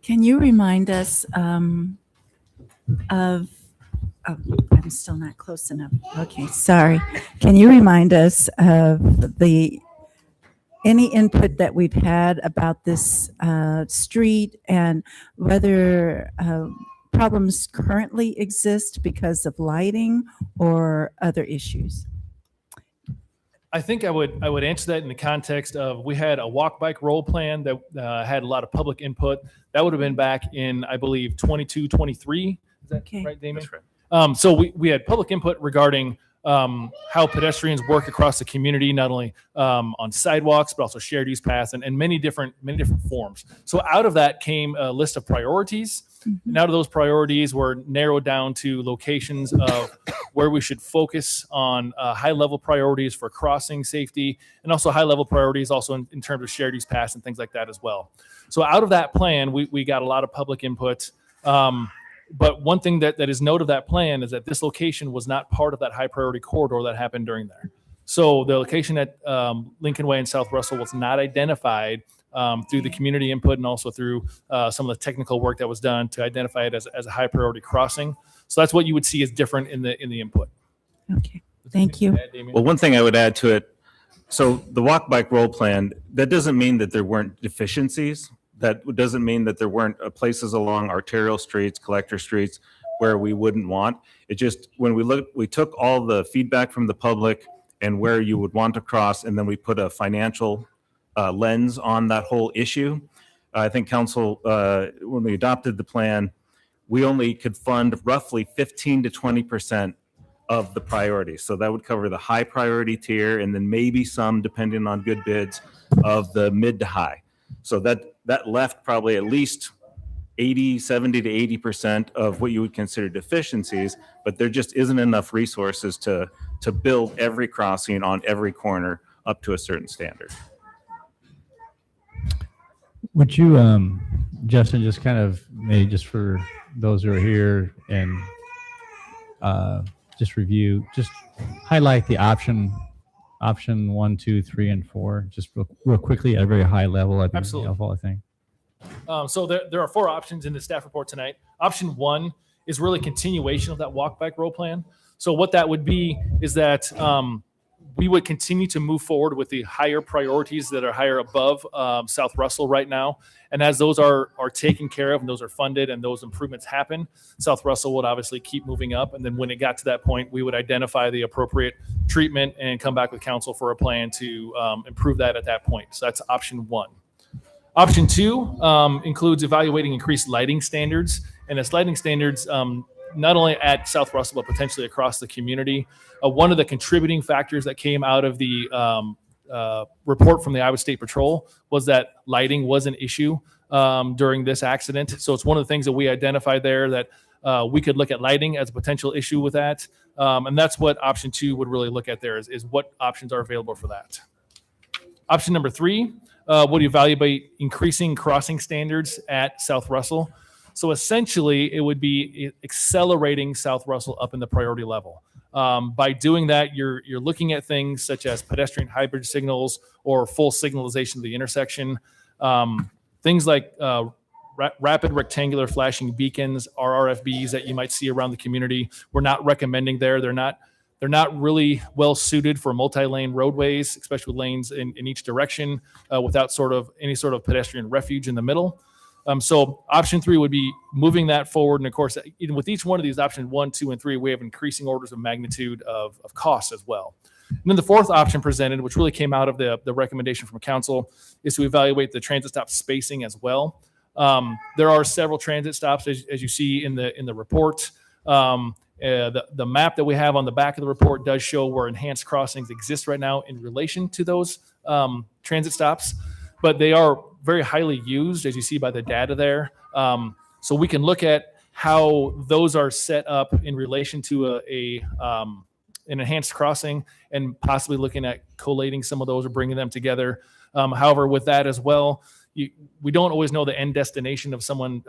Can you remind us I'm still not close enough. Okay, sorry. Can you remind us of any input that we've had about this street and whether problems currently exist because of lighting or other issues? I think I would answer that in the context of we had a walk bike roll plan that had a lot of public input. That would have been back in, I believe, 22, 23. Is that right, Damien? That's right. So we had public input regarding how pedestrians work across the community, not only on sidewalks, but also shared use paths and many different forms. So out of that came a list of priorities. Mm-hmm. And out of those priorities were narrowed down to locations of where we should focus on high level priorities for crossing safety and also high level priorities also in terms of shared use paths and things like that as well. So out of that plan, we got a lot of public input. But one thing that is note of that plan is that this location was not part of that high priority corridor that happened during there. So the location at Lincoln Way and South Russell was not identified through the community input and also through some of the technical work that was done to identify it as a high priority crossing. So that's what you would see as different in the input. Okay, thank you. Well, one thing I would add to it, So the walk bike roll plan, that doesn't mean that there weren't deficiencies. That doesn't mean that there weren't places along arterial streets, collector streets where we wouldn't want. It just, when we took all the feedback from the public and where you would want to cross, and then we put a financial lens on that whole issue. I think council, when we adopted the plan, we only could fund roughly 15 to 20% of the priorities. So that would cover the high priority tier, and then maybe some, depending on good bids, of the mid to high. So that left probably at least 70 to 80% of what you would consider deficiencies, but there just isn't enough resources to build every crossing on every corner up to a certain standard. Would you, Justin, just kind of maybe just for those who are here and just review, just highlight the option 1, 2, 3, and 4, just real quickly at a very high level. That'd be Absolutely. helpful, I think. So there are 4 options in the staff report tonight. Option 1 is really continuation of that walk bike roll plan. So what that would be is that we would continue to move forward with the higher priorities that are higher above South Russell right now. And as those are taken care of and those are funded and those improvements happen, South Russell would obviously keep moving up. And then when it got to that point, we would identify the appropriate treatment and come back with council for a plan to improve that at that point. So that's option 1. Option 2 includes evaluating increased lighting standards. And it's lighting standards not only at South Russell, but potentially across the community. One of the contributing factors that came out of the report from the Iowa State Patrol was that lighting was an issue during this accident. So it's one of the things that we identified there that we could look at lighting as a potential issue with that. And that's what option 2 would really look at there is what options are available for that. Option number 3 would evaluate increasing crossing standards at South Russell. So essentially, it would be accelerating South Russell up in the priority level. By doing that, you're looking at things such as pedestrian hybrid signals or full signalization of the intersection. Things like rapid rectangular flashing beacons, RRFBs that you might see around the community. We're not recommending there. They're not really well suited for multi-lane roadways, especially with lanes in each direction without any sort of pedestrian refuge in the middle. So option 3 would be moving that forward. And of course, with each one of these options 1, 2, and 3, we have increasing orders of magnitude of costs as well. And then the 4th option presented, which really came out of the recommendation from council, is to evaluate the transit stop spacing as well. There are several transit stops, as you see in the report. The map that we have on the back of the report does show where enhanced crossings exist right now in relation to those transit stops, but they are very highly used, as you see by the data there. So we can look at how those are set up in relation to an enhanced crossing and possibly looking at collating some of those or bringing them together. However, with that as well, we don't always know the end destination of someone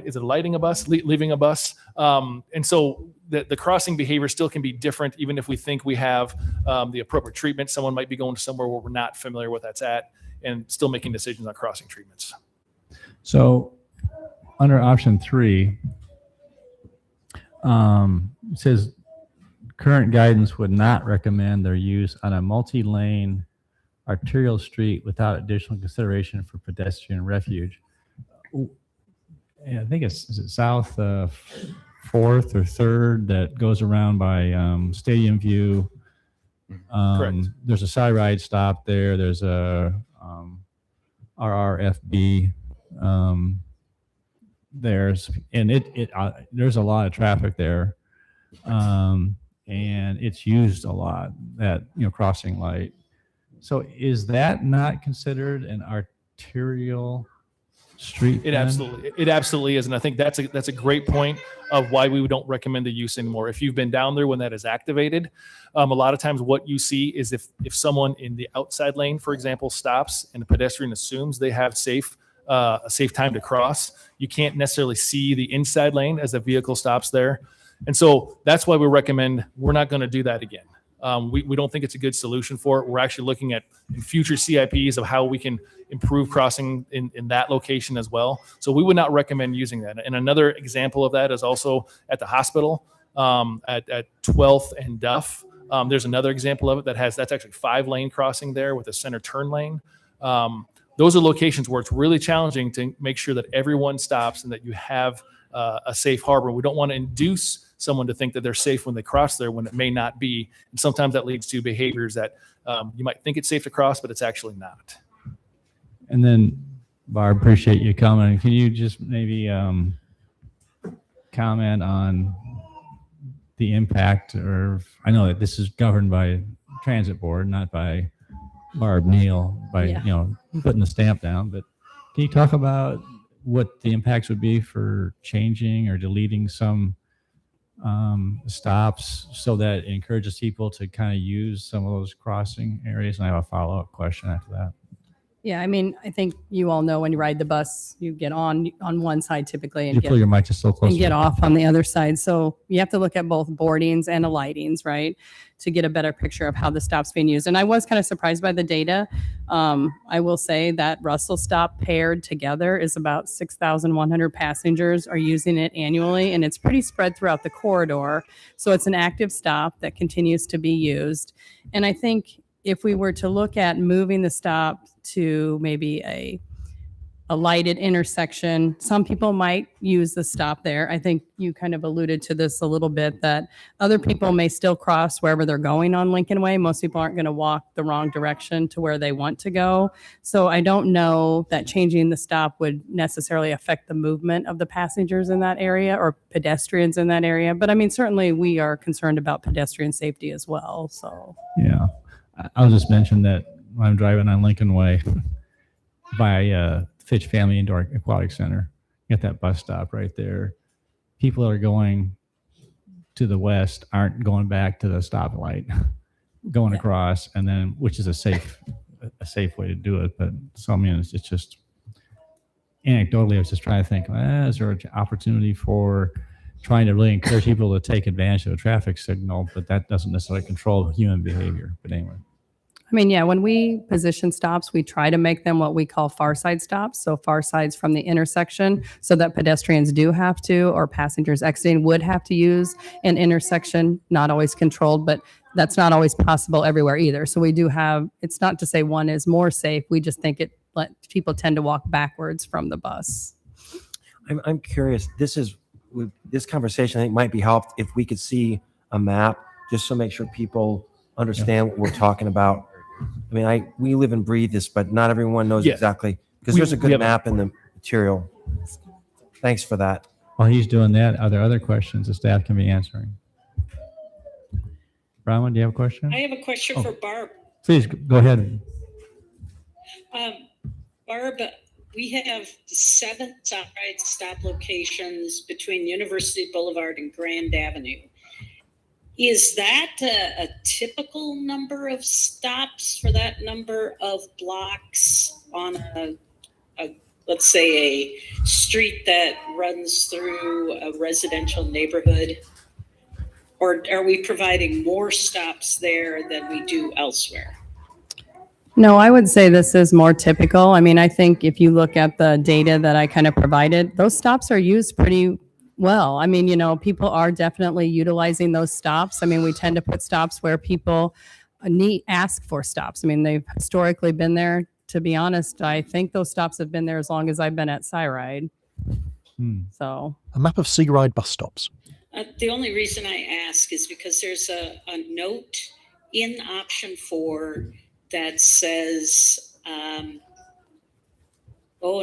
is it lighting a bus, leaving a bus? And so the crossing behavior still can be different, even if we think we have the appropriate treatment. Someone might be going to somewhere where we're not familiar with that's at and still making decisions on crossing treatments. So under option 3, it says current guidance would not recommend their use on a multi-lane arterial street without additional consideration for pedestrian refuge. I think is it South 4th or 3rd that goes around by Stadium View. Correct. There's a side ride stop there. There's a RRFB. There's a lot of traffic there, and it's used a lot. That crossing light. So is that not considered an arterial street? It absolutely is, and I think that's a great point of why we don't recommend the use anymore. If you've been down there when that is activated, a lot of times what you see is if someone in the outside lane, for example, stops and the pedestrian assumes they have a safe time to cross, you can't necessarily see the inside lane as the vehicle stops there, and so that's why we recommend we're not going to do that again. We don't think it's a good solution for it. We're actually looking at in future CIPs of how we can improve crossing in that location as well. So we would not recommend using that. And another example of that is also at the hospital at 12th and Duff. There's another example of it that's actually 5-lane crossing there with a center turn lane. Those are locations where it's really challenging to make sure that everyone stops and that you have a safe harbor. We don't want to induce someone to think that they're safe when they cross there when it may not be. And sometimes that leads to behaviors that you might think it's safe to cross, but it's actually not. And then, Barb, appreciate you coming. Can you just maybe comment on the impact, or I know that this is governed by Transit Board, not by Barb Neal, by putting the stamp down, but can you talk about what the impacts would be for changing or deleting some stops so that it encourages people to kind of use some of those crossing areas? And I have a follow-up question after that. Yeah, I mean, I think you all know when you ride the bus, you get on one side typically and You pull your mic just so close. and get off on the other side. So you have to look at both boardings and the lightings, right, to get a better picture of how the stop's being used. And I was kind of surprised by the data. I will say that Russell stop paired together is about 6,100 passengers are using it annually, and it's pretty spread throughout the corridor. So it's an active stop that continues to be used. And I think if we were to look at moving the stop to maybe a lighted intersection, some people might use the stop there. I think you kind of alluded to this a little bit, that other people may still cross wherever they're going on Lincoln Way. Most people aren't going to walk the wrong direction to where they want to go. So I don't know that changing the stop would necessarily affect the movement of the passengers in that area or pedestrians in that area. But I mean, certainly we are concerned about pedestrian safety as well. So Yeah. I'll just mention that when I'm driving on Lincoln Way by Fitch Family Indoor Aquatic Center, you got that bus stop right there. People that are going to the west aren't going back to the stoplight, going across, and then, which is a safe way to do it. But so, I mean, it's just anecdotally, I was just trying to think, is there an opportunity for trying to really encourage people to take advantage of a traffic signal, but that doesn't necessarily control human behavior. But anyway. I mean, yeah, when we position stops, we try to make them what we call far side stops. So far sides from the intersection, so that pedestrians do have to, or passengers exiting would have to use an intersection, not always controlled, but that's not always possible everywhere either. So we do have, it's not to say one is more safe. We just think people tend to walk backwards from the bus. I'm curious, this conversation, I think, might be helped if we could see a map, just to make sure people understand what we're talking about. I mean, we live and breathe this, but not everyone knows exactly, because there's a good map in the material. Thanks for that. While he's doing that, are there other questions the staff can be answering? Bronwyn, do you have a question? I have a question for Barb. Please go ahead. Barb, we have 7 side stop locations between University Boulevard and Grand Avenue. Is that a typical number of stops for that number of blocks on let's say a street that runs through a residential neighborhood? Or are we providing more stops there than we do elsewhere? No, I would say this is more typical. I mean, I think if you look at the data that I kind of provided, those stops are used pretty well. I mean, people are definitely utilizing those stops. I mean, we tend to put stops where people ask for stops. I mean, they've historically been there. To be honest, I think those stops have been there as long as I've been at SciRide. So A map of SeaRide bus stops. The only reason I ask is because there's a note in option 4 that says,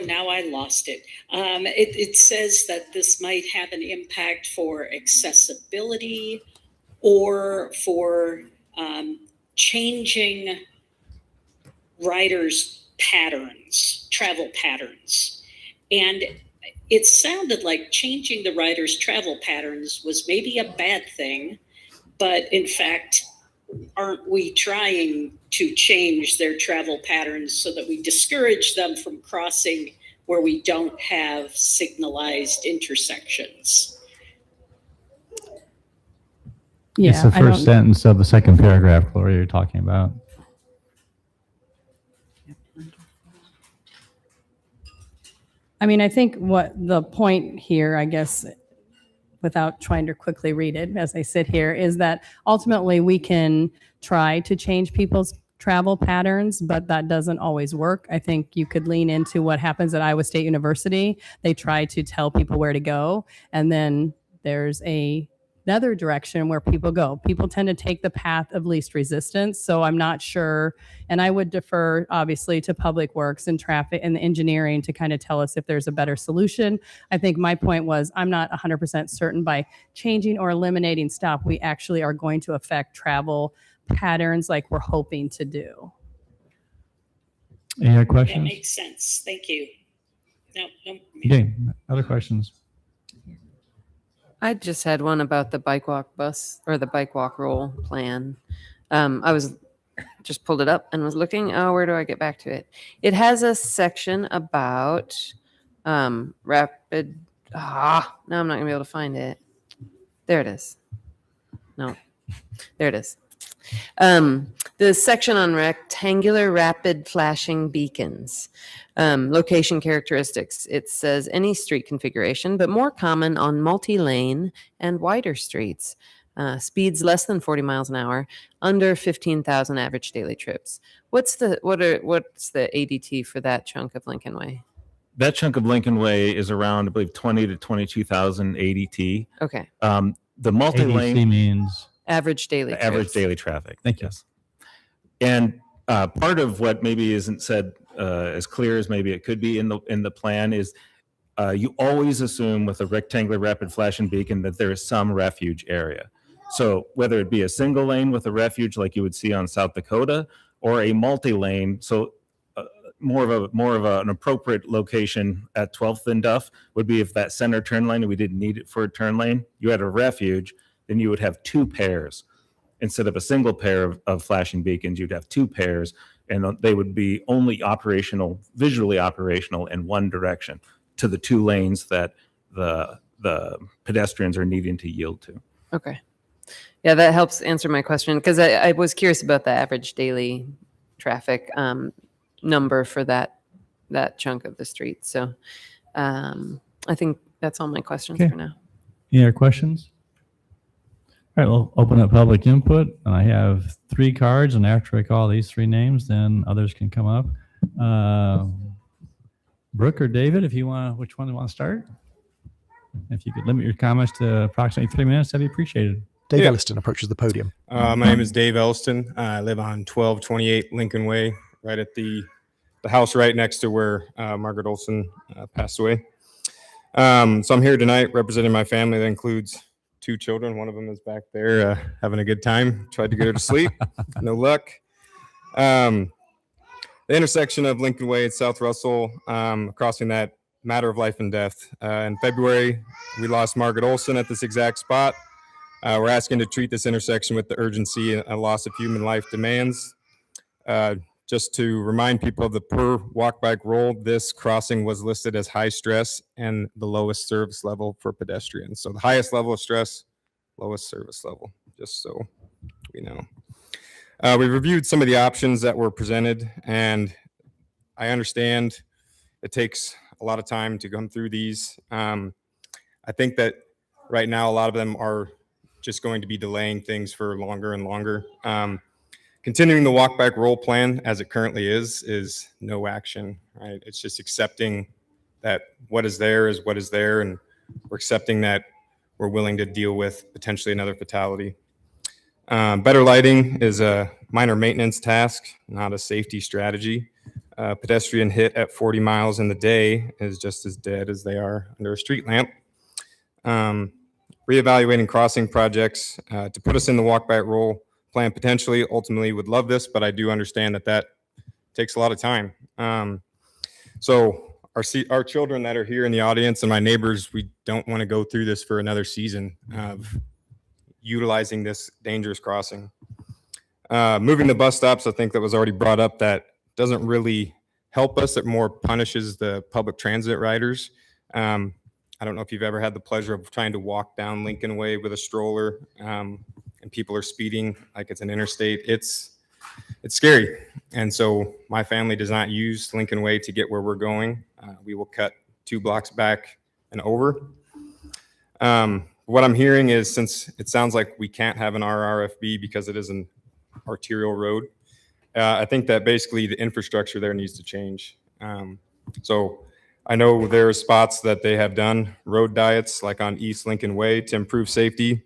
now I lost it. It says that this might have an impact for accessibility or for changing riders' patterns, travel patterns. And it sounded like changing the riders' travel patterns was maybe a bad thing, but in fact, aren't we trying to change their travel patterns so that we discourage them from crossing where we don't have signalized intersections? yeah, It's the I don't- first sentence of the second paragraph, Gloria, you're talking about. I mean, I think what the point here, I guess, without trying to quickly read it as I sit here, is that ultimately we can try to change people's travel patterns, but that doesn't always work. I think you could lean into what happens at Iowa State University. They try to tell people where to go, and then there's another direction where people go. People tend to take the path of least resistance. So I'm not sure, and I would defer obviously to Public Works and traffic and the engineering to kind of tell us if there's a better solution. I think my point was I'm not 100% certain by changing or eliminating stop, we actually are going to affect travel patterns like we're hoping to do. Any other That questions? makes sense. Thank you. No. Okay, other questions? I just had one about the bike walk bus or the bike walk roll plan. I was just pulled it up and was looking. Oh, where do I get back to it? It has a section about rapid. Now I'm not gonna be able to find it. There it is. No, there it is. The section on rectangular rapid flashing beacons. Location characteristics. It says any street configuration, but more common on multi-lane and wider streets. Speeds less than 40 miles an hour, under 15,000 average daily trips. What's the ADT for that chunk of Lincoln Way? That chunk of Lincoln Way is around, I believe, 20 to 22,000 ADT. Okay. The multi-lane ADT means average daily traffic. Thank you. Yes. And part of what maybe isn't said as clear as maybe it could be in the plan is you always assume with a rectangular rapid flashing beacon that there is some refuge area. So whether it be a single lane with a refuge like you would see on South Dakota, or a multi-lane, so more of an appropriate location at 12th and Duff would be if that center turn lane, we didn't need it for a turn lane, you had a refuge, then you would have two pairs. Instead of a single pair of flashing beacons, you'd have two pairs, and they would be only visually operational in one direction to the two lanes that the pedestrians are needing to yield to. Okay. Yeah, that helps answer my question, because I was curious about the average daily traffic number for that chunk of the street. So I think that's all my questions Okay. for now. Any other questions? All right, we'll open up public input. I have 3 cards, and after I call these 3 names, then others can come up. Brooke or David, if you want, which one do you want to start? If you could limit your comments to approximately 3 minutes, that'd be appreciated. Dave Elliston approaches the podium. My name is Dave Elliston. I live on 1228 Lincoln Way, right at the house right next to where Margaret Olson passed away. So I'm here tonight representing my family. That includes 2 children. One of them is back there having a good time. Tried to get her to sleep. No luck. The intersection of Lincoln Way and South Russell, crossing that matter of life and death. In February, we lost Margaret Olson at this exact spot. We're asking to treat this intersection with the urgency a loss of human life demands. Just to remind people of the per walk bike roll, this crossing was listed as high stress and the lowest service level for pedestrians. So the highest level of stress, lowest service level, just so we know. We reviewed some of the options that were presented, and I understand it takes a lot of time to come through these. I think that right now a lot of them are just going to be delaying things for longer and longer. Continuing the walk back roll plan as it currently is no action, right? It's just accepting that what is there, and we're accepting that we're willing to deal with potentially another fatality. Better lighting is a minor maintenance task, not a safety strategy. Pedestrian hit at 40 miles in the day is just as dead as they are under a street lamp. Reevaluating crossing projects to put us in the walk back roll plan potentially, ultimately would love this, but I do understand that takes a lot of time. So our children that are here in the audience and my neighbors, we don't want to go through this for another season of utilizing this dangerous crossing. Moving the bus stops, I think that was already brought up, that doesn't really help us. It more punishes the public transit riders. I don't know if you've ever had the pleasure of trying to walk down Lincoln Way with a stroller and people are speeding like it's an interstate. It's scary. And so my family does not use Lincoln Way to get where we're going. We will cut 2 blocks back and over. What I'm hearing is, since it sounds like we can't have an RRFB because it is an arterial road, I think that basically the infrastructure there needs to change. So I know there are spots that they have done road diets, like on East Lincoln Way, to improve safety.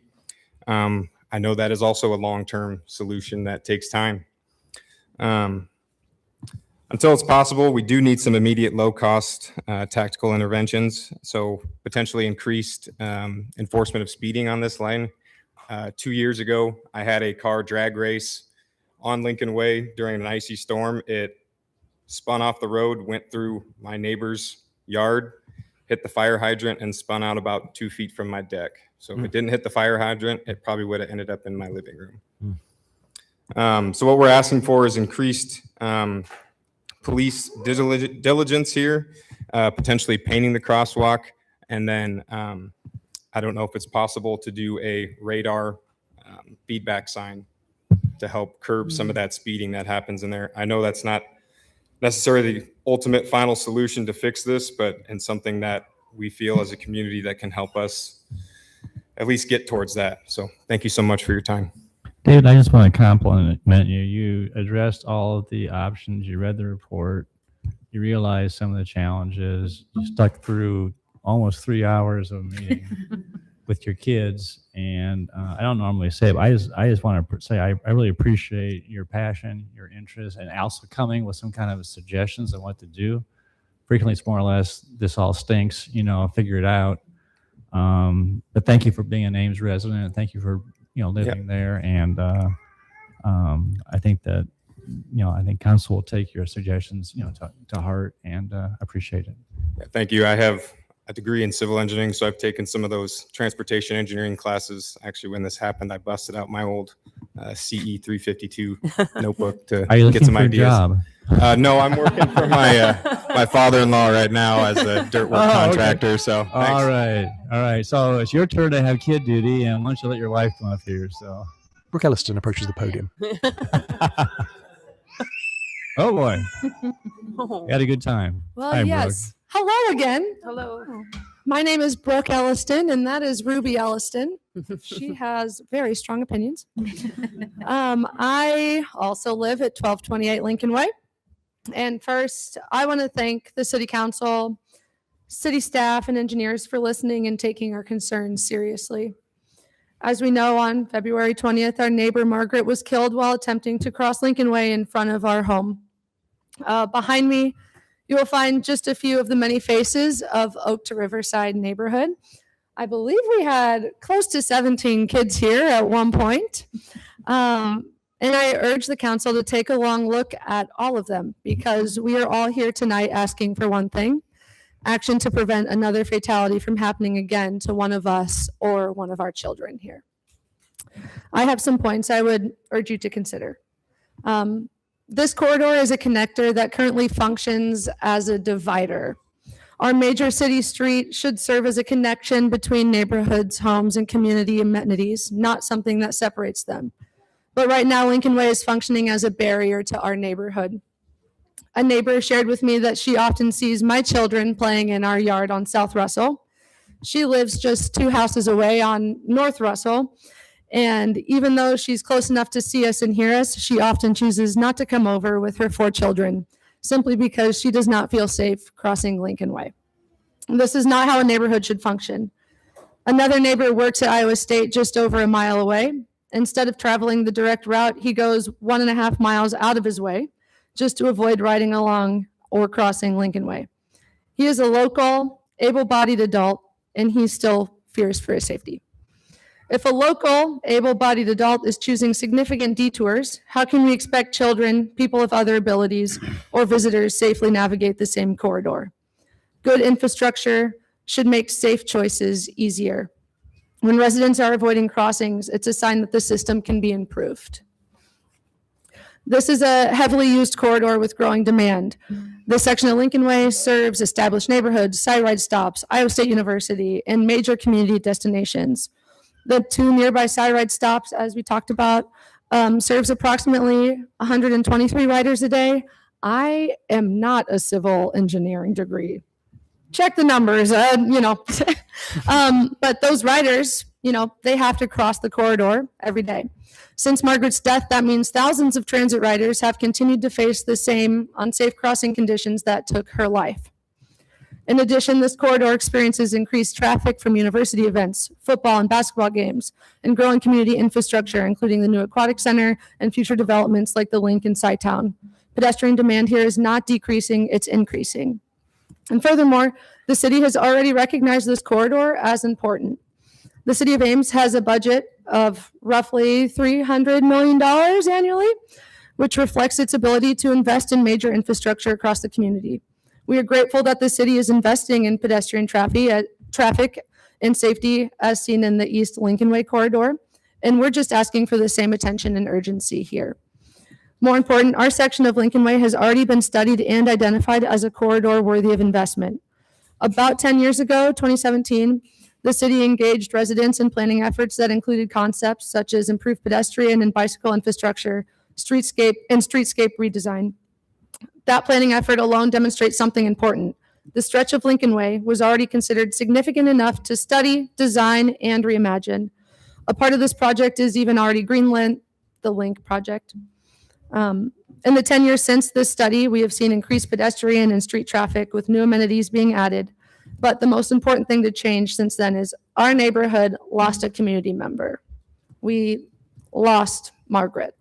I know that is also a long-term solution that takes time. Until it's possible, we do need some immediate low-cost tactical interventions. So potentially increased enforcement of speeding on this line. 2 years ago, I had a car drag race on Lincoln Way during an icy storm. It spun off the road, went through my neighbor's yard, hit the fire hydrant, and spun out about 2 feet from my deck. So if it didn't hit the fire hydrant, it probably would have ended up in my living room. So what we're asking for is increased police diligence here, potentially painting the crosswalk, and then I don't know if it's possible to do a radar feedback sign to help curb some of that speeding that happens in there. I know that's not necessarily the ultimate final solution to fix this, but and something that we feel as a community that can help us at least get towards that. So thank you so much for your time. David, I just want to compliment you. You addressed all of the options. You read the report. You realized some of the challenges. You stuck through almost 3 hours of a meeting with your kids. And I don't normally say it, but I just want to say I really appreciate your passion, your interest, and also coming with some kind of suggestions on what to do. Frequently, it's more or less, this all stinks, figure it out. But thank you for being an Ames resident. And thank you for living there. And I think that, I think council will take your suggestions, to heart, and appreciate it. Yeah, thank you. I have a degree in civil engineering, so I've taken some of those transportation engineering classes. Actually, when this happened, I busted out my old CE 352 notebook to get some ideas. Job? No, I'm working for my father-in-law right now as a dirt work contractor. Okay. So thanks. All right. So it's your turn to have kid duty, and why don't you let your wife come up here? So Brooke Elliston approaches the podium. Oh boy, had a good time. Well, Hi, yes. Brooke. Hello again. Hello. My name is Brooke Elliston, and that is Ruby Elliston. She has very strong opinions. I also live at 1228 Lincoln Way. And first, I want to thank the City Council, city staff, and engineers for listening and taking our concerns seriously. As we know, on February 20th, our neighbor Margaret was killed while attempting to cross Lincoln Way in front of our home. Behind me, you will find just a few of the many faces of Oak to Riverside neighborhood. I believe we had close to 17 kids here at one point. And I urge the council to take a long look at all of them, because we are all here tonight asking for one thing: action to prevent another fatality from happening again to one of us or one of our children here. I have some points I would urge you to consider. This corridor is a connector that currently functions as a divider. Our major city street should serve as a connection between neighborhoods, homes, and community amenities, not something that separates them. But right now, Lincoln Way is functioning as a barrier to our neighborhood. A neighbor shared with me that she often sees my children playing in our yard on South Russell. She lives just 2 houses away on North Russell. And even though she's close enough to see us and hear us, she often chooses not to come over with her 4 children, simply because she does not feel safe crossing Lincoln Way. This is not how a neighborhood should function. Another neighbor works at Iowa State just over a mile away. Instead of traveling the direct route, he goes 1.5 miles out of his way just to avoid riding along or crossing Lincoln Way. He is a local, able-bodied adult, and he still fears for his safety. If a local, able-bodied adult is choosing significant detours, how can we expect children, people of other abilities, or visitors safely navigate the same corridor? Good infrastructure should make safe choices easier. When residents are avoiding crossings, it's a sign that the system can be improved. This is a heavily used corridor with growing demand. This section of Lincoln Way serves established neighborhoods, side ride stops, Iowa State University, and major community destinations. The 2 nearby side ride stops, as we talked about, serves approximately 123 riders a day. I am not a civil engineering degree. check the numbers, but those riders, they have to cross the corridor every day. Since Margaret's death, that means thousands of transit riders have continued to face the same unsafe crossing conditions that took her life. In addition, this corridor experiences increased traffic from university events, football and basketball games, and growing community infrastructure, including the new aquatic center and future developments like the link in Sci-Town. Pedestrian demand here is not decreasing, it's increasing. And furthermore, the city has already recognized this corridor as important. The City of Ames has a budget of roughly $300 million annually, which reflects its ability to invest in major infrastructure across the community. We are grateful that the city is investing in pedestrian traffic and safety as seen in the East Lincoln Way corridor, and we're just asking for the same attention and urgency here. More important, our section of Lincoln Way has already been studied and identified as a corridor worthy of investment. About 10 years ago, 2017, the city engaged residents in planning efforts that included concepts such as improved pedestrian and bicycle infrastructure, streetscape redesign. That planning effort alone demonstrates something important. The stretch of Lincoln Way was already considered significant enough to study, design, and reimagine. A part of this project is even already greenlit, the Link project. In the 10 years since this study, we have seen increased pedestrian and street traffic with new amenities being added. But the most important thing to change since then is our neighborhood lost a community member. We lost Margaret.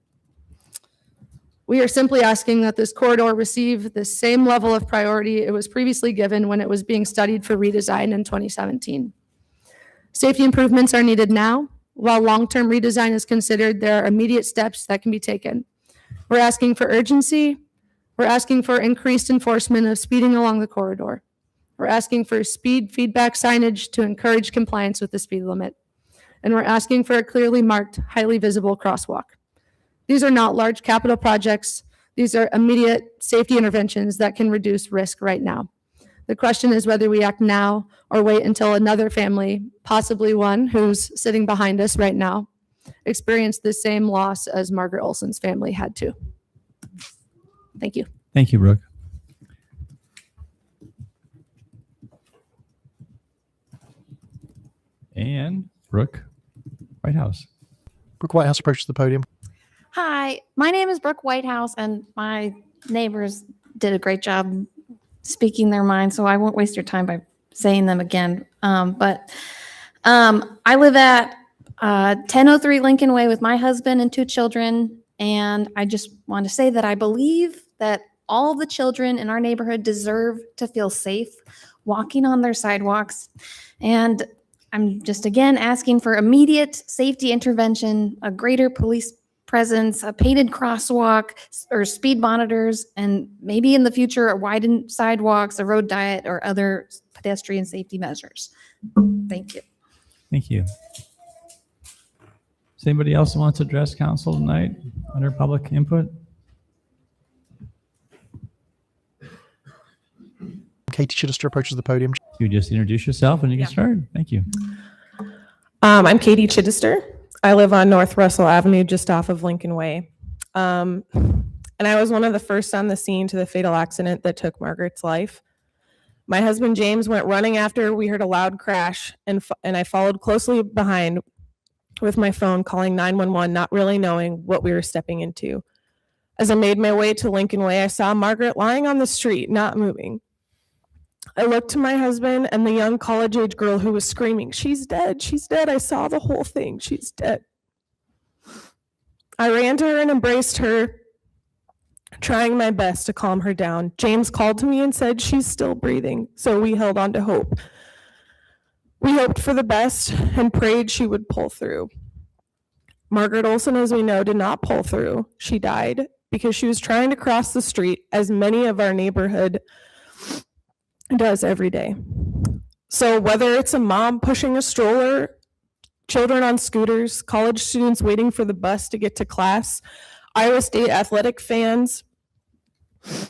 We are simply asking that this corridor receive the same level of priority it was previously given when it was being studied for redesign in 2017. Safety improvements are needed now. While long-term redesign is considered, there are immediate steps that can be taken. We're asking for urgency. We're asking for increased enforcement of speeding along the corridor. We're asking for speed feedback signage to encourage compliance with the speed limit. And we're asking for a clearly marked, highly visible crosswalk. These are not large capital projects. These are immediate safety interventions that can reduce risk right now. The question is whether we act now or wait until another family, possibly one who's sitting behind us right now, experience the same loss as Margaret Olson's family had to. Thank you. Thank you, Brooke. And Brooke Whitehouse. Brooke Whitehouse approaches the podium. Hi, my name is Brooke Whitehouse, and my neighbors did a great job speaking their mind, so I won't waste your time by saying them again. But I live at 1003 Lincoln Way with my husband and 2 children, and I just want to say that I believe that all the children in our neighborhood deserve to feel safe walking on their sidewalks. And I'm just again asking for immediate safety intervention, a greater police presence, a painted crosswalk or speed monitors, and maybe in the future, a widened sidewalks, a road diet, or other pedestrian safety measures. Thank you. Thank you. Does anybody else want to address council tonight under public input? Katie Chittister approaches the podium. You just introduce yourself and you get started. Thank you. I'm Katie Chittister. I live on North Russell Avenue, just off of Lincoln Way. And I was one of the first on the scene to the fatal accident that took Margaret's life. My husband, James, went running after we heard a loud crash, and I followed closely behind with my phone, calling 911, not really knowing what we were stepping into. As I made my way to Lincoln Way, I saw Margaret lying on the street, not moving. I looked to my husband and the young college-age girl who was screaming, "She's dead, she's dead. I saw the whole thing, she's dead." I ran to her and embraced her, trying my best to calm her down. James called to me and said she's still breathing, so we held on to hope. We hoped for the best and prayed she would pull through. Margaret Olson, as we know, did not pull through. She died because she was trying to cross the street, as many of our neighborhood does every day. So whether it's a mom pushing a stroller, children on scooters, college students waiting for the bus to get to class, Iowa State athletic fans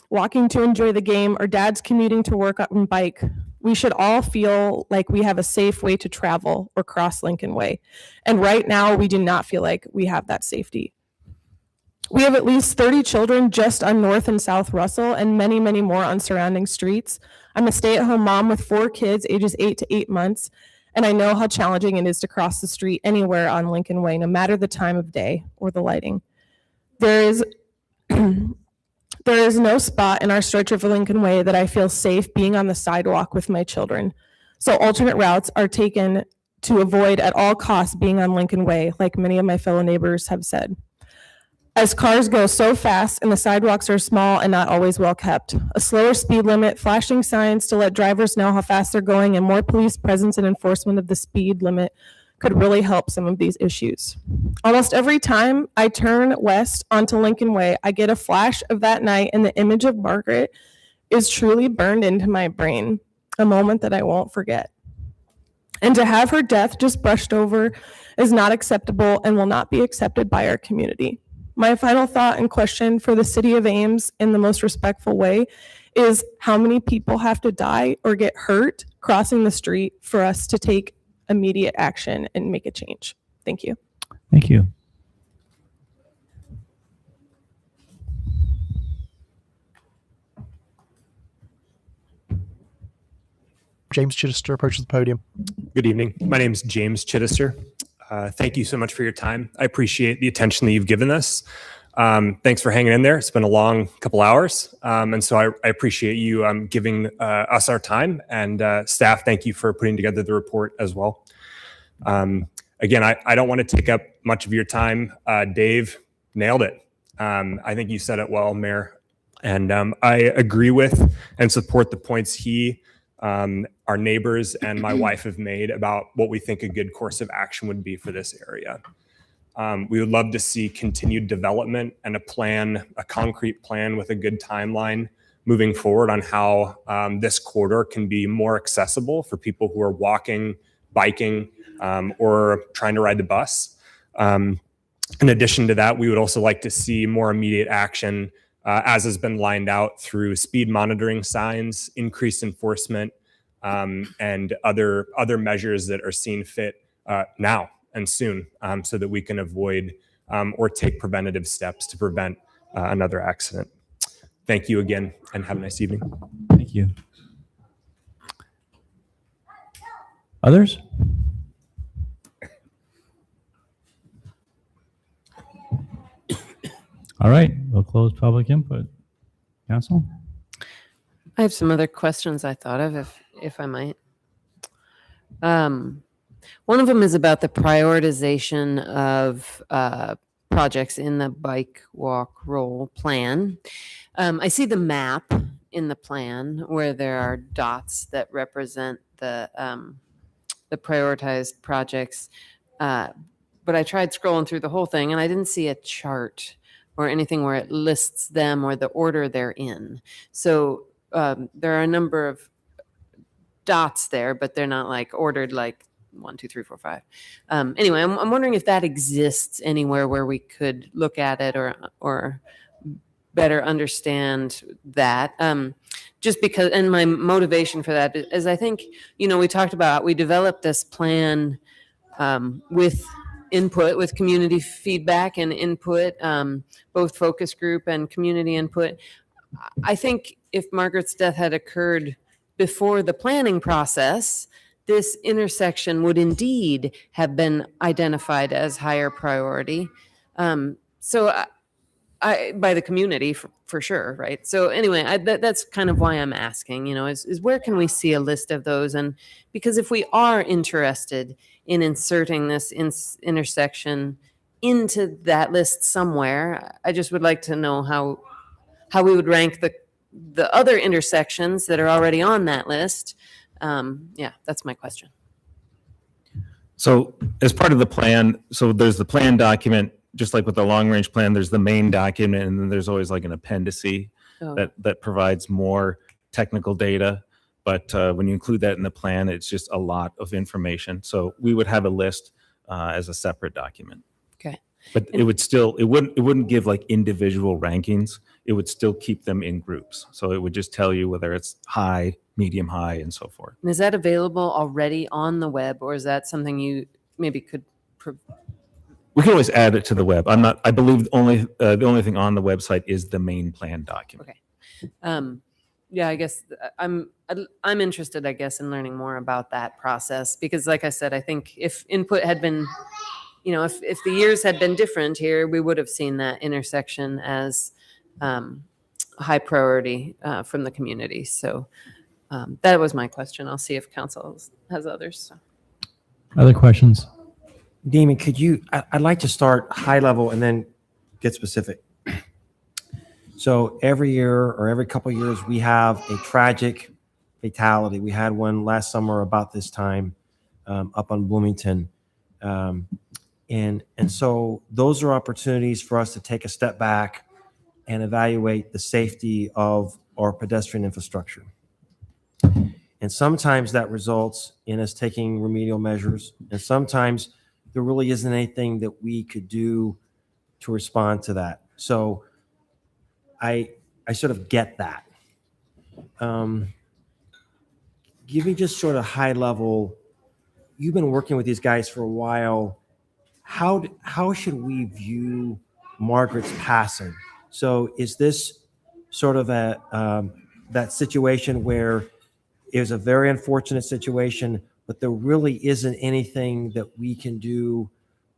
walking to enjoy the game, or dads commuting to work on bike, we should all feel like we have a safe way to travel or cross Lincoln Way. And right now, we do not feel like we have that safety. We have at least 30 children just on North and South Russell and many, many more on surrounding streets. I'm a stay-at-home mom with 4 kids ages 8 to 8 months, and I know how challenging it is to cross the street anywhere on Lincoln Way, no matter the time of day or the lighting. There is no spot in our stretch of Lincoln Way that I feel safe being on the sidewalk with my children. So alternate routes are taken to avoid at all costs being on Lincoln Way, like many of my fellow neighbors have said. As cars go so fast and the sidewalks are small and not always well kept, a slower speed limit, flashing signs to let drivers know how fast they're going, and more police presence and enforcement of the speed limit could really help some of these issues. Almost every time I turn west onto Lincoln Way, I get a flash of that night, and the image of Margaret is truly burned into my brain, a moment that I won't forget. And to have her death just brushed over is not acceptable and will not be accepted by our community. My final thought and question for the City of Ames in the most respectful way is how many people have to die or get hurt crossing the street for us to take immediate action and make a change? Thank you. Thank you. James Chittister approaches the podium. Good evening. My name is James Chittister. Thank you so much for your time. I appreciate the attention that you've given us. Thanks for hanging in there. It's been a long couple hours. And so I appreciate you giving us our time. And staff, thank you for putting together the report as well. Again, I don't want to take up much of your time. Dave nailed it. I think you said it well, Mayor. And I agree with and support the points he, our neighbors, and my wife have made about what we think a good course of action would be for this area. We would love to see continued development and a concrete plan with a good timeline moving forward on how this corridor can be more accessible for people who are walking, biking, or trying to ride the bus. In addition to that, we would also like to see more immediate action, as has been lined out through speed monitoring signs, increased enforcement, and other measures that are seen fit now and soon, so that we can avoid or take preventative steps to prevent another accident. Thank you again, and have a nice evening. Thank you. Others? All right, we'll close public input. Council? I have some other questions I thought of, if I might. One of them is about the prioritization of projects in the bike, walk, roll plan. I see the map in the plan where there are dots that represent the prioritized projects, but I tried scrolling through the whole thing and I didn't see a chart or anything where it lists them or the order they're in. So there are a number of dots there, but they're not like ordered like 1, 2, 3, 4, 5. Anyway, I'm wondering if that exists anywhere where we could look at it or better understand that. Just because, and my motivation for that is I think, we talked about, we developed this plan with input, with community feedback and input, both focus group and community input. I think if Margaret's death had occurred before the planning process, this intersection would indeed have been identified as higher priority. So by the community for sure, right? So anyway, that's kind of why I'm asking, is where can we see a list of those? And because if we are interested in inserting this intersection into that list somewhere, I just would like to know how we would rank the other intersections that are already on that list. Yeah, that's my question. So as part of the plan, so there's the plan document, just like with the long range plan, there's the main document, and then there's always like an appendice that provides more technical data. But when you include that in the plan, it's just a lot of information. So we would have a list as a separate document. Okay. But it wouldn't give like individual rankings. It would still keep them in groups. So it would just tell you whether it's high, medium, high, and so forth. And is that available already on the web, or is that something you maybe could We can always add it to the web. I believe the only thing on the website is the main plan document. Okay. Yeah, I guess I'm interested, I guess, in learning more about that process because, like I said, I think if input had been, if the years had been different here, we would have seen that intersection as high priority from the community. So that was my question. I'll see if council has others. Other questions? Damon, I'd like to start high level and then get specific. So every year or every couple of years, we have a tragic fatality. We had one last summer about this time up on Bloomington. And so those are opportunities for us to take a step back and evaluate the safety of our pedestrian infrastructure. And sometimes that results in us taking remedial measures. And sometimes there really isn't anything that we could do to respond to that. So I sort of get that. Give me just sort of high level. You've been working with these guys for a while. How should we view Margaret's passing? So is this sort of that situation where it was a very unfortunate situation, but there really isn't anything that we can do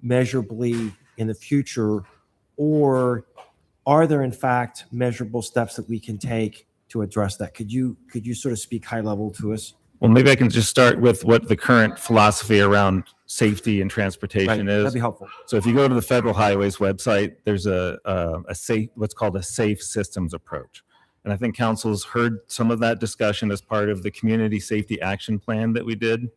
measurably in the future, or are there in fact measurable steps that we can take to address that? Could you sort of speak high level to us? Well, maybe I can just start with what the current philosophy around safety and transportation is. That'd be helpful. So if you go to the Federal Highways website, there's a safe, what's called a safe systems approach. And I think council's heard some of that discussion as part of the community safety action plan that we did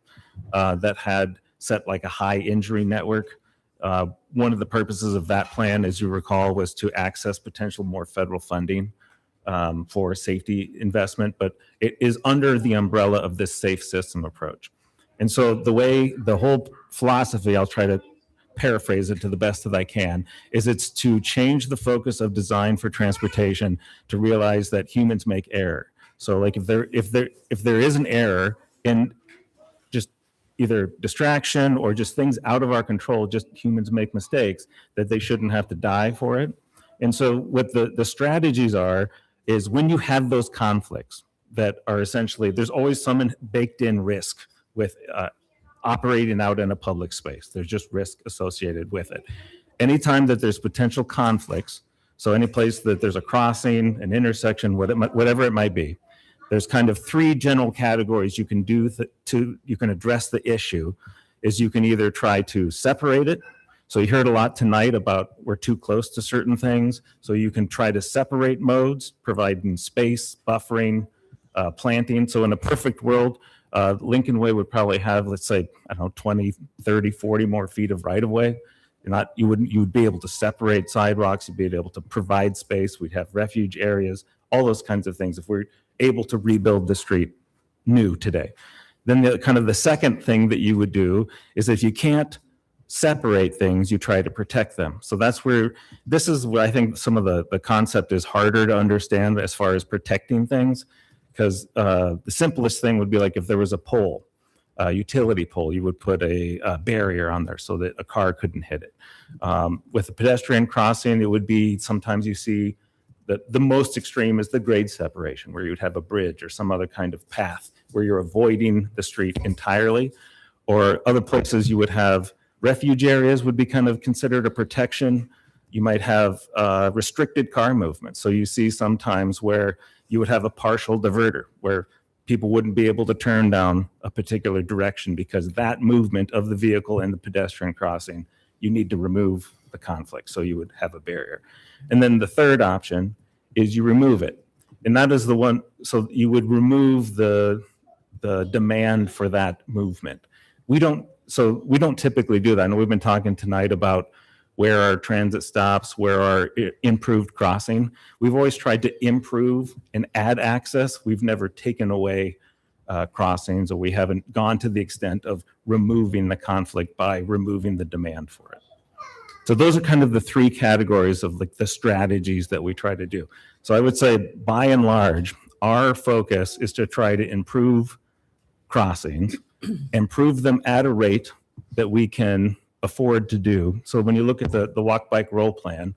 that had set like a high injury network. One of the purposes of that plan, as you recall, was to access potential more federal funding for safety investment, but it is under the umbrella of this safe system approach. And so the whole philosophy, I'll try to paraphrase it to the best that I can, is it's to change the focus of design for transportation to realize that humans make error. So like if there is an error in just either distraction or just things out of our control, just humans make mistakes, that they shouldn't have to die for it. And so what the strategies are is when you have those conflicts that are essentially, there's always some baked in risk with operating out in a public space. There's just risk associated with it. Anytime that there's potential conflicts, so any place that there's a crossing, an intersection, whatever it might be, there's kind of three general categories you can do you can address the issue. Is you can either try to separate it. So you heard a lot tonight about we're too close to certain things. So you can try to separate modes, providing space, buffering, planting. So in a perfect world, Lincoln Way would probably have, let's say, I don't know, 20, 30, 40 more feet of right of way. You would be able to separate sidewalks. You'd be able to provide space. We'd have refuge areas, all those kinds of things if we're able to rebuild the street new today. Then the second thing that you would do is if you can't separate things, you try to protect them. So this is where I think some of the concept is harder to understand as far as protecting things, because the simplest thing would be like if there was a pole, a utility pole, you would put a barrier on there so that a car couldn't hit it. With a pedestrian crossing, it would be, sometimes you see that the most extreme is the grade separation, where you would have a bridge or some other kind of path where you're avoiding the street entirely. Or other places you would have refuge areas would be kind of considered a protection. You might have restricted car movement. So you see sometimes where you would have a partial diverter where people wouldn't be able to turn down a particular direction because that movement of the vehicle in the pedestrian crossing, you need to remove the conflict. So you would have a barrier. And then the third option is you remove it. And that is the one, so you would remove the demand for that movement. We don't typically do that. I know we've been talking tonight about where our transit stops, where our improved crossing. We've always tried to improve and add access. We've never taken away crossings, or we haven't gone to the extent of removing the conflict by removing the demand for it. So those are kind of the three categories of like the strategies that we try to do. So I would say by and large, our focus is to try to improve crossings, improve them at a rate that we can afford to do. So when you look at the walk bike roll plan,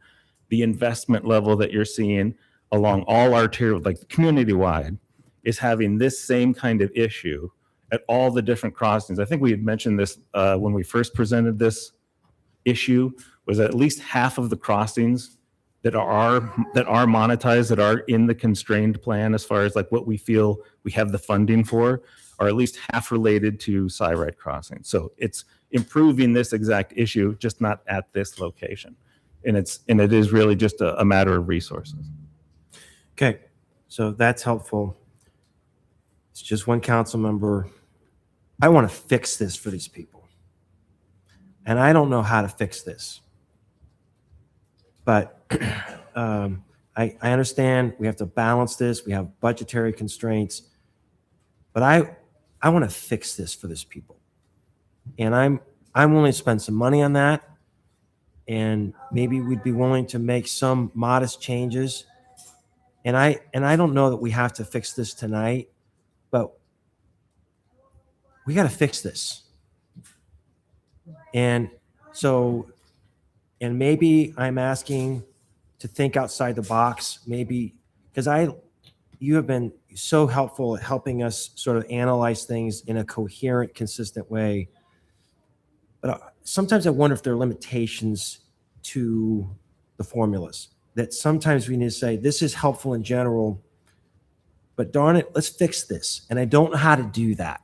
the investment level that you're seeing along all arterial, like community wide, is having this same kind of issue at all the different crossings. I think we had mentioned this when we first presented this issue, was at least half of the crossings that are monetized, that are in the constrained plan as far as like what we feel we have the funding for, are at least half related to Cyrite crossing. So it's improving this exact issue, just not at this location. And it is really just a matter of resources. Okay, so that's helpful. It's just one council member. I want to fix this for these people. And I don't know how to fix this. But I understand we have to balance this. We have budgetary constraints. But I want to fix this for these people. And I'm willing to spend some money on that. And maybe we'd be willing to make some modest changes. And I don't know that we have to fix this tonight, but we got to fix this. And so, and maybe I'm asking to think outside the box, maybe, because you have been so helpful at helping us sort of analyze things in a coherent, consistent way. But sometimes I wonder if there are limitations to the formulas, that sometimes we need to say, this is helpful in general, but darn it, let's fix this. And I don't know how to do that.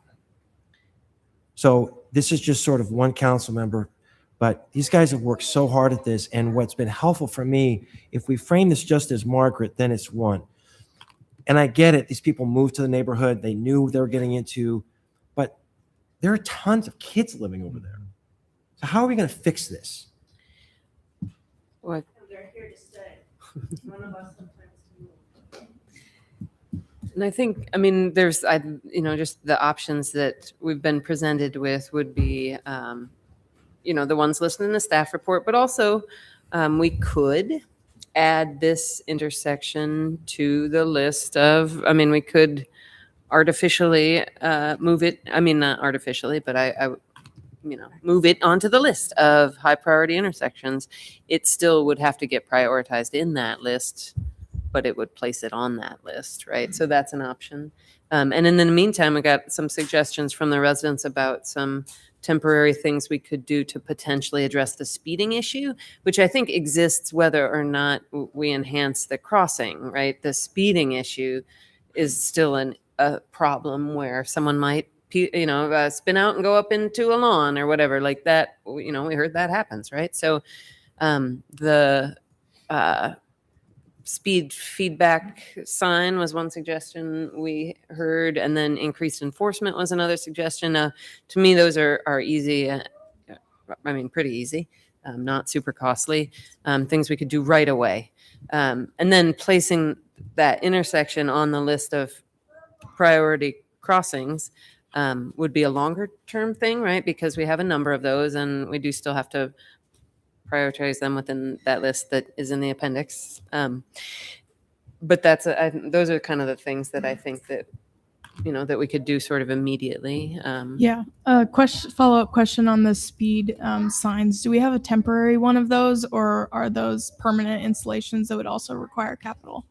So this is just sort of one council member, but these guys have worked so hard at this. And what's been helpful for me, if we frame this just as Margaret, then it's one. And I get it. These people moved to the neighborhood. They knew what they were getting into, but there are tons of kids living over there. So how are we going to fix this? What? They're here to stay. One of us sometimes move. And I think, I mean, there's, just the options that we've been presented with would be, the ones listed in the staff report, but also we could add this intersection to the list of, we could artificially move it. Not artificially, but I move it onto the list of high priority intersections. It still would have to get prioritized in that list, but it would place it on that list, right? So that's an option. And in the meantime, I got some suggestions from the residents about some temporary things we could do to potentially address the speeding issue, which I think exists whether or not we enhance the crossing, right? The speeding issue is still a problem where someone might spin out and go up into a lawn or whatever like that. We heard that happens, right? So the speed feedback sign was one suggestion we heard, and then increased enforcement was another suggestion. To me, those are easy. Pretty easy, not super costly, things we could do right away. And then placing that intersection on the list of priority crossings would be a longer term thing, right? Because we have a number of those and we do still have to prioritize them within that list that is in the appendix. But those are kind of the things that I think that, that we could do sort of immediately. Yeah. Follow-up question on the speed signs. Do we have a temporary one of those, or are those permanent installations that would also require capital?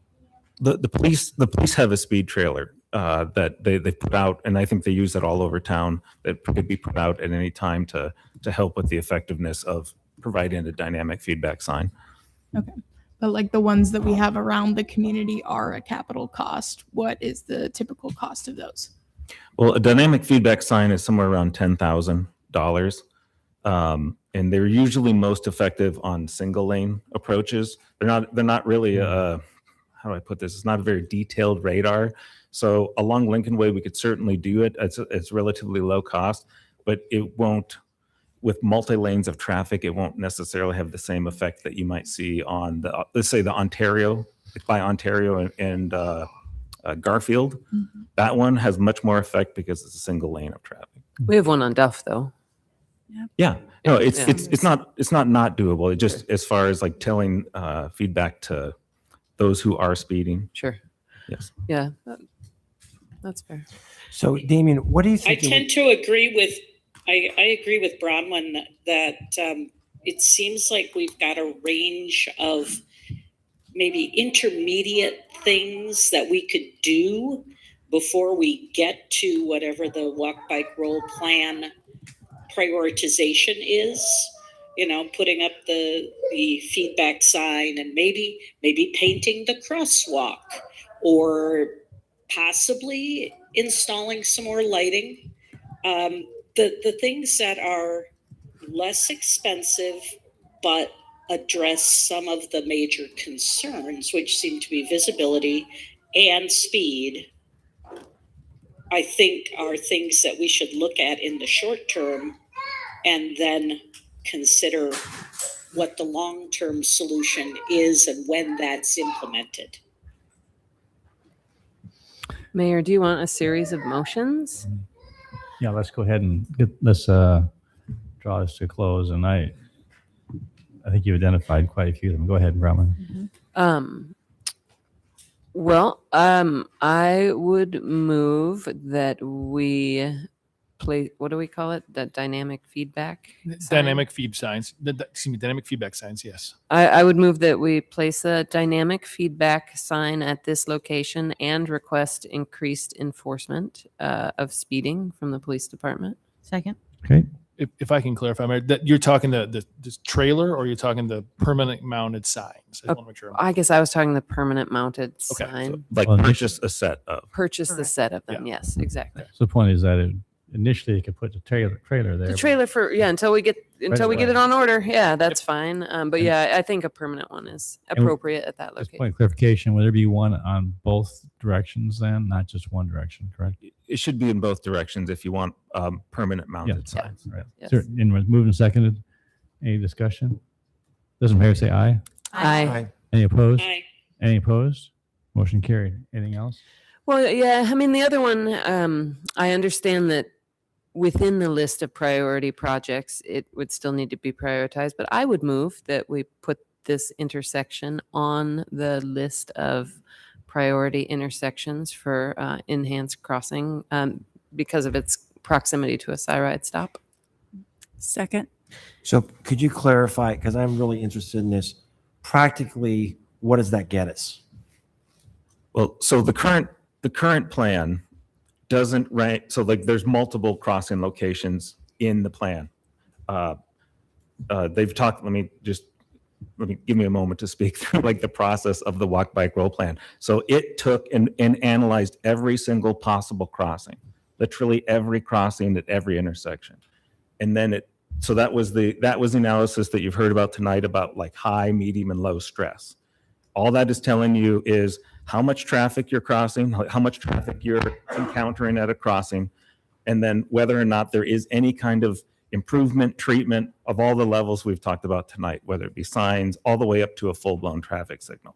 The police have a speed trailer that they put out, and I think they use it all over town, that could be put out at any time to help with the effectiveness of providing a dynamic feedback sign. Okay. But like the ones that we have around the community are a capital cost. What is the typical cost of those? Well, a dynamic feedback sign is somewhere around $10,000. And they're usually most effective on single lane approaches. They're not really how do I put this? It's not a very detailed radar. So along Lincoln Way, we could certainly do it. It's relatively low cost, but it won't, with multi-lanes of traffic, it won't necessarily have the same effect that you might see on the, let's say the Ontario, by Ontario and Garfield. Mm-hmm. That one has much more effect because it's a single lane of traffic. We have one on Duff though. Yeah. No, it's not doable. It just, as far as like telling feedback to those who are speeding. Sure. Yes. Yeah. That's fair. So Damien, what do you think? I tend to agree with I agree with Bronwyn that it seems like we've got a range of maybe intermediate things that we could do before we get to whatever the walk, bike, roll plan prioritization is. You know, putting up the feedback sign and maybe painting the crosswalk, or possibly installing some more lighting. The things that are less expensive but address some of the major concerns, which seem to be visibility and speed, I think are things that we should look at in the short term and then consider what the long-term solution is and when that's implemented. Mayor, do you want a series of motions? Yeah, let's go ahead and let's draw this to a close. And I think you identified quite a few of them. Go ahead, Brahman. I would move that we play, what do we call it? The dynamic feedback? Dynamic feedback signs, yes. I would move that we place a dynamic feedback sign at this location and request increased enforcement of speeding from the police department. Second. Okay. If I can clarify, Mayor, that you're talking the trailer, or you're talking the permanent mounted signs? I want to make sure. I guess I was talking the permanent mounted sign. So, like purchase a set of. Purchase the set of them. Yes, exactly. So the point is that initially you could put the trailer there. The trailer for until we get it on order. Yeah, that's fine. But yeah, I think a permanent one is appropriate at that Just location. point of clarification, will there be one on both directions then, not just one direction, correct? It should be in both directions if you want permanent mounted signs. Right. Yes. So, moved and seconded. Any discussion? Doesn't matter, say aye. Aye. Any opposed? Aye. Any opposed? Motion carried. Anything else? Well, yeah, I mean, the other one, I understand that within the list of priority projects, it would still need to be prioritized, but I would move that we put this intersection on the list of priority intersections for enhanced crossing because of its proximity to a side stop. Second. So could you clarify, because I'm really interested in this, practically, what does that get us? Well, so the current plan doesn't rank. So like there's multiple crossing locations in the plan. They've talked, let me give me a moment to speak through like the process of the walk, bike, roll plan. So it took and analyzed every single possible crossing, literally every crossing at every intersection. And then that was the analysis that you've heard about tonight about like high, medium, and low stress. All that is telling you is how much traffic you're crossing, how much traffic you're encountering at a crossing, and then whether or not there is any kind of improvement, treatment of all the levels we've talked about tonight, whether it be signs all the way up to a full-blown traffic signal.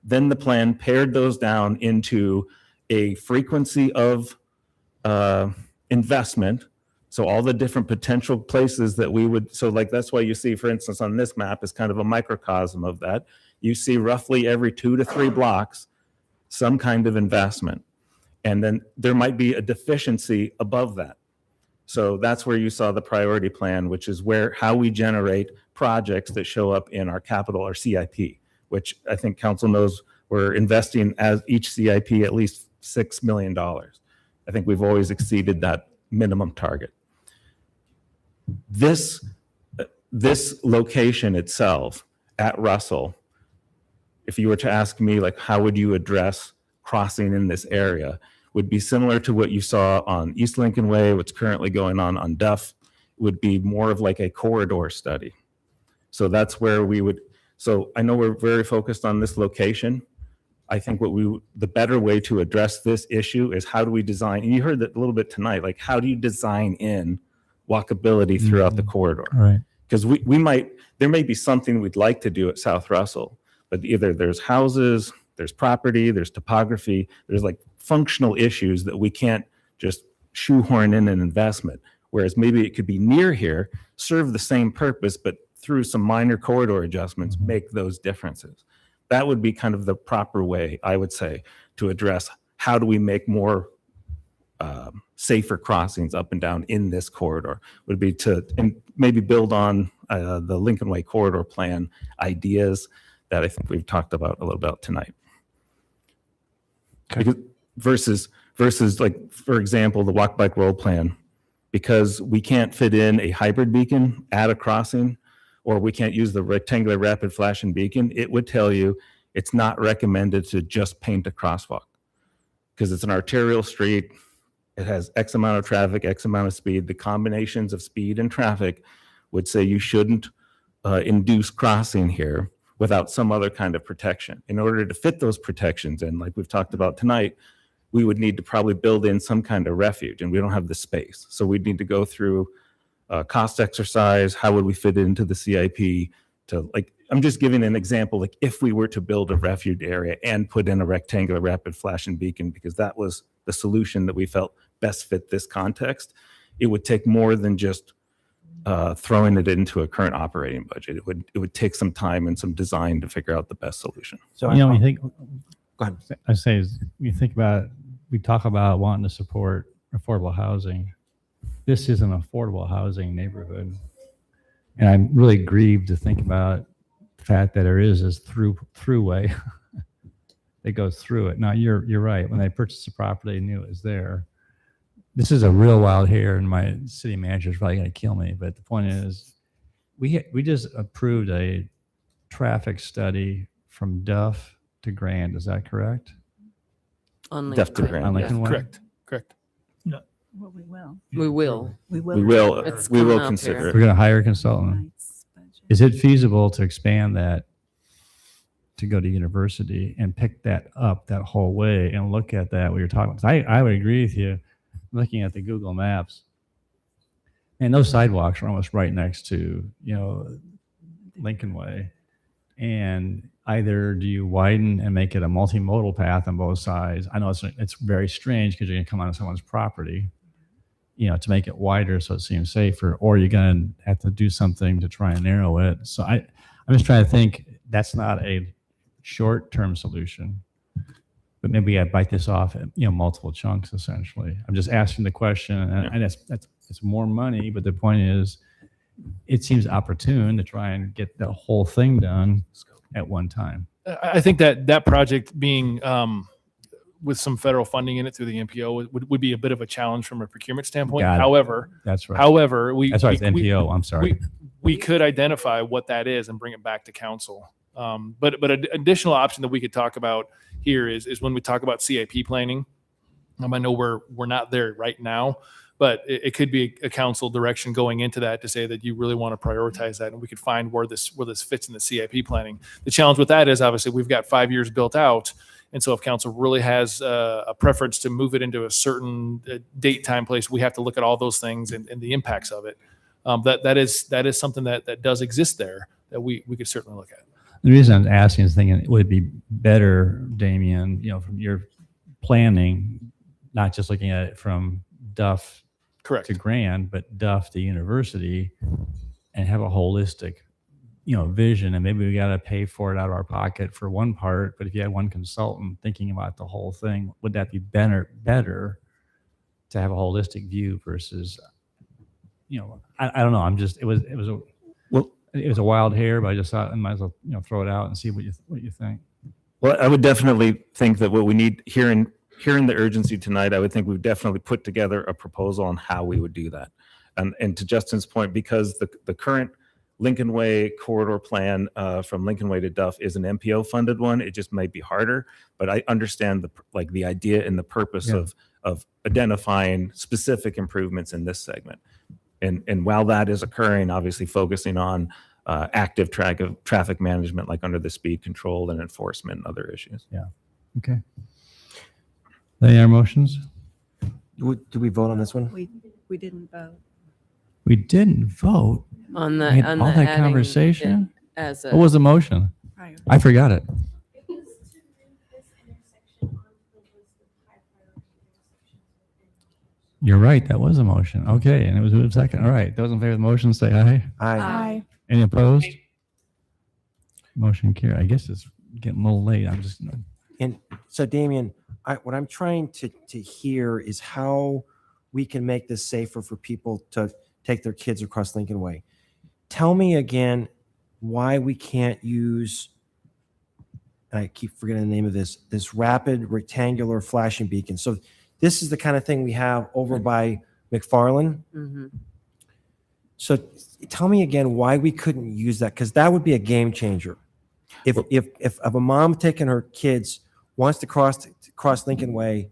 Then the plan pared those down into a frequency of investment. So all the different potential places that we would, so like that's why you see, for instance, on this map is kind of a microcosm of that. You see roughly every 2 to 3 blocks, some kind of investment. And then there might be a deficiency above that. So that's where you saw the priority plan, which is how we generate projects that show up in our capital or CIP, which I think council knows we're investing as each CIP at least $6 million. I think we've always exceeded that minimum target. This location itself at Russell, if you were to ask me, like, how would you address crossing in this area, would be similar to what you saw on East Lincoln Way, what's currently going on Duff, would be more of like a corridor study. So that's where we would, so I know we're very focused on this location. I think the better way to address this issue is how do we design, and you heard that a little bit tonight, like how do you design in walkability throughout the corridor? Right. Because there may be something we'd like to do at South Russell, but either there's houses, there's property, there's topography, there's like functional issues that we can't just shoehorn in an investment. Whereas maybe it could be near here, serve the same purpose, but through some minor corridor adjustments, make those differences. That would be kind of the proper way, I would say, to address how do we make more safer crossings up and down in this corridor would be to and maybe build on the Lincoln Way corridor plan ideas that I think we've talked about a little bit tonight. Because versus like, for example, the walk bike roll plan, because we can't fit in a hybrid beacon at a crossing, or we can't use the rectangular rapid flashing beacon, it would tell you it's not recommended to just paint a crosswalk because it's an arterial street. It has X amount of traffic, X amount of speed. The combinations of speed and traffic would say you shouldn't induce crossing here without some other kind of protection. In order to fit those protections in, like we've talked about tonight, we would need to probably build in some kind of refuge, and we don't have the space. So we'd need to go through a cost exercise. How would we fit it into the CIP? To like, I'm just giving an example, like if we were to build a refuge area and put in a rectangular rapid flashing beacon, because that was the solution that we felt best fit this context, it would take more than just throwing it into a current operating budget. It would take some time and some design to figure out the best solution. So You know, when you think, go ahead. I say, is you think about, we talk about wanting to support affordable housing. This is an affordable housing neighborhood. And I'm really grieved to think about the fact that there is this throughway that goes through it. Now, you're right. When they purchased the property, they knew it was there. This is a real wild hair, and my city manager is probably going to kill me. But the point is, we just approved a traffic study from Duff to Grand. Is that correct? On Duff to Grand, On yes. Lincoln Way? Correct. Well, we will. We will. We will. We will. It's We coming will up consider here. it. We're going to hire a consultant. Is it feasible to expand that to go to university and pick that up that whole way and look at that? What you're talking about? I would agree with you. Looking at the Google Maps, and those sidewalks are almost right next to, you know, Lincoln Way. And either do you widen and make it a multimodal path on both sides? I know it's very strange because you're going to come onto someone's property, you know, to make it wider so it seems safer, or you're going to have to do something to try and narrow it. So I'm just trying to think, that's not a short-term solution, but maybe I bite this off in, you know, multiple chunks essentially. I'm just asking the question, and it's more money, but the point is, it seems opportune to try and get the whole thing done at one time. I think that project being with some federal funding in it through the MPO would be a bit of a challenge from a procurement standpoint. Got it. However, That's right. However, That's right. It's MPO. I'm sorry. We could identify what that is and bring it back to council. But an additional option that we could talk about here is when we talk about CIP planning. I know we're not there right now, but it could be a council direction going into that to say that you really want to prioritize that, and we could find where this fits in the CIP planning. The challenge with that is obviously we've got 5 years built out, and so if council really has a preference to move it into a certain date, time, place, we have to look at all those things and the impacts of it. That is something that does exist there that we could certainly look at. The reason I'm asking is thinking it would be better, Damien, you know, from your planning, not just looking at it from Duff Correct. to Grand, but Duff to University, and have a holistic, you know, vision. And maybe we got to pay for it out of our pocket for one part, but if you had one consultant thinking about the whole thing, would that be better to have a holistic view versus, you know, I don't know. It was a wild hair, but I just thought I might as well, you know, throw it out and see what you think. Well, I would definitely think that what we need hearing the urgency tonight, I would think we've definitely put together a proposal on how we would do that. And to Justin's point, because the current Lincoln Way corridor plan from Lincoln Way to Duff is an MPO funded one, it just might be harder. But I understand the idea and the purpose of identifying specific improvements in this segment. And while that is occurring, obviously focusing on active traffic management, like under the speed control and enforcement and other issues. Yeah. Okay. Any other motions? Do we vote on this one? We didn't vote. We didn't vote On We had the all that adding conversation. it as What was the motion? Prior. I forgot it. You're right. That was a motion. Okay, and it was moved second. All right. Those in favor of the motion say aye. Aye. Any opposed? Motion carried. I guess it's getting a little late. I'm just. And so, Damien, what I'm trying to hear is how we can make this safer for people to take their kids across Lincoln Way. Tell me again why we can't use, and I keep forgetting the name of this rapid rectangular flashing beacon. So this is the kind of thing we have over by McFarland. Mhm. So tell me again why we couldn't use that, because that would be a game changer. If a mom taking her kids wants to cross Lincoln Way,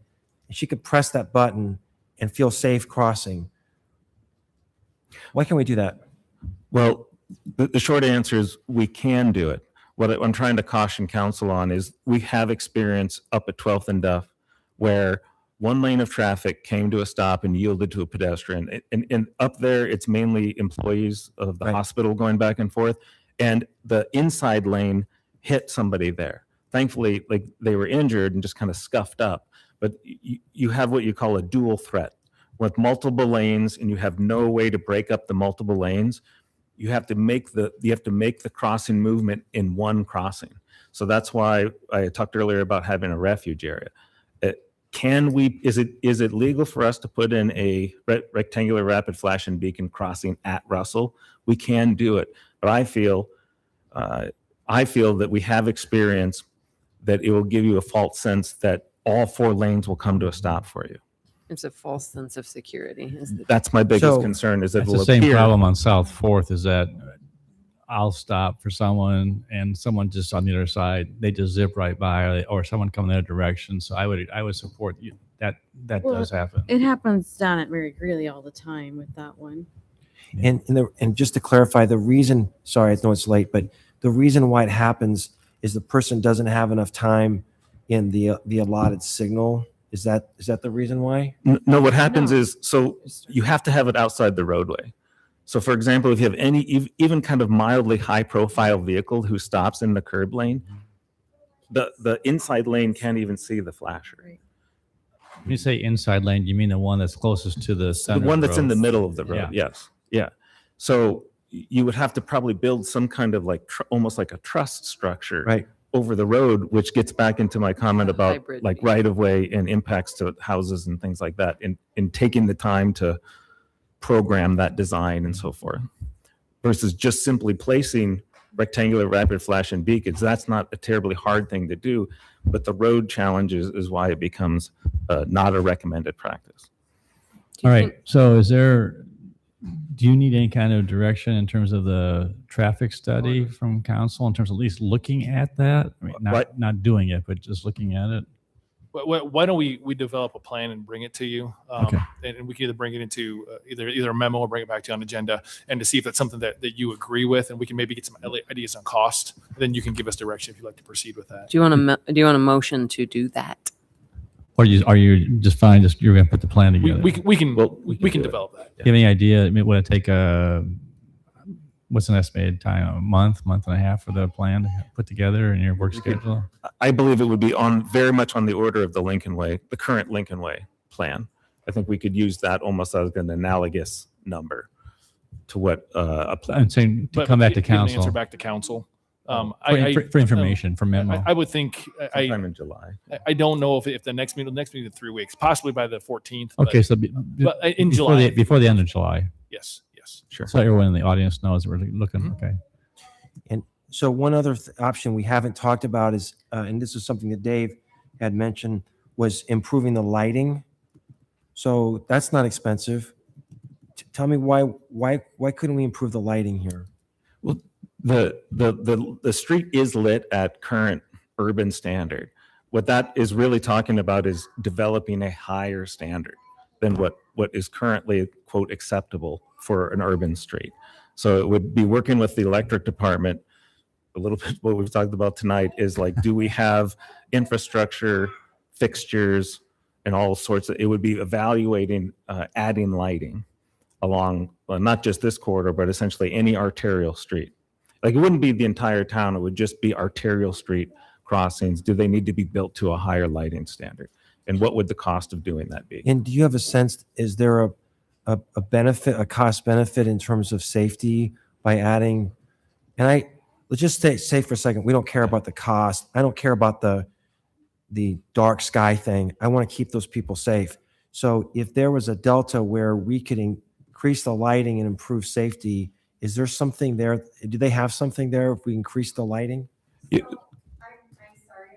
and she could press that button and feel safe crossing, why can't we do that? Well, the short answer is we can do it. What I'm trying to caution council on is we have experience up at 12th and Duff where one lane of traffic came to a stop and yielded to a pedestrian. And up there, it's mainly employees of the hospital going back and forth. And the inside lane hit somebody there. Thankfully, like they were injured and just kind of scuffed up. But you have what you call a dual threat with multiple lanes, and you have no way to break up the multiple lanes. You have to make the crossing movement in one crossing. So that's why I talked earlier about having a refuge area. Is it legal for us to put in a rectangular rapid flashing beacon crossing at Russell? We can do it, but I feel that we have experience that it will give you a false sense that all 4 lanes will come to a stop for you. It's a false sense of security. That's my biggest concern, is that It's it will the same appear- problem on South 4th, is that I'll stop for someone and someone just on the other side, they just zip right by, or someone coming the other direction. So I would support you. That Well, does happen. It happens down at Mary Greeley all the time with that one. And just to clarify, the reason, sorry, I know it's late, but the reason why it happens is the person doesn't have enough time in the allotted signal. Is that the reason why? No, what happens is, so you have to have it outside the roadway. So for example, if you have any, even kind of mildly high profile vehicle who stops in the curb lane, the inside lane can't even see the flasher. When you say inside lane, you mean the one that's closest to the center? The one that's in the road? middle of the road, Yeah. yes. Yeah. So you would have to probably build some kind of like, almost like a truss structure over the road, which gets back into my comment about hybrid. like right of way and impacts to houses and things like that, in taking the time to program that design and so forth, versus just simply placing rectangular rapid flashing beacons. That's not a terribly hard thing to do, but the road challenge is why it becomes not a recommended practice. All right. So do you need any kind of direction in terms of the traffic study from council in terms of at least looking at that? I mean, not doing it, but just looking at it. Why don't we develop a plan and bring it to you? Okay. And we can either bring it into either a memo or bring it back to you on agenda, and to see if that's something that you agree with, and we can maybe get some ideas on cost. Then you can give us direction if you'd like to proceed with that. Do you want a motion to do that? Or are you just fine? Just you're going to put the plan together? We can develop that. Do you have any idea? I mean, would it take what's an estimated time? A month and a half for the plan to put together in your work schedule? I believe it would be very much on the order of the Lincoln Way, the current Lincoln Way plan. I think we could use that almost as an analogous number to what a plan. I'm saying to come back to Give an council. answer back to council. For information, for memo. I would think sometime in July. I don't know if the next meeting in 3 weeks, possibly by the 14th. Okay, so but in July. Before the end of July. Yes. Sure. So everyone in the audience knows we're looking. Okay. And so one other option we haven't talked about is, and this is something that Dave had mentioned, was improving the lighting. So that's not expensive. Tell me why couldn't we improve the lighting here? Well, the street is lit at current urban standard. What that is really talking about is developing a higher standard than what is currently, quote, acceptable for an urban street. So it would be working with the electric department. A little bit what we've talked about tonight is like, do we have infrastructure, fixtures, and all sorts of, it would be evaluating adding lighting along, not just this corridor, but essentially any arterial street. Like it wouldn't be the entire town, it would just be arterial street crossings. Do they need to be built to a higher lighting standard? And what would the cost of doing that be? And do you have a sense, is there a benefit, a cost benefit in terms of safety by adding, and let's just say for a second, we don't care about the cost. I don't care about the the dark sky thing. I want to keep those people safe. So if there was a delta where we could increase the lighting and improve safety, is there something there? Do they have something there if we increase the lighting? I'm sorry,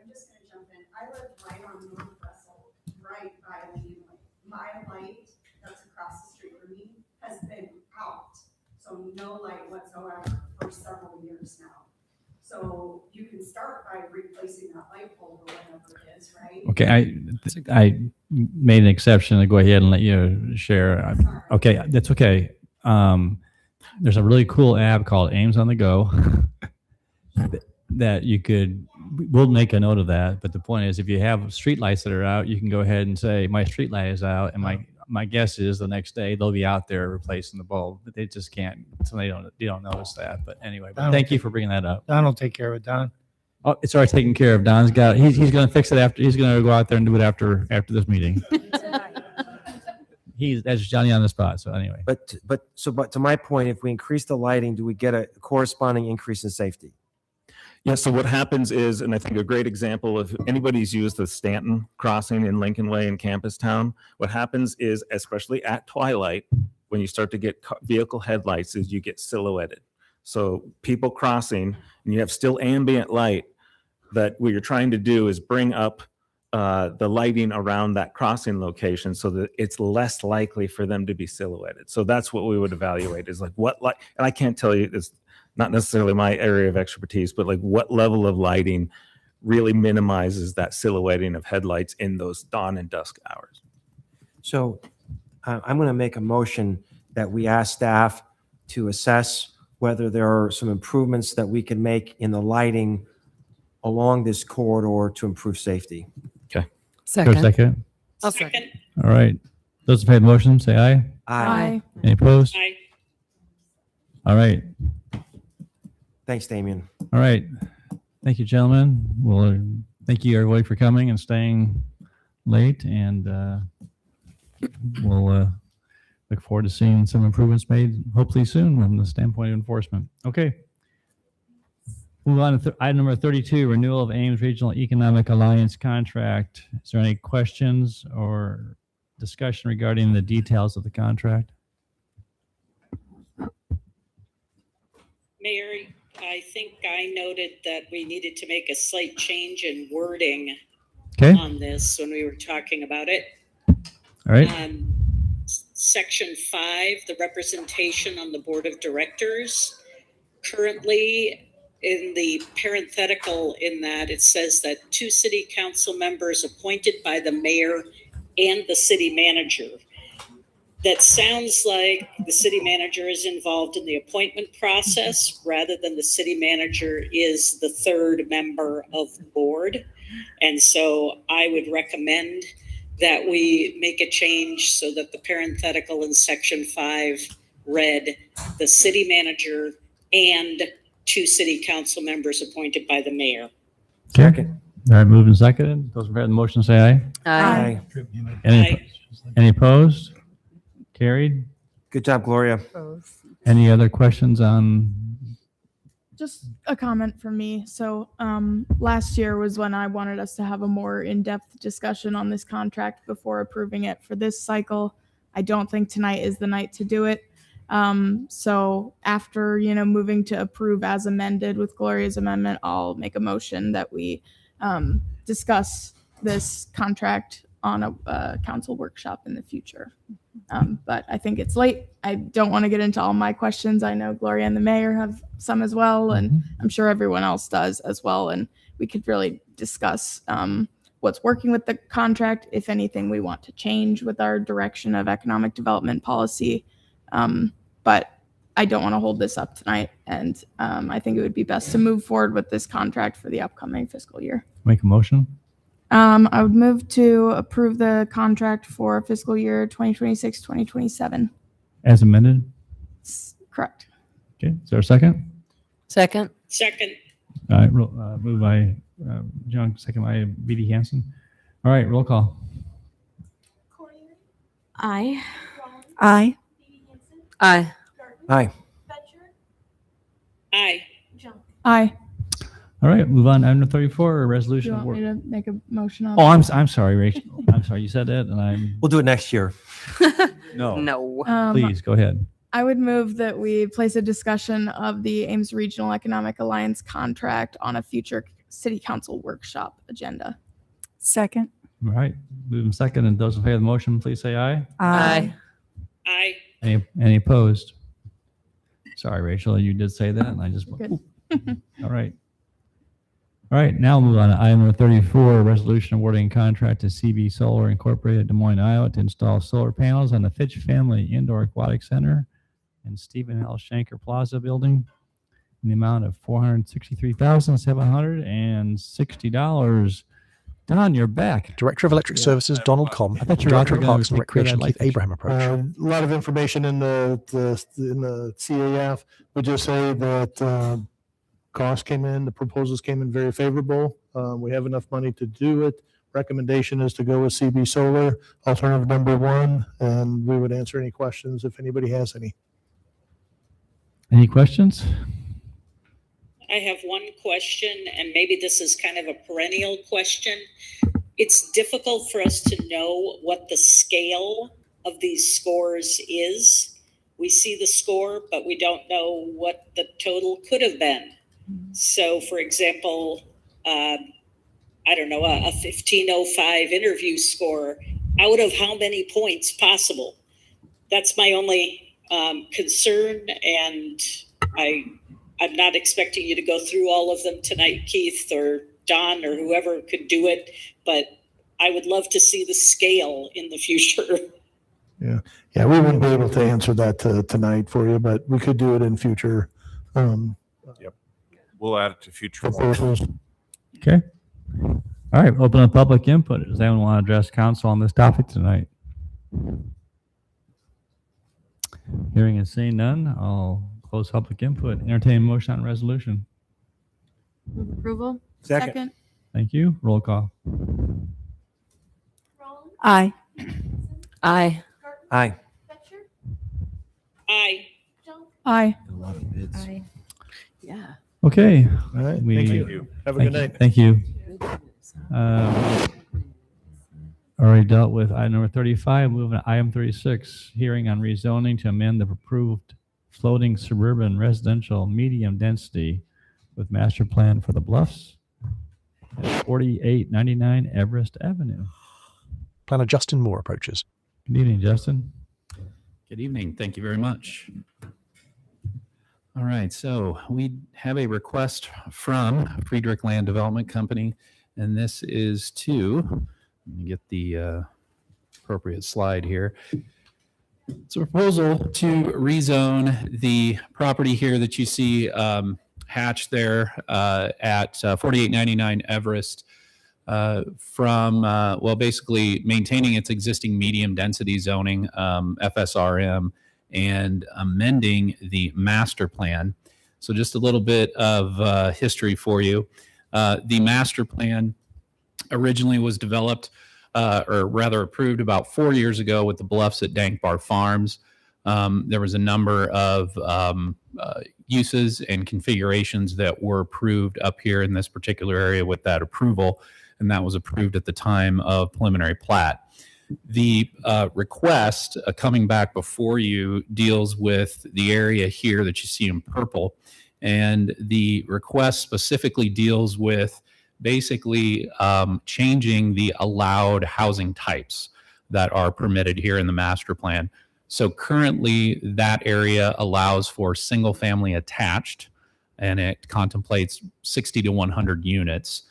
I'm just gonna jump in. I live right on North Russell, right by the Intiate. My light that's across the street from me has been out, so no light whatsoever for several years now. So you can start by replacing that light bulb or whatever it is, right? Okay, I made an exception to go ahead and let you share. Okay, that's okay. There's a really cool app called Ames on the Go that you could, we'll make a note of that. But the point is, if you have street lights that are out, you can go ahead and say, my street light is out. And my guess is the next day they'll be out there replacing the bulb, but they just can't, so they don't notice that. But anyway, but thank you for bringing that up. Don will take care of it, Don. Oh, it's already taken care of. Don's got, he's going to fix it after, he's going to go out there and do it after this meeting. That's Johnny on the spot. So anyway. But to my point, if we increase the lighting, do we get a corresponding increase in safety? Yeah, so what happens is, and I think a great example of anybody's used the Stanton crossing in Lincoln Way in Campus Town, what happens is, especially at twilight, when you start to get vehicle headlights, is you get silhouetted. So people crossing, and you have still ambient light, that what you're trying to do is bring up the lighting around that crossing location so that it's less likely for them to be silhouetted. So that's what we would evaluate, is like what light, and I can't tell you, it's not necessarily my area of expertise, but like what level of lighting really minimizes that silhouetting of headlights in those dawn and dusk hours. So I'm going to make a motion that we ask staff to assess whether there are some improvements that we can make in the lighting along this corridor to improve safety. Okay. Second. I'll second. All right. Those in favor of the motion, say aye. Aye. Any opposed? Aye. All right. Thanks, Damien. All right. Thank you, gentlemen. Well, thank you everybody for coming and staying late, and we'll look forward to seeing some improvements made hopefully soon from the standpoint of enforcement. Okay. Move on to item number 32, renewal of Ames Regional Economic Alliance contract. Is there any questions or discussion regarding the details of the contract? Mayor, I think I noted that we needed to make a slight change in wording on this when we were talking about it. All right. Section 5, the representation on the board of directors. Currently, in the parenthetical in that, it says that 2 city council members appointed by the mayor and the city manager. That sounds like the city manager is involved in the appointment process rather than the city manager is the third member of the board. And so I would recommend that we make a change so that the parenthetical in section 5 read the city manager and 2 city council members appointed by the mayor. Okay. All right, moved and seconded. Those in favor of the motion, say aye. Aye. Any opposed? Carried. Good job, Gloria. Any other questions on? Just a comment from me. So last year was when I wanted us to have a more in-depth discussion on this contract before approving it for this cycle. I don't think tonight is the night to do it. So after, moving to approve as amended with Gloria's amendment, I'll make a motion that we discuss this contract on a council workshop in the future. But I think it's late. I don't want to get into all my questions. I know Gloria and the mayor have some as well, and I'm sure everyone else does as well. And we could really discuss what's working with the contract, if anything we want to change with our direction of economic development policy. But I don't want to hold this up tonight. And I think it would be best to move forward with this contract for the upcoming fiscal year. Make a motion. I would move to approve the contract for fiscal year 2026-2027. As amended? Correct. Okay, is there a second? Second. Second. All right, moved by John, second by B.D. Hansen. All right, roll call. Aye. Aye. Aye. Aye. Aye. Aye. All right, move on to item 34, a Do resolution. you of want me work- to make a motion on? Oh, that? I'm sorry, Rachel. I'm sorry. You said that, and I'm. We'll do it next year. No. No. Please go ahead. I would move that we place a discussion of the Ames Regional Economic Alliance contract on a future city council workshop agenda. Second. All right, moving second, and those in favor of the motion, please say aye. Aye. Aye. Any opposed? Sorry, Rachel, you did say that, and I just. Good. All right. All right, now we'll move on to item number 34, a resolution awarding a contract to CB Solar Incorporated, Des Moines, Iowa, to install solar panels on the Fitch Family Indoor Aquatic Center and Stephen L. Shanker Plaza building in the amount of $463,760. Don, you're back. Director of Electric Services, Donald Com. I thought you were Director of gonna Parks and take care of that Recreation, Keith Lightedge. Abraham approach. A lot of information in the CAF. Would just say that costs came in, the proposals came in very favorable. We have enough money to do it. Recommendation is to go with CB Solar, alternative number one, and we would answer any questions if anybody has any. Any questions? I have one question, and maybe this is kind of a perennial question. It's difficult for us to know what the scale of these scores is. We see the score, but we don't know what the total could have been. So, for example, I don't know, a 1505 interview score, out of how many points possible? That's my only concern, and I'm not expecting you to go through all of them tonight, Keith or Don or whoever could do it, but I would love to see the scale in the future. Yeah, we wouldn't be able to answer that tonight for you, but we could do it in future. Yep. We'll add it to future. Proposals. Okay. All right, open up public input. Does anyone want to address council on this topic tonight? Hearing and seeing none, I'll close public input. Entertain a motion on resolution. Move approval? Second. Thank you. Roll call. Aye. Aye. Aye. Aye. Aye. Aye. Yeah. Okay. All right, We- thank you. Have a good night. Thank you. Already dealt with item number 35. Moving to item 36, hearing on rezoning to amend the approved floating suburban residential medium density with master plan for the Bluffs at 4899 Everest Avenue. Planner Justin Moore approaches. Good evening, Justin. Good evening. Thank you very much. All right, so we have a request from Friedrich Land Development Company, and this is to, let me get the appropriate slide here. It's a proposal to rezone the property here that you see hatched there at 4899 Everest from, well, basically maintaining its existing medium density zoning, FSRM, and amending the master plan. So just a little bit of history for you. The master plan originally was developed, or rather approved about 4 years ago with the Bluffs at Dank Bar Farms. There was a number of uses and configurations that were approved up here in this particular area with that approval, and that was approved at the time of preliminary plat. The request coming back before you deals with the area here that you see in purple, and the request specifically deals with basically changing the allowed housing types that are permitted here in the master plan. So currently that area allows for single family attached, and it contemplates 60 to 100 units.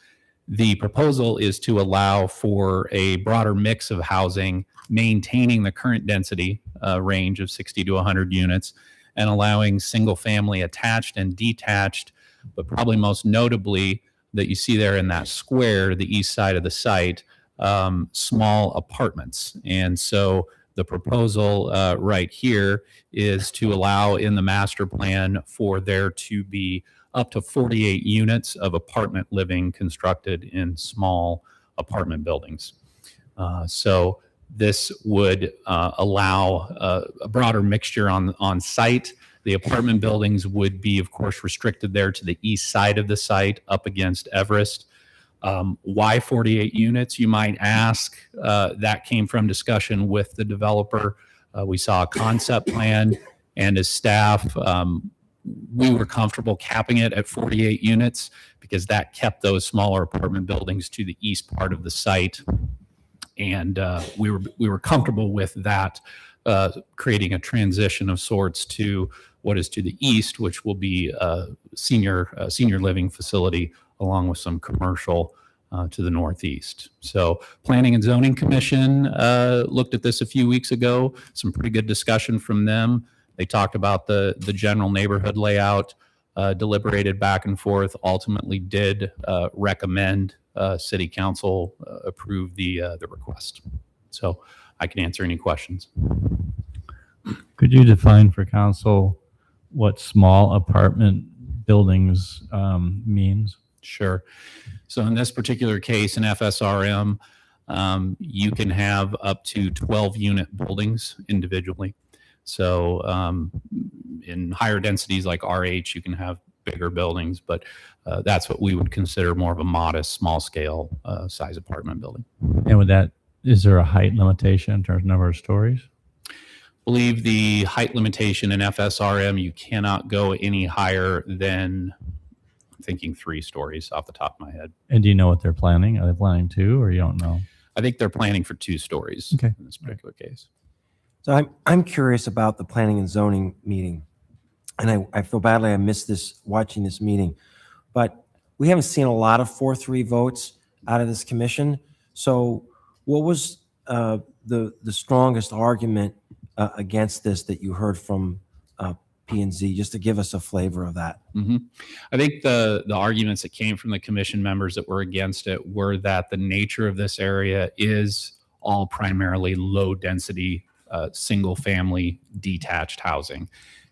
The proposal is to allow for a broader mix of housing, maintaining the current density range of 60 to 100 units, and allowing single family attached and detached, but probably most notably that you see there in that square, the east side of the site, small apartments. And so the proposal right here is to allow in the master plan for there to be up to 48 units of apartment living constructed in small apartment buildings. So this would allow a broader mixture on site, The apartment buildings would be, of course, restricted there to the east side of the site up against Everest. Why 48 units, you might ask? That came from discussion with the developer. We saw a concept plan, and as staff, we were comfortable capping it at 48 units because that kept those smaller apartment buildings to the east part of the site. And we were comfortable with that, creating a transition of sorts to what is to the east, which will be a senior living facility along with some commercial to the northeast. So Planning and Zoning Commission looked at this a few weeks ago. Some pretty good discussion from them. They talked about the general neighborhood layout, deliberated back and forth, ultimately did recommend City Council approve the request. So I can answer any questions. Could you define for council what small apartment buildings means? Sure. So in this particular case, in FSRM, you can have up to 12 unit buildings individually. So in higher densities like RH, you can have bigger buildings, but that's what we would consider more of a modest, small scale size apartment building. And with that, is there a height limitation in terms of number of stories? I believe the height limitation in FSRM, you cannot go any higher than, I'm thinking 3 stories off the top of my head. And do you know what they're planning? Are they planning 2 or you don't know? I think they're planning for 2 stories in this particular case. So I'm curious about the planning and zoning meeting. And I feel badly I missed this watching this meeting. But we haven't seen a lot of 4-3 votes out of this commission. So what was the strongest argument against this that you heard from P&Z, just to give us a flavor of that? I think the arguments that came from the commission members that were against it were that the nature of this area is all primarily low density, single family detached housing.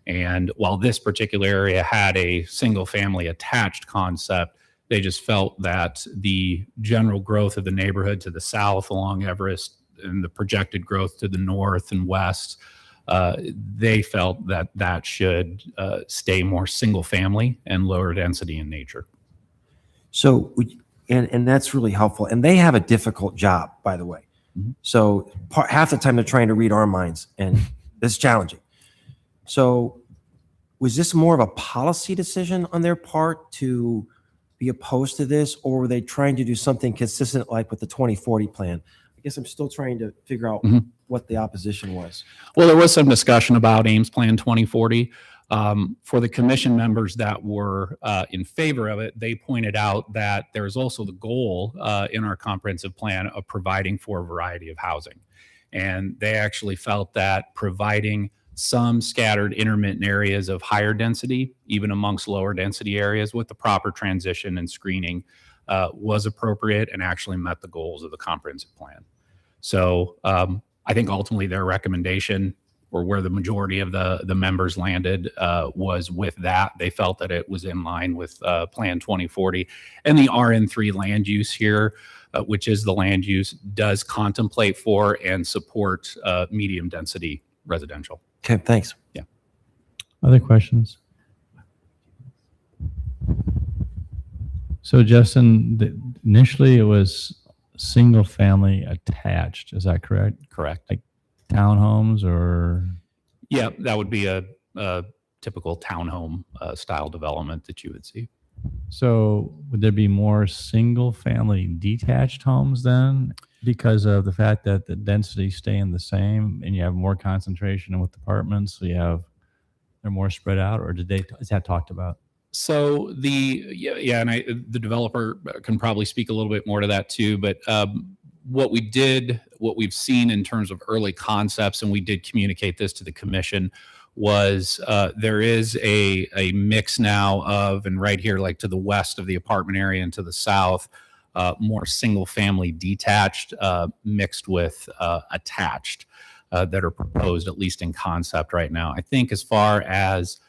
And while this particular area had a single family attached concept, they just felt that the general growth of the neighborhood to the south along Everest and the projected growth to the north and west, they felt that that should stay more single family and lower density in nature. So, and that's really helpful. And they have a difficult job, by the way. So half the time they're trying to read our minds, and it's challenging. So was this more of a policy decision on their part to be opposed to this, or were they trying to do something consistent like with the 2040 plan? I guess I'm still trying to figure out what the opposition was. Well, there was some discussion about Ames Plan 2040. For the commission members that were in favor of it, they pointed out that there's also the goal in our comprehensive plan of providing for a variety of housing. And they actually felt that providing some scattered intermittent areas of higher density, even amongst lower density areas with the proper transition and screening was appropriate and actually met the goals of the comprehensive plan. So I think ultimately their recommendation, or where the majority of the members landed, was with that. They felt that it was in line with Plan 2040. And the RN3 land use here, which is the land use, does contemplate for and support medium density residential. Okay, thanks. Yeah. Other questions? So Justin, initially it was single family attached. Is that correct? Correct. Like townhomes or? Yeah, that would be a typical townhome style development that you would see. So would there be more single family detached homes then, because of the fact that the densities staying the same and you have more concentration with apartments, so they're more spread out, or is that talked about? So and the developer can probably speak a little bit more to that too, but what we've seen in terms of early concepts, and we did communicate this to the commission, was there is a mix now of, and right here, like to the west of the apartment area and to the south, more single family detached mixed with attached that are proposed, at least in concept right now. I think as far as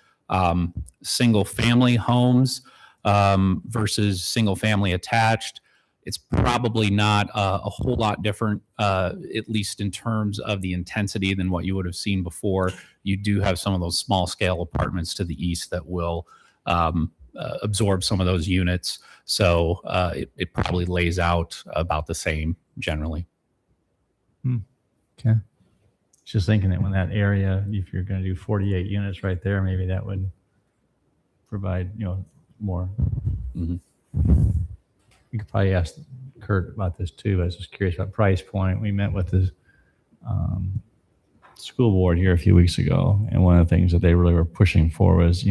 single family homes versus single family attached, It's probably not a whole lot different, at least in terms of the intensity than what you would have seen before. You do have some of those small scale apartments to the east that will absorb some of those units. So it probably lays out about the same generally. Okay. Just thinking that when that area, if you're going to do 48 units right there, maybe that would provide, more. Mhm. You could probably ask Kurt about this too. I was just curious about price point. We met with the school board here a few weeks ago, and one of the things that they really were pushing for was,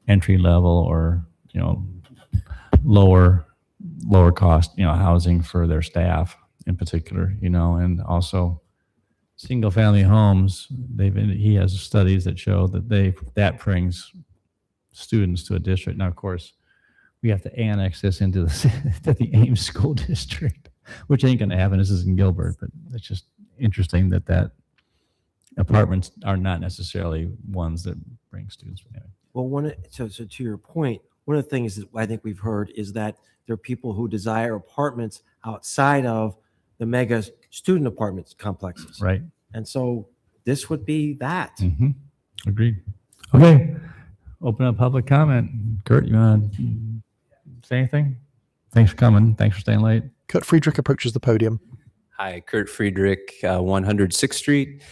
entry level or, lower cost, housing for their staff in particular, and also single family homes. He has studies that show that brings students to a district. Now, of course, we have to annex this into the Ames School District, which ain't going to happen. This is in Gilbert, but it's just interesting that apartments are not necessarily ones that bring students. Well, so to your point, one of the things that I think we've heard is that there are people who desire apartments outside of the mega student apartments complexes. Right. And so this would be that. Mm-hmm. Agreed. Okay. Open up public comment. Kurt, you want to say anything? Thanks for coming. Thanks for staying late. Kurt Friedrich approaches the podium. Hi, Kurt Friedrich, 106th Street.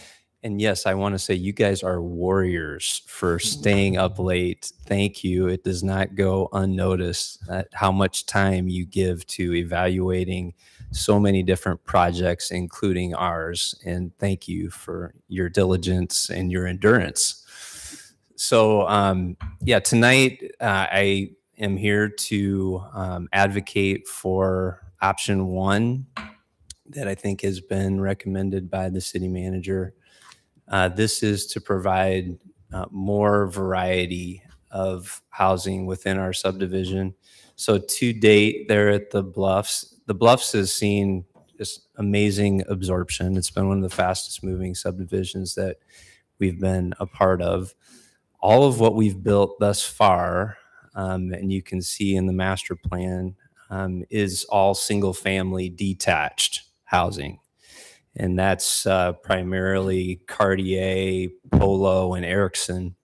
And yes, I want to say you guys are warriors for staying up late. Thank you. It does not go unnoticed how much time you give to evaluating so many different projects, including ours. And thank you for your diligence and your endurance. So tonight I am here to advocate for option one that I think has been recommended by the city manager. This is to provide more variety of housing within our subdivision. So to date, there at the Bluffs has seen just amazing absorption. It's been one of the fastest moving subdivisions that we've been a part of. All of what we've built thus far, and you can see in the master plan, is all single family detached housing. And that's primarily Cartier, Polo, and Erickson.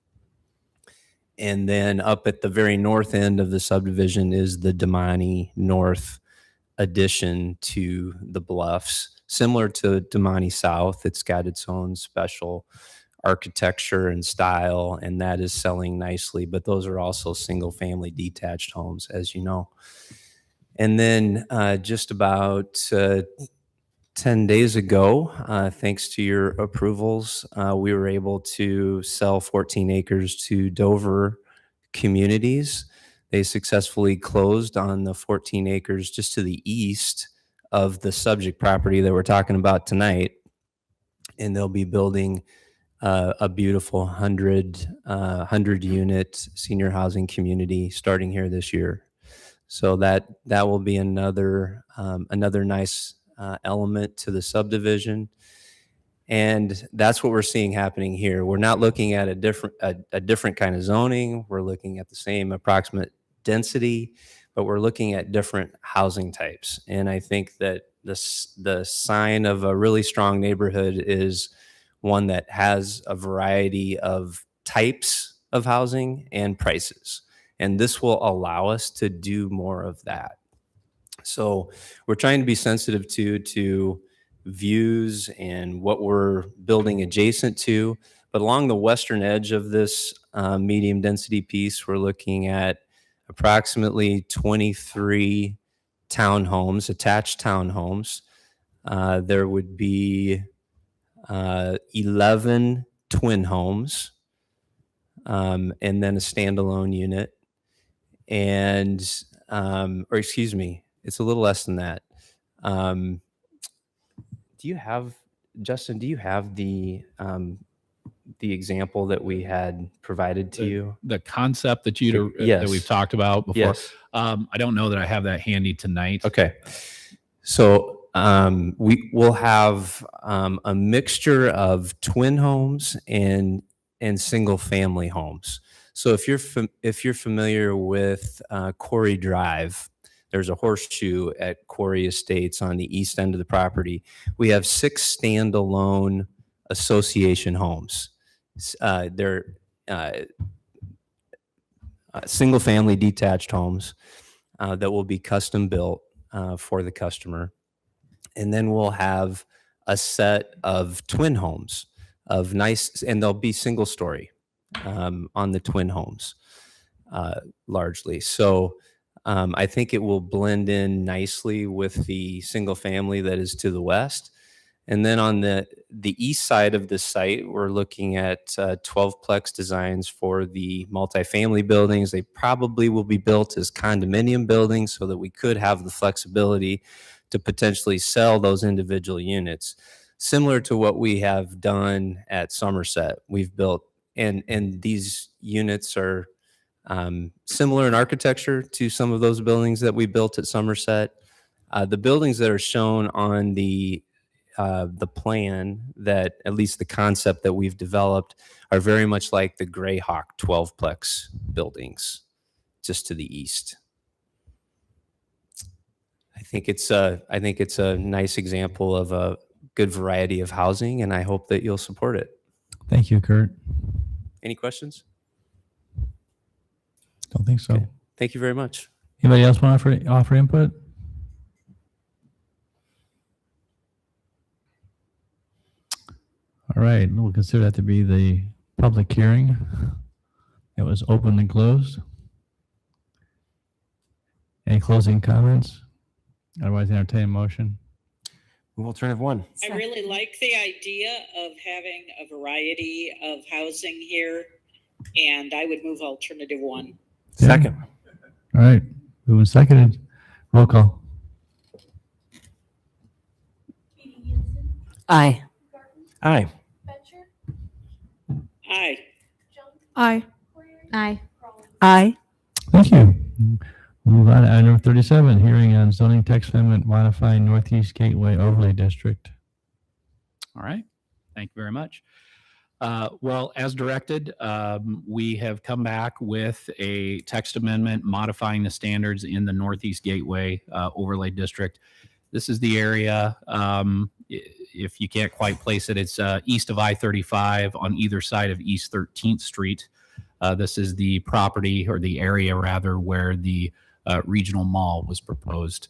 And then up at the very north end of the subdivision is the Damani North addition to the Bluffs. Similar to Damani South, it's got its own special architecture and style, and that is selling nicely. But those are also single family detached homes, as you know. And then just about 10 days ago, thanks to your approvals, we were able to sell 14 acres to Dover Communities. They successfully closed on the 14 acres just to the east of the subject property that we're talking about tonight. And they'll be building a beautiful 100 unit senior housing community starting here this year. So that will be another nice element to the subdivision. And that's what we're seeing happening here. We're not looking at a different kind of zoning. We're looking at the same approximate density, but we're looking at different housing types. And I think that the sign of a really strong neighborhood is one that has a variety of types of housing and prices. And this will allow us to do more of that. So we're trying to be sensitive to views and what we're building adjacent to. But along the western edge of this medium density piece, we're looking at approximately 23 townhomes, attached townhomes. There would be 11 twin homes, and then a standalone unit. And, or excuse me, it's a little less than that. Justin, do you have the example that we had provided to you? The concept that that we've talked about before. Yes. I don't know that I have that handy tonight. Okay. So we will have a mixture of twin homes and single family homes. So if you're familiar with Quarry Drive, There's a horseshoe at Quarry Estates on the east end of the property. We have 6 standalone association homes. They're single-family detached homes that will be custom built for the customer. And then we'll have a set of twin homes of nice, and they'll be single story on the twin homes largely. So I think it will blend in nicely with the single family that is to the west. And then on the east side of the site, we're looking at 12-plex designs for the multifamily buildings. They probably will be built as condominium buildings so that we could have the flexibility to potentially sell those individual units. Similar to what we have done at Somerset. We've built, and these units are similar in architecture to some of those buildings that we built at Somerset. The buildings that are shown on the plan, that at least the concept that we've developed, are very much like the Greyhawk 12-plex buildings just to the east. I think it's a nice example of a good variety of housing, and I hope that you'll support it. Thank you, Kurt. Any questions? Don't think so. Okay. Thank you very much. Anybody else want to offer input? All right, we'll consider that to be the public hearing. It was open and closed. Any closing comments? Otherwise, entertain a motion. Move alternative 1. I really like the idea of having a variety of housing here, and I would move alternative 1. Second. All right, moving seconded. Roll call. Aye. Aye. Aye. Aye. Aye. Aye. Thank you. We'll move on to item number 37, hearing on zoning text amendment modifying Northeast Gateway Overlay District. All right. Thank you very much. Well, as directed, we have come back with a text amendment modifying the standards in the Northeast Gateway Overlay District. This is the area, if you can't quite place it, it's east of I-35 on either side of East 13th Street. This is the property, or the area rather, where the regional mall was proposed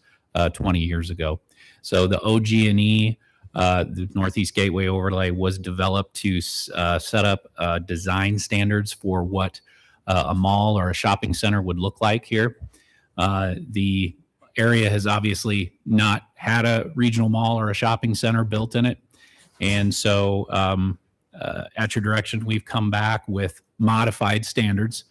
20 years ago. So the O-GNE, the Northeast Gateway Overlay, was developed to set up design standards for what a mall or a shopping center would look like here. The area has obviously not had a regional mall or a shopping center built in it. And so at your direction, we've come back with modified standards.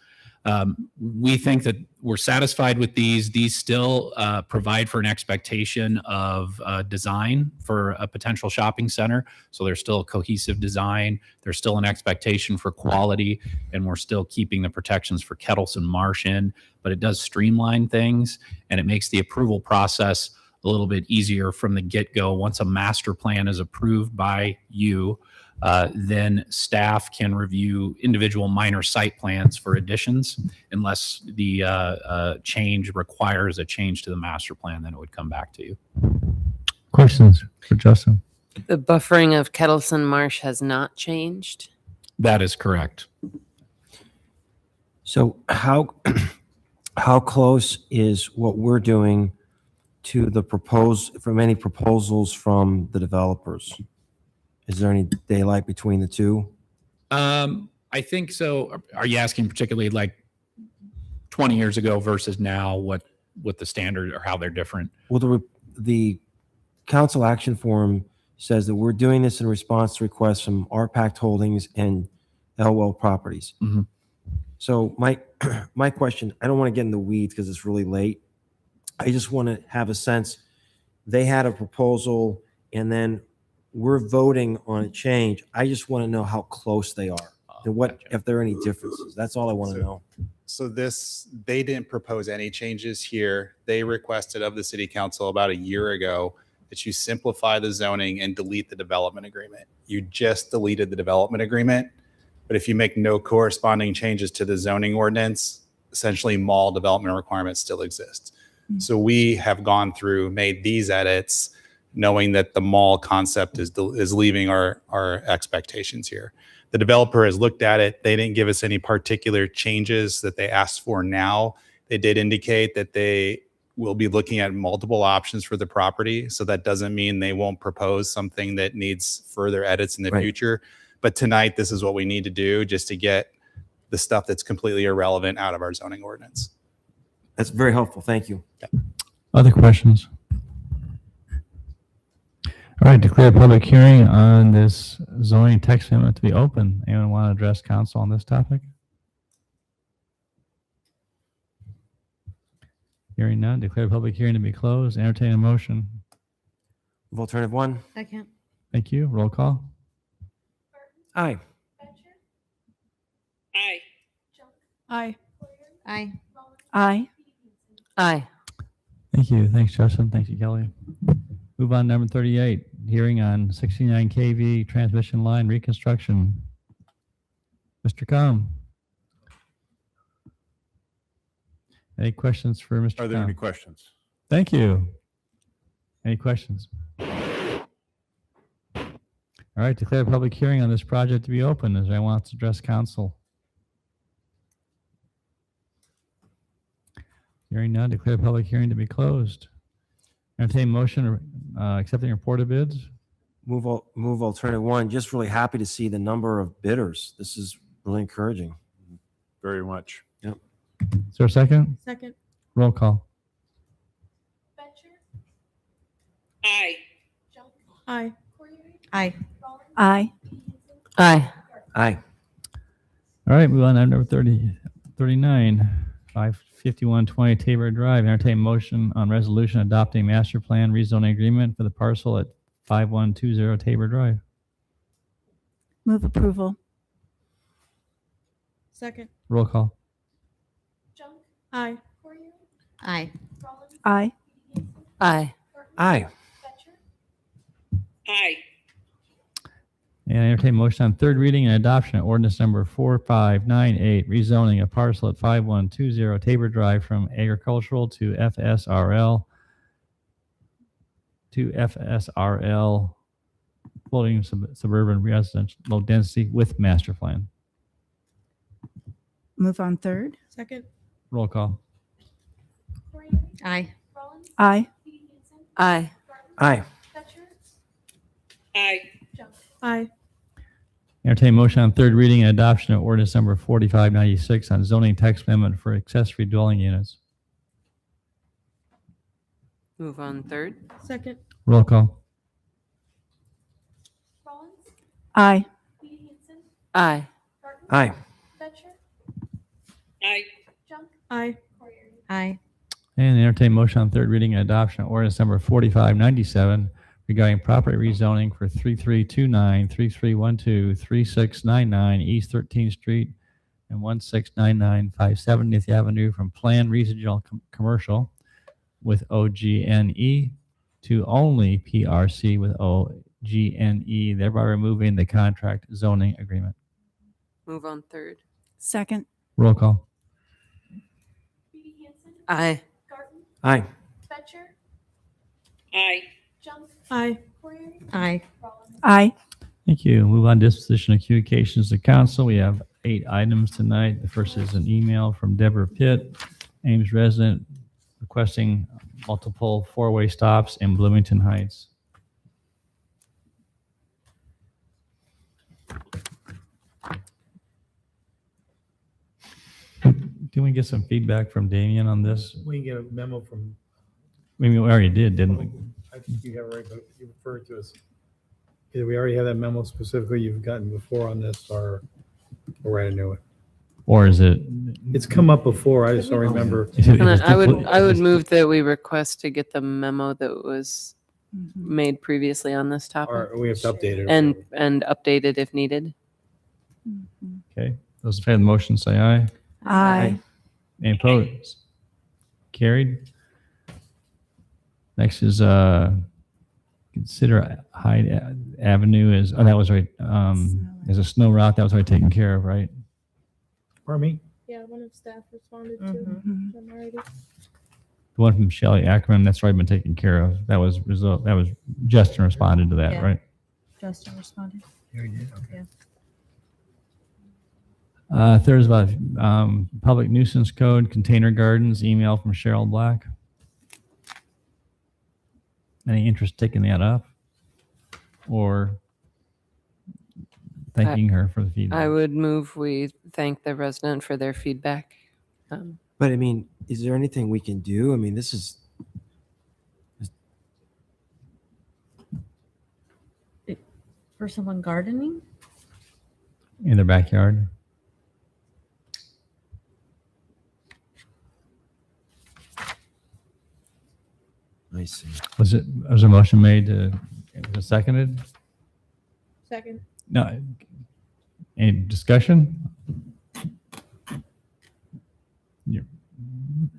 We think that we're satisfied with these. These still provide for an expectation of design for a potential shopping center. So there's still a cohesive design. There's still an expectation for quality, and we're still keeping the protections for Kettleson Marsh in, but it does streamline things, and it makes the approval process a little bit easier from the get-go. Once a master plan is approved by you, then staff can review individual minor site plans for additions. Unless the change requires a change to the master plan, then it would come back to you. Questions for Justin? The buffering of Kettleson Marsh has not changed. That is correct. So how close is what we're doing to the from any proposals from the developers? Is there any daylight between the two? I think so. Are you asking particularly like 20 years ago versus now, what the standard or how they're different? Well, the council action form says that we're doing this in response to requests from RPACT Holdings and Elwell Properties. Mm-hmm. So my question, I don't want to get in the weeds because it's really late. I just want to have a sense. They had a proposal, and then we're voting on a change. I just want to know how close they are and what, if there are any differences. That's all I want to know. So they didn't propose any changes here. They requested of the city council about a year ago that you simplify the zoning and delete the development agreement. You just deleted the development agreement, but if you make no corresponding changes to the zoning ordinance, essentially mall development requirements still exist. So we have gone through, made these edits, knowing that the mall concept is leaving our expectations here. The developer has looked at it. They didn't give us any particular changes that they asked for now. They did indicate that they will be looking at multiple options for the property. So that doesn't mean they won't propose something that needs further edits in the future. But tonight, this is what we need to do just to get the stuff that's completely irrelevant out of our zoning ordinance. That's very helpful. Thank you. Other questions? All right, declare public hearing on this zoning text amendment to be open. Anyone want to address council on this topic? Hearing none, declare public hearing to be closed. Entertain a motion. Move alternative 1. Second. Thank you. Roll call. Aye. Aye. Aye. Aye. Aye. Aye. Thank you. Thanks, Justin. Thank you, Kelly. Move on, number 38, hearing on 69 kV transmission line reconstruction. Mr. Com. Any questions for Mr. Are there Com? any questions? Thank you. Any questions? All right, declare a public hearing on this project to be open. As I want to address council. Hearing none, declare public hearing to be closed. Entertain motion accepting report of bids. Move alternative 1. Just really happy to see the number of bidders. This is really encouraging. Very much. Yep. Is there a second? Second. Roll call. Aye. Aye. Aye. Aye. Aye. Aye. All right, move on to number 39, 55120 Tabor Drive. Entertain motion on resolution adopting master plan rezoning agreement for the parcel at 5120 Tabor Drive. Move approval. Second. Roll call. Aye. Aye. Aye. Aye. Aye. Aye. And entertain motion on third reading and adoption of ordinance number 4598, rezoning a parcel at 5120 Tabor Drive from agricultural to FSRL floating suburban residential low density with master plan. Move on third. Second. Roll call. Aye. Aye. Aye. Aye. Aye. Aye. Entertain motion on third reading and adoption of ordinance number 4596 on zoning text amendment for accessory dwelling units. Move on third. Second. Roll call. Aye. Aye. Aye. Aye. Aye. Aye. And entertain motion on third reading and adoption of ordinance number 4597 regarding property rezoning for 3329, 3312, 3699 East 13th Street and 1699 570th Avenue from planned regional commercial with O-GNE to only PRC with O-GNE, thereby removing the contract zoning agreement. Move on third. Second. Roll call. Aye. Aye. Aye. Aye. Aye. Aye. Thank you. Move on to disposition of communications to council. We have 8 items tonight. The first is an email from Deborah Pitt, Ames resident, requesting multiple 4-way stops in Bloomington Heights. Can we get some feedback from Damien on this? We can get a memo from, I mean, we already did, didn't we? I think you have it right, but you referred to us. Either we already have that memo specifically you've gotten before on this, or we're writing a new one. Or is it? It's come up before, I just don't remember. I would move that we request to get the memo that was made previously on this topic. Or we have to update it. And update it if needed. Okay. Those in favor of the motion say aye. Aye. Any opposed? Carried. Next is consider Hyde Avenue as, oh, that was right, as a snow route. That was already taken care of, right? Pardon me? Yeah, one of staff responded to them already. The one from Shelley Ackerman, that's already been taken care of. That was Justin responded to that, Yeah. right? Justin responded. Yeah. Third is about public nuisance code, container gardens, email from Cheryl Black. Any interest taking that up? Or thanking her for the feedback? I would move we thank the resident for their feedback. But I mean, is there anything we can do? I mean, this is, For someone gardening? In their backyard? I see. Was a motion made to, was it seconded? Second. No. Any discussion?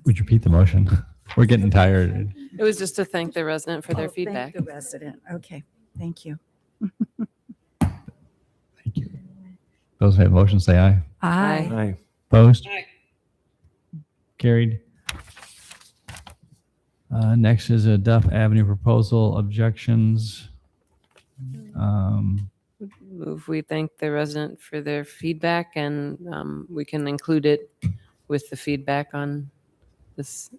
Would you repeat the motion? We're getting tired. It was just to thank the resident for their feedback. Thank the resident. Okay, thank you. Those who have motion say aye. Aye. Aye. Opposed? Aye. Carried. Next is a Duff Avenue proposal objections. Move we thank the resident for their feedback, and we can include it with the feedback on this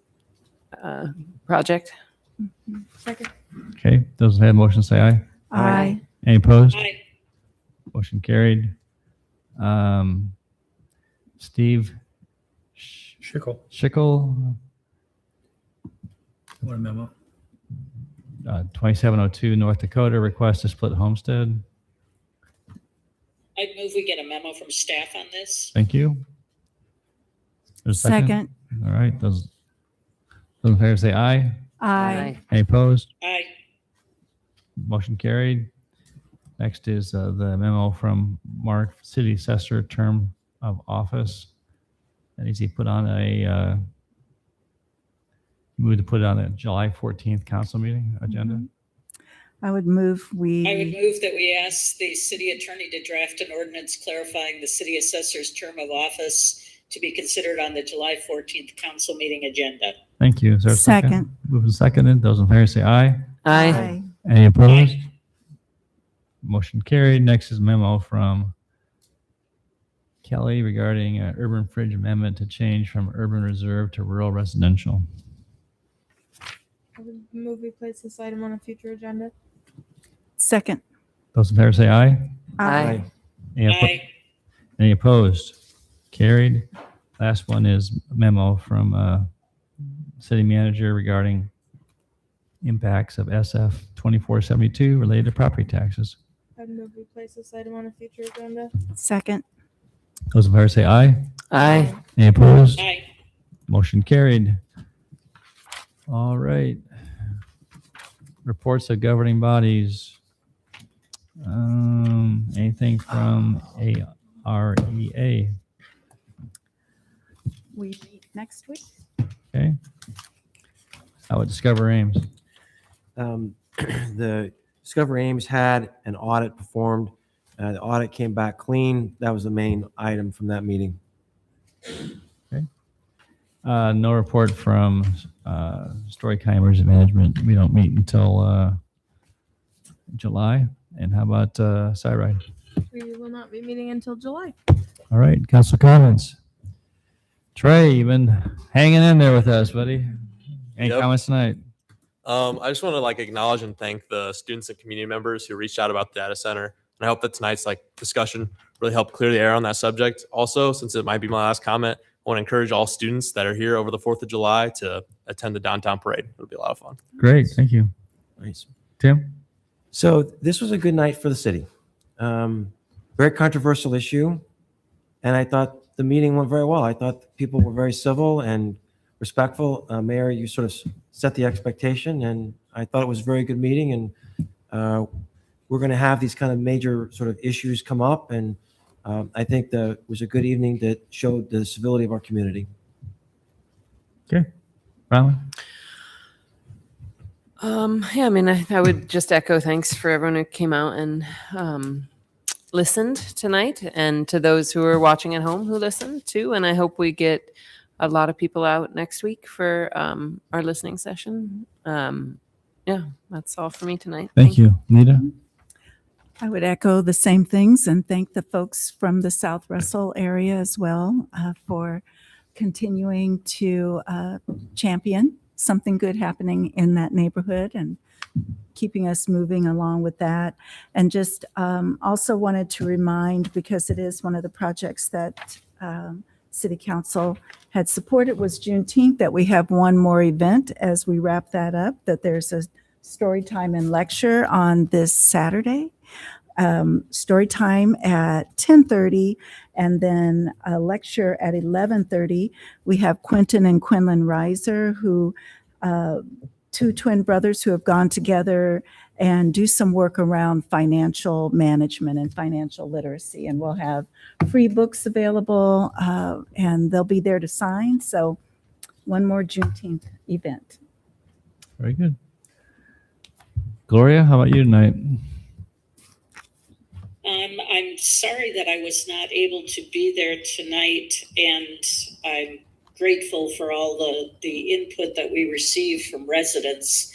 project. Second. Okay, those who have motion say aye. Aye. Any opposed? Aye. Motion carried. Steve Schickel, What a memo. 2702 North Dakota, request to split homestead. I'd move we get a memo from staff on this. Thank you. There's a Second. All right, those in favor say aye. Aye. Any opposed? Aye. Motion carried. Next is the memo from Mark, City Assessor, term of office. That needs to be put on a, move to put it on a July 14th council meeting agenda. I would move I would we, move that we ask the city attorney to draft an ordinance clarifying the city assessor's term of office to be considered on the July 14th council meeting agenda. Thank you. Is there a second? Second. Moved and seconded. Those in favor say aye. Aye. Any opposed? Motion carried. Next is memo from Kelly regarding urban fringe amendment to change from urban reserve to rural residential. I would move we place this item on a future agenda. second. Those in favor say aye. Aye. Any, Aye. any opposed? Carried. Last one is memo from city manager regarding impacts of SF 2472 related to property taxes. I'd move we place this item on a future agenda. Second. Those in favor say aye. Aye. Any opposed? Aye. Motion carried. All right. Reports of governing bodies. Anything from AREA? We meet next week. Okay. How would Discover Ames? The Discover Ames had an audit performed. The audit came back clean. That was the main item from that meeting. No report from Story County Emergency Management. We don't meet until July. And how about Cyride? We will not be meeting until July. All right, council comments. Trey, you've been hanging in there with us, buddy. Any Yep. comments tonight? I just want to acknowledge and thank the students and community members who reached out about the data center. And I hope that tonight's discussion really helped clear the air on that subject. Also, since it might be my last comment, I want to encourage all students that are here over the 4th of July to attend the downtown parade. It'll be a lot of fun. Great, thank you. Nice. Tim? So this was a good night for the city. Very controversial issue. And I thought the meeting went very well. I thought people were very civil and respectful. Mayor, you sort of set the expectation, and I thought it was a very good meeting. And we're going to have these kind of major sort of issues come up. And I think that it was a good evening that showed the civility of our community. Okay. Riley? Yeah, I mean, I would just echo thanks for everyone who came out and listened tonight, and to those who are watching at home who listened too. And I hope we get a lot of people out next week for our listening session. Yeah, that's all for me tonight. Thank you. Nita? I would echo the same things and thank the folks from the South Russell area as well for continuing to champion something good happening in that neighborhood and keeping us moving along with that. And just also wanted to remind, because it is one of the projects that City Council had supported, was Juneteenth, that we have one more event as we wrap that up, that there's a story time and lecture on this Saturday. Story time at 10:30 and then a lecture at 11:30. We have Quentin and Quinlan Reiser, who two twin brothers who have gone together and do some work around financial management and financial literacy. And we'll have free books available and they'll be there to sign. So one more Juneteenth event. Very good. Gloria, how about you tonight? I'm sorry that I was not able to be there tonight, and I'm grateful for all the input that we received from residents.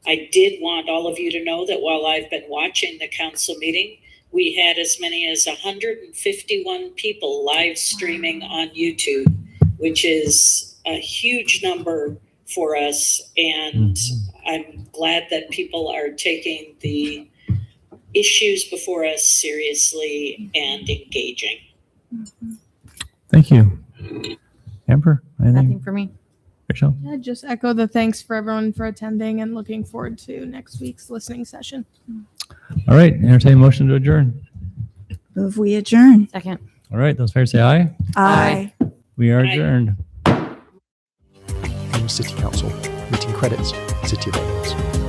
I did want all of you to know that while I've been watching the council meeting, we had as many as 151 people live streaming on YouTube, which is a huge number for us. And I'm glad that people are taking the issues before us seriously and engaging. Thank you. Amber, anything? Nothing for me. Rachel? Yeah, just echo the thanks for everyone for attending and looking forward to next week's listening session. All right, entertain a motion to adjourn. Move we adjourn. Second. All right, those fair say aye. Aye. We are Aye. adjourned. Ames City Council. Meeting credits. City of Ames.